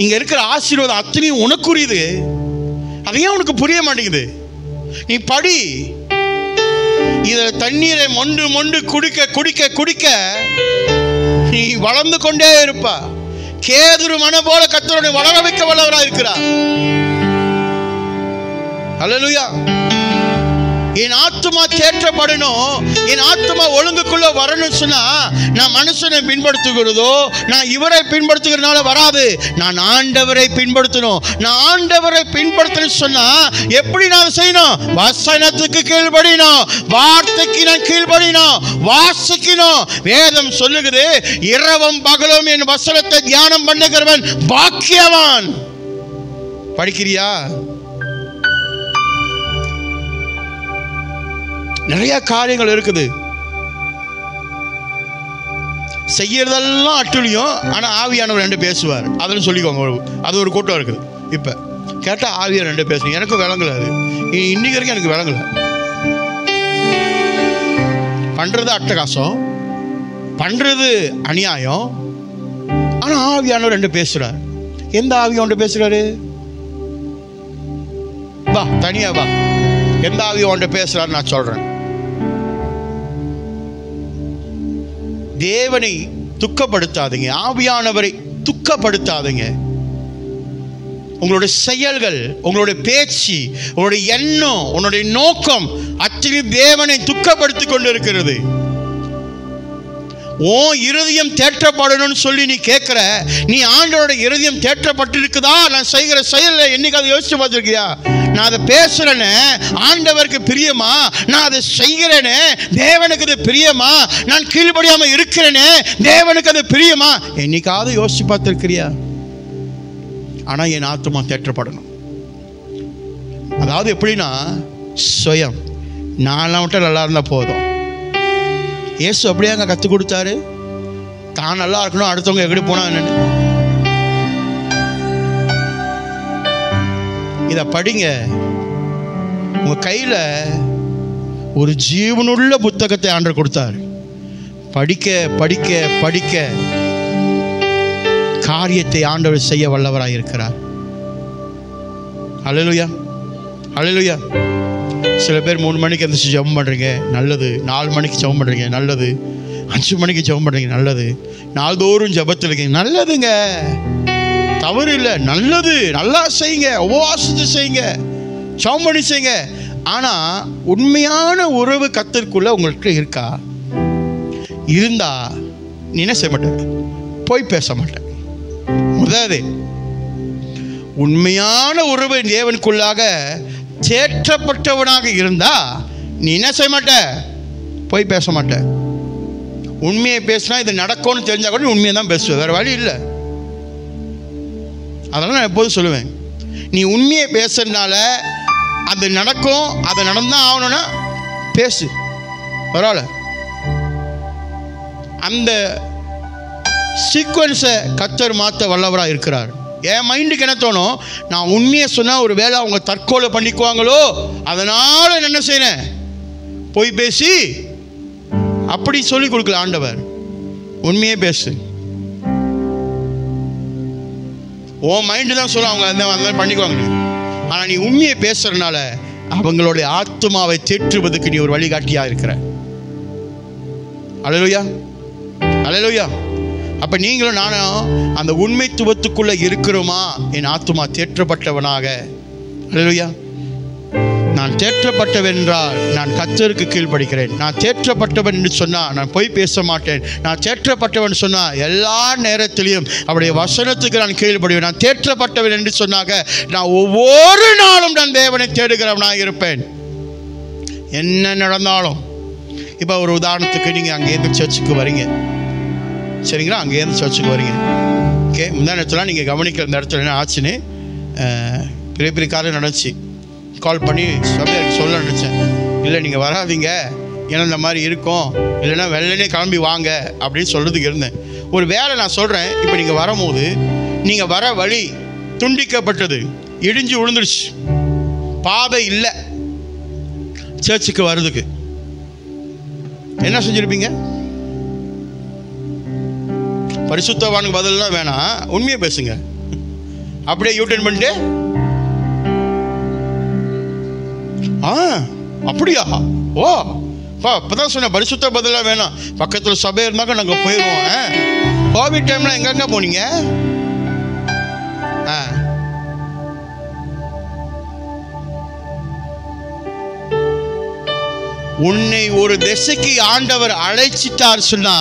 இங்க இருக்கிற ஆசீர்வாதம் அத்தனையும் உனக்குரியது. அதையும் உனக்கு புரிய மாட்டேங்குது. நீ படி. இதில் தண்ணீரை மொண்டு மொண்டு குடிக்க குடிக்க குடிக்க நீ வளர்ந்து கொண்டே இருப்ப. கேதுரு மன போல கர்த்தருடைய வளர வைக்க வல்லவராக இருக்கிறார். ஹல்லேலூயா. என் ஆத்துமா தேற்றப்படணும், என் ஆத்துமா ஒழுங்குக்குள்ள வரணும் சொன்னா நான் மனுஷனை பின்படுத்துகிறதோ, நான் இவரை பின்படுத்துகிறதுனால வராது. நான் ஆண்டவரை பின்படுத்தணும். நான் ஆண்டவரை பின்படுத்தணும் சொன்னா எப்படி நான் செய்யணும்? வசனத்துக்கு கீழ்படினோம், வார்த்தைக்கு நான் கீழ்படினோம், வாசிக்கணும். வேதம் சொல்லுகிறது, இரவும் பகலும் என் வசனத்தை தியானம் பண்ணுகிறவன் பாக்கியவான். படிக்கிறியா? நிறைய காரியங்கள் இருக்குது. செய்யறதெல்லாம் அட்டுழியும். ஆனால் ஆவியானவர் ரெண்டு பேசுவார். அதுன்னு சொல்லிக்கோங்க. அது ஒரு கூட்டம் இருக்குது. இப்போ கேட்டால் ஆவியார் ரெண்டு பேசுங்க. எனக்கும் விளங்கல. அது இன்னைக்கு வரைக்கும் எனக்கு விளங்கல. பண்றது அட்டகாசம், பண்றது அநியாயம். ஆனால் ஆவியானவர் ரெண்டு பேசுறார். எந்த ஆவியானவர் பேசுறாரு? வா, தனியா வா. எந்த ஆவியானவர் பேசுறாரு நான் சொல்றேன். தேவனை துக்கப்படுத்தாதீங்க, ஆவியானவரை துக்கப்படுத்தாதீங்க. உங்களுடைய செயல்கள், உங்களுடைய பேச்சு, உங்களுடைய எண்ணம், உன்னுடைய நோக்கம் அத்தனை தேவனை துக்கப்படுத்தி கொண்டு இருக்கிறது. ஓ இருதயம் தேற்றப்படணும்னு சொல்லி நீ கேட்கிற. நீ ஆண்டவரோட இருதயம் தேற்றப்பட்டிருக்குதா? நான் செய்கிற செயல் என்னைக்கு அதை யோசிச்சு பார்த்துருக்கியா? நான் அதை பேசுறேன்னு ஆண்டவருக்கு பிரியமா, நான் அதை செய்கிறேன்னு தேவனுக்கு அது பிரியமா, நான் கீழ்படியாம இருக்கிறேன்னு தேவனுக்கு அது பிரியமா, என்னைக்காவது யோசிச்சு பார்த்திருக்கிறியா? ஆனா என் ஆத்துமா தேற்றப்படணும். அதாவது எப்படின்னா, சுயம் நான் மட்டும் நல்லா இருந்தா போதும். இயேசு அப்படியே அங்க கற்றுக் கொடுத்தாரு. தான் நல்லா இருக்கணும், அடுத்தவங்க எப்படி போனா என்னன்னு. இத படிங்க. உங்க கையில ஒரு ஜீவனுள்ள புத்தகத்தை ஆண்டவர் கொடுத்தார். படிக்க படிக்க படிக்க காரியத்தை ஆண்டவர் செய்ய வல்லவராய் இருக்கிறார். அல்லேலூயா, அல்லேலூயா. சில பேர் 3 மணிக்கு எந்திரிச்சு ஜெபம் பண்ணுறீங்க, நல்லது. 4 மணிக்கு ஜெபம் பண்ணுறீங்க, நல்லது. 5 மணிக்கு ஜெபம் பண்ணுறீங்க, நல்லது. நாள்தோறும் ஜெபத்தில் இருக்கீங்க, நல்லதுங்க, தவறு இல்லை, நல்லது. நல்லா செய்யுங்க, உபவாசத்தை செய்யுங்க, ஜெபம் பண்ணி செய்யுங்க. ஆனால் உண்மையான உறவு கர்த்தருக்குள்ள உங்களுக்கு இருக்கா? இருந்தா நீ என்ன செய்ய மாட்டேன்? போய் பேச மாட்டேன். முதலாவது உண்மையான உறவு தேவனுக்குள்ளாக தேற்றப்பட்டவனாக இருந்தா நீ என்ன செய்ய மாட்ட? போய் பேச மாட்ட. உண்மையை பேசினா இது நடக்கும்னு தெரிஞ்சா கூட உண்மையை தான் பேசுவேன், வேற வழி இல்லை. அதெல்லாம் நான் எப்போதும் சொல்லுவேன், நீ உண்மையை பேசுறதுனால அது நடக்கும், அது நடந்தான் ஆகணும்னா பேசு, பரவாயில்ல. அந்த சீக்வன்ஸை கர்த்தர் மாற்ற வல்லவராக இருக்கிறார். என் மைண்டுக்கு என்ன தோணும், நான் உண்மையை சொன்னால் ஒரு வேளை அவங்க தற்கொலை பண்ணிக்குவாங்களோ, அதனால் என்ன செய்யறேன்? போய் பேசி அப்படி சொல்லி கொடுக்கல ஆண்டவர். உண்மையே பேசு. உன் மைண்டு தான் சொல்ல அவங்க அந்த மாதிரி பண்ணிக்குவாங்க. ஆனால் நீ உண்மையை பேசுறதுனால அவங்களுடைய ஆத்மாவை தேற்றுவதற்கு நீ ஒரு வழிகாட்டியாக இருக்கிற. அல்லேலூயா, அல்லேலூயா. அப்போ நீங்களும் நானும் அந்த உண்மைத்துவத்துக்குள்ளே இருக்கிறோமா? என் ஆத்துமா தேற்றப்பட்டவனாக. அல்லேலூயா. நான் தேற்றப்பட்டவன் என்றால் நான் கர்த்தருக்கு கீழ்ப்படிக்கிறேன். நான் தேற்றப்பட்டவன் என்று சொன்னால் நான் போய் பேச மாட்டேன். நான் தேற்றப்பட்டவன் சொன்னால் எல்லா நேரத்திலையும் அவருடைய வசனத்துக்கு நான் கீழ்ப்படிவேன். நான் தேற்றப்பட்டவன் என்று சொன்னாங்க நான் ஒவ்வொரு நாளும் நான் தேவனை தேடுகிறவனாக இருப்பேன், என்ன நடந்தாலும். இப்போ ஒரு உதாரணத்துக்கு நீங்கள் அங்கேருந்து சர்ச்சுக்கு வரீங்க, சரிங்களா? அங்கேருந்து சர்ச்சுக்கு வரீங்க. ஓகே, முந்தா நேரத்தில் நீங்கள் கவனிக்கிற இந்த இடத்துல என்ன ஆச்சுன்னு பெரிய பெரிய காரியம் நடந்துச்சு. கால் பண்ணி சொல்ல நினச்சேன், இல்லை நீங்கள் வராதீங்க, ஏன்னா இந்த மாதிரி இருக்கும், இல்லைன்னா வெள்ளனே கிளம்பி வாங்க அப்படின்னு சொல்கிறதுக்கு இருந்தேன். ஒரு வேலை நான் சொல்கிறேன். இப்போ நீங்கள் வரும்போது நீங்கள் வர வழி துண்டிக்கப்பட்டது, இடிஞ்சு விழுந்துருச்சு, பாதை இல்லை சர்ச்சுக்கு வர்றதுக்கு. என்ன செஞ்சுருப்பீங்க? பரிசுத்தவானுக்கு பதிலாம் வேணாம், உண்மையை பேசுங்க. அப்படியே யூட்டர்ன் பண்ணிட்டு அப்படியா? ஓ அப்பதான் சொன்னேன், பரிசுத்த பதிலாக வேணாம், பக்கத்தில் சபை இருந்தாக்க நாங்கள் போயிடுவோம். கோவிட் டைம்ல எங்கெங்க போனீங்க? உன்னை ஒரு திசைக்கு ஆண்டவர் அழைச்சிட்டார் சொன்னா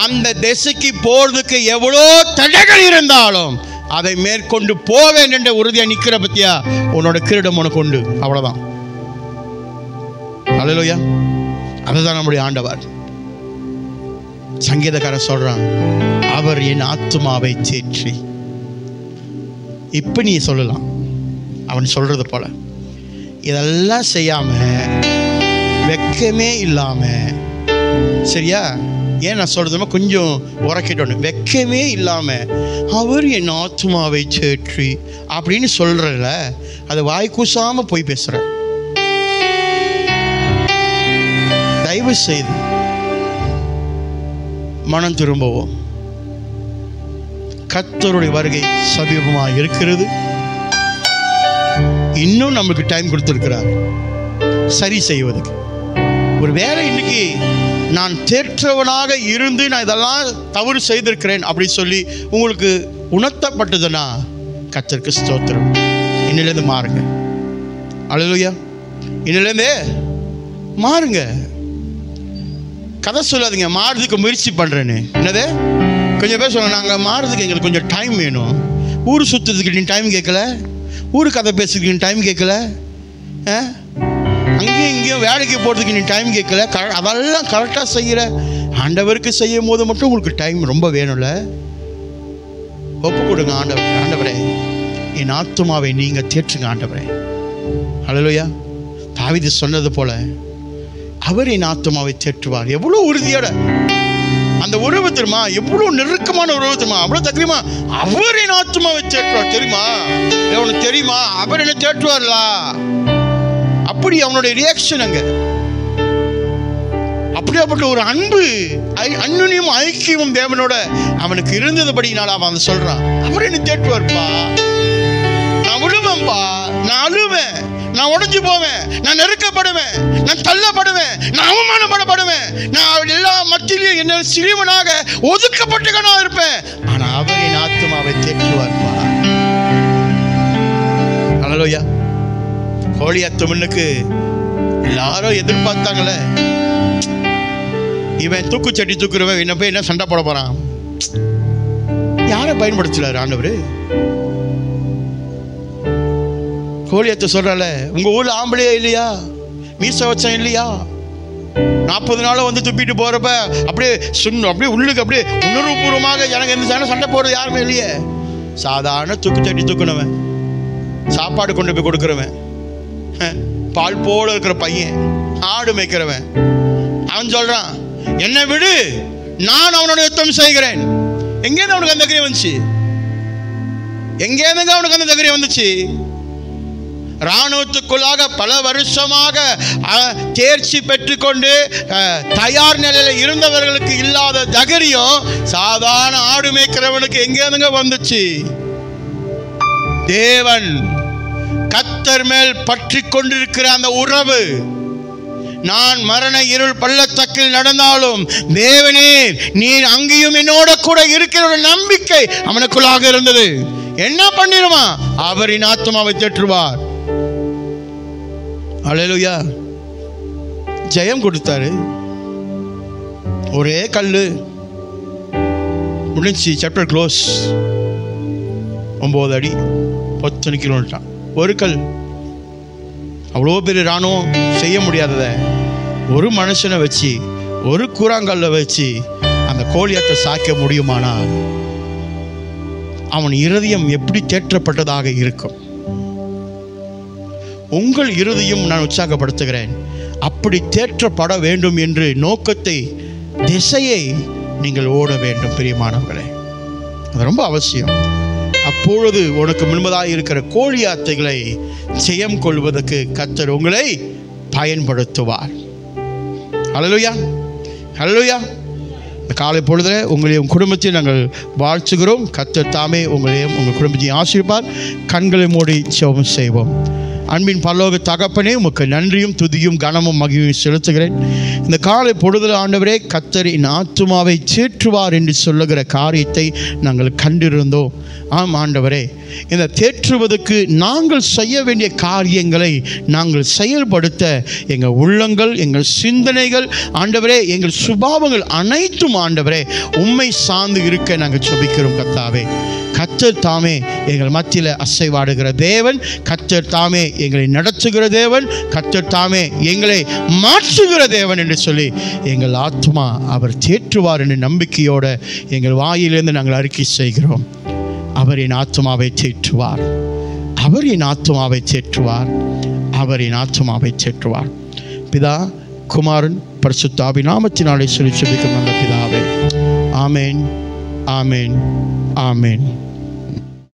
அந்த திசைக்கு போறதுக்கு எவ்வளோ தடைகள் இருந்தாலும் அதை மேற்கொண்டு போவேன் என்ற உறுதியா நிக்கிற பத்தியா உன்னோட கிரீடம் உனக்கு உண்டு. அவ்வளவுதான். அல்லேலூயா. அதுதான் நம்முடைய ஆண்டவர். சங்கீதக்காரன் சொல்றான், அவர் என் ஆத்துமாவை தேற்றி. இப்ப நீ சொல்லலாம் அவன் சொல்றது போல, இதெல்லாம் செய்யாம வெக்கமே இல்லாம, சரியா? ஏன் நான் சொல்றதுமா கொஞ்சம் உறக்கிட்டோன்னு, வெக்கமே இல்லாம அவர் என் ஆத்துமாவை தேற்றி அப்படின்னு சொல்றல, அது வாய் கூசாம போய் பேசுற. தயவு செய்து மனம் திரும்பவும். கர்த்தருடைய வருகை சமீபமாக இருக்கிறது. இன்னும் நமக்கு டைம் கொடுத்திருக்கிறார் சரி செய்வதற்கு. ஒரு வேளை இன்னைக்கு நான் தேற்றவனாக இருந்து நான் இதெல்லாம் தவறு செய்திருக்கிறேன் அப்படி சொல்லி உங்களுக்கு உணர்த்தப்பட்டதுன்னா கர்த்தருக்கு ஸ்தோத்திரம். இன்னிலேருந்து மாறுங்க. அல்லேலூயா. இன்னிலேருந்து மாறுங்க. கதை சொல்லாதீங்க மாறுறதுக்கு முயற்சி பண்ணுறேன்னு. என்னது? கொஞ்சம் பேர் சொல்லுங்க, நாங்கள் மாறுறதுக்கு எங்களுக்கு கொஞ்சம் டைம் வேணும். ஊர் சுற்றுறதுக்கு நீ டைம் கேட்கல, ஊருக்கு கதை பேசுறதுக்கு டைம் கேட்கல, அங்கேயும் இங்கேயும் வேலைக்கு போகிறதுக்கு நீ டைம் கேட்கல, அதெல்லாம் கரெக்டாக செய்கிற. ஆண்டவருக்கு செய்யும் போது மட்டும் உங்களுக்கு டைம் ரொம்ப வேணும்ல. ஒப்பு கொடுங்க ஆண்டவர். ஆண்டவரே, என் ஆத்துமாவை நீங்கள் தேற்றுங்க ஆண்டவரே. ஹல்லேலூயா. தாவீது சொன்னது போல அவர் என் ஆத்துமாவை தேற்றுவார். எவ்வளோ உறுதியோட அந்த உறவு தெரியுமா, எவ்வளோ நெருக்கமான உறவு தெரியுமா, அவ்வளோ தகுதியுமா. அவர் என் ஆத்துமாவை தேற்றுவார் தெரியுமா, உனக்கு தெரியுமா, அவர் என்ன தேற்றுவார்லா. அப்படி அவனுடைய ரியாக்ஷன் அங்க. அப்படியாப்பட்ட ஒரு அன்பு, அன்னுனியும் ஐக்கியமும் தேவனோட அவனுக்கு இருந்ததுபடினால அவன் சொல்றான், அவர் என்ன தேற்றுவார்ப்பா. நான் விழுவேன்பா, நான் அழுவேன், நான் உடைஞ்சு போவேன், நான் நெருக்கப்படுவேன், நான் தள்ளப்படுவேன், நான் அவமானப்படப்படுவேன், நான் எல்லா மத்தியிலும் என்ன சிறுவனாக ஒதுக்கப்பட்டவனா இருப்பேன். ஆனா அவர் என் ஆத்துமாவை தேற்றுவார்ப்பா. ஹல்லேலூயா. கோலியாத் முன்னுக்கு எல்லாரும் எதிர்பார்த்தாங்களே, இவன் தூக்குச்சட்டி தூக்குறவன் என்ன போய் என்ன சண்டை போட போறான். யாரை பயன்படுத்தலாரு ஆண்டவர்? கோலியாத்தை சொல்றால, உங்க ஊர்ல ஆம்பளையே இல்லையா, மீச வச்சம் இல்லையா, 40 நாளும் வந்து துப்பிட்டு போறப்ப அப்படியே அப்படியே உள்ளுக்கு அப்படியே உணர்வுபூர்வமாக எனக்கு எந்த சண்டை போடுறது யாருமே இல்லையே. சாதாரண தூக்குச்சட்டி தூக்குனவன், சாப்பாடு கொண்டு போய் கொடுக்குறவன், பால் போல இருக்கிற பையன், ஆடு மேய்க்கிறவன், அவன் சொல்றான், என்னை விடு, நான் அவனோட யுத்தம் செய்கிறேன். எங்கேருந்து அவனுக்கு அந்த தைரியம் வந்துச்சு? எங்கேருந்து அவனுக்கு அந்த தைரியம் வந்துச்சு? இராணுவத்துக்குள்ளாக பல வருஷமாக தேர்ச்சி பெற்றுக்கொண்டு தயார் நிலையில இருந்தவர்களுக்கு இல்லாத தைரியம் சாதாரண ஆடு மேய்க்கிறவனுக்கு எங்கேருந்துங்க வந்துச்சு? தேவன் கர்த்தர் மேல் பற்றி கொண்டிருக்கிற அந்த உறவு. நான் மரண இருள் பள்ளத்தாக்கில் நடந்தாலும் தேவனே நீர் அங்கேயும் என்னோட கூட இருக்கிற ஒரு நம்பிக்கை அவனுக்குள்ளாக இருந்தது. என்ன பண்ணிடுமா? அவரின் ஆத்துமாவை தேற்றுவார். ஹல்லேலூயா. ஜெயம் கொடுத்தாரு. ஒரே கல்லு முடிஞ்சு, சாப்டர் க்ளோஸ். 9 அடி 10 கிலோமீட்டர் ஒரு கல். அவ்வளோ பெரிய இராணுவம் செய்ய முடியாதத ஒரு மனுஷனை வச்சு, ஒரு கூறாங்கல்ல வச்சு அந்த கோலியாத்தை சாய்க்க முடியுமானா அவன் இருதயம் எப்படி தேற்றப்பட்டதாக இருக்கும்? உங்கள் இருதயம் நான் உற்சாகப்படுத்துகிறேன், அப்படி தேற்றப்பட வேண்டும் என்று நோக்கத்தை, திசையை நீங்கள் ஓட வேண்டும் பிரியமானவர்களே. அது ரொம்ப அவசியம். அப்பொழுது உனக்கு முன்பதாக இருக்கிற கோலியாத்துகளை ஜெயம் கொள்வதற்கு கர்த்தர் உங்களை பயன்படுத்துவார். ஹல்லேலூயா. ஹல்லேலூயா. இந்த காலை பொழுதில் உங்களையும் குடும்பத்தையும் நாங்கள் வாழ்த்துகிறோம். கர்த்தர் தாமே உங்களையும் உங்கள் குடும்பத்தையும் ஆசீர்வதிப்பார். கண்களை மூடி ஜெபம் செய்வோம். அன்பின் பரலோக தகப்பனே, உமக்கு நன்றியும் துதியும் கனமும் மகிமையும் செலுத்துகிறேன். இந்த காலை பொழுதில் ஆண்டவரே, கர்த்தரின் ஆத்துமாவை தேற்றுவார் என்று சொல்லுகிற காரியத்தை நாங்கள் கண்டிருந்தோம். ஆம் ஆண்டவரே, இந்த தேற்றுவதற்கு நாங்கள் செய்ய வேண்டிய காரியங்களை நாங்கள் செயல்படுத்த எங்கள் உள்ளங்கள், எங்கள் சிந்தனைகள் ஆண்டவரே, எங்கள் சுபாவங்கள் அனைத்தும் ஆண்டவரே உம்மை சார்ந்து இருக்க நாங்கள் ஜெபிக்கிறோம். கர்த்தாவே, கர்த்தர் தாமே எங்கள் மத்தியில் அசைவாடுகிற தேவன், கர்த்தர் தாமே எங்களை நடத்துகிற தேவன், கர்த்தர் தாமே எங்களை மாற்றுகிற தேவன் என்று சொல்லி எங்கள் ஆத்மா அவர் தேற்றுவார் என்ற நம்பிக்கையோடு எங்கள் வாயிலிருந்து நாங்கள் அறிக்கை செய்கிறோம். அவர் என் ஆத்மாவை தேற்றுவார், அவர் என் ஆத்மாவை தேற்றுவார், அவர் என் ஆத்மாவை தேற்றுவார். பிதா, குமாரன், பரிசுத்த ஆவியின் நாமத்தினாலே சொல்லி ஜெபிக்கும் நல்ல பிதாவே. ஆமேன், ஆமேன், ஆமேன்.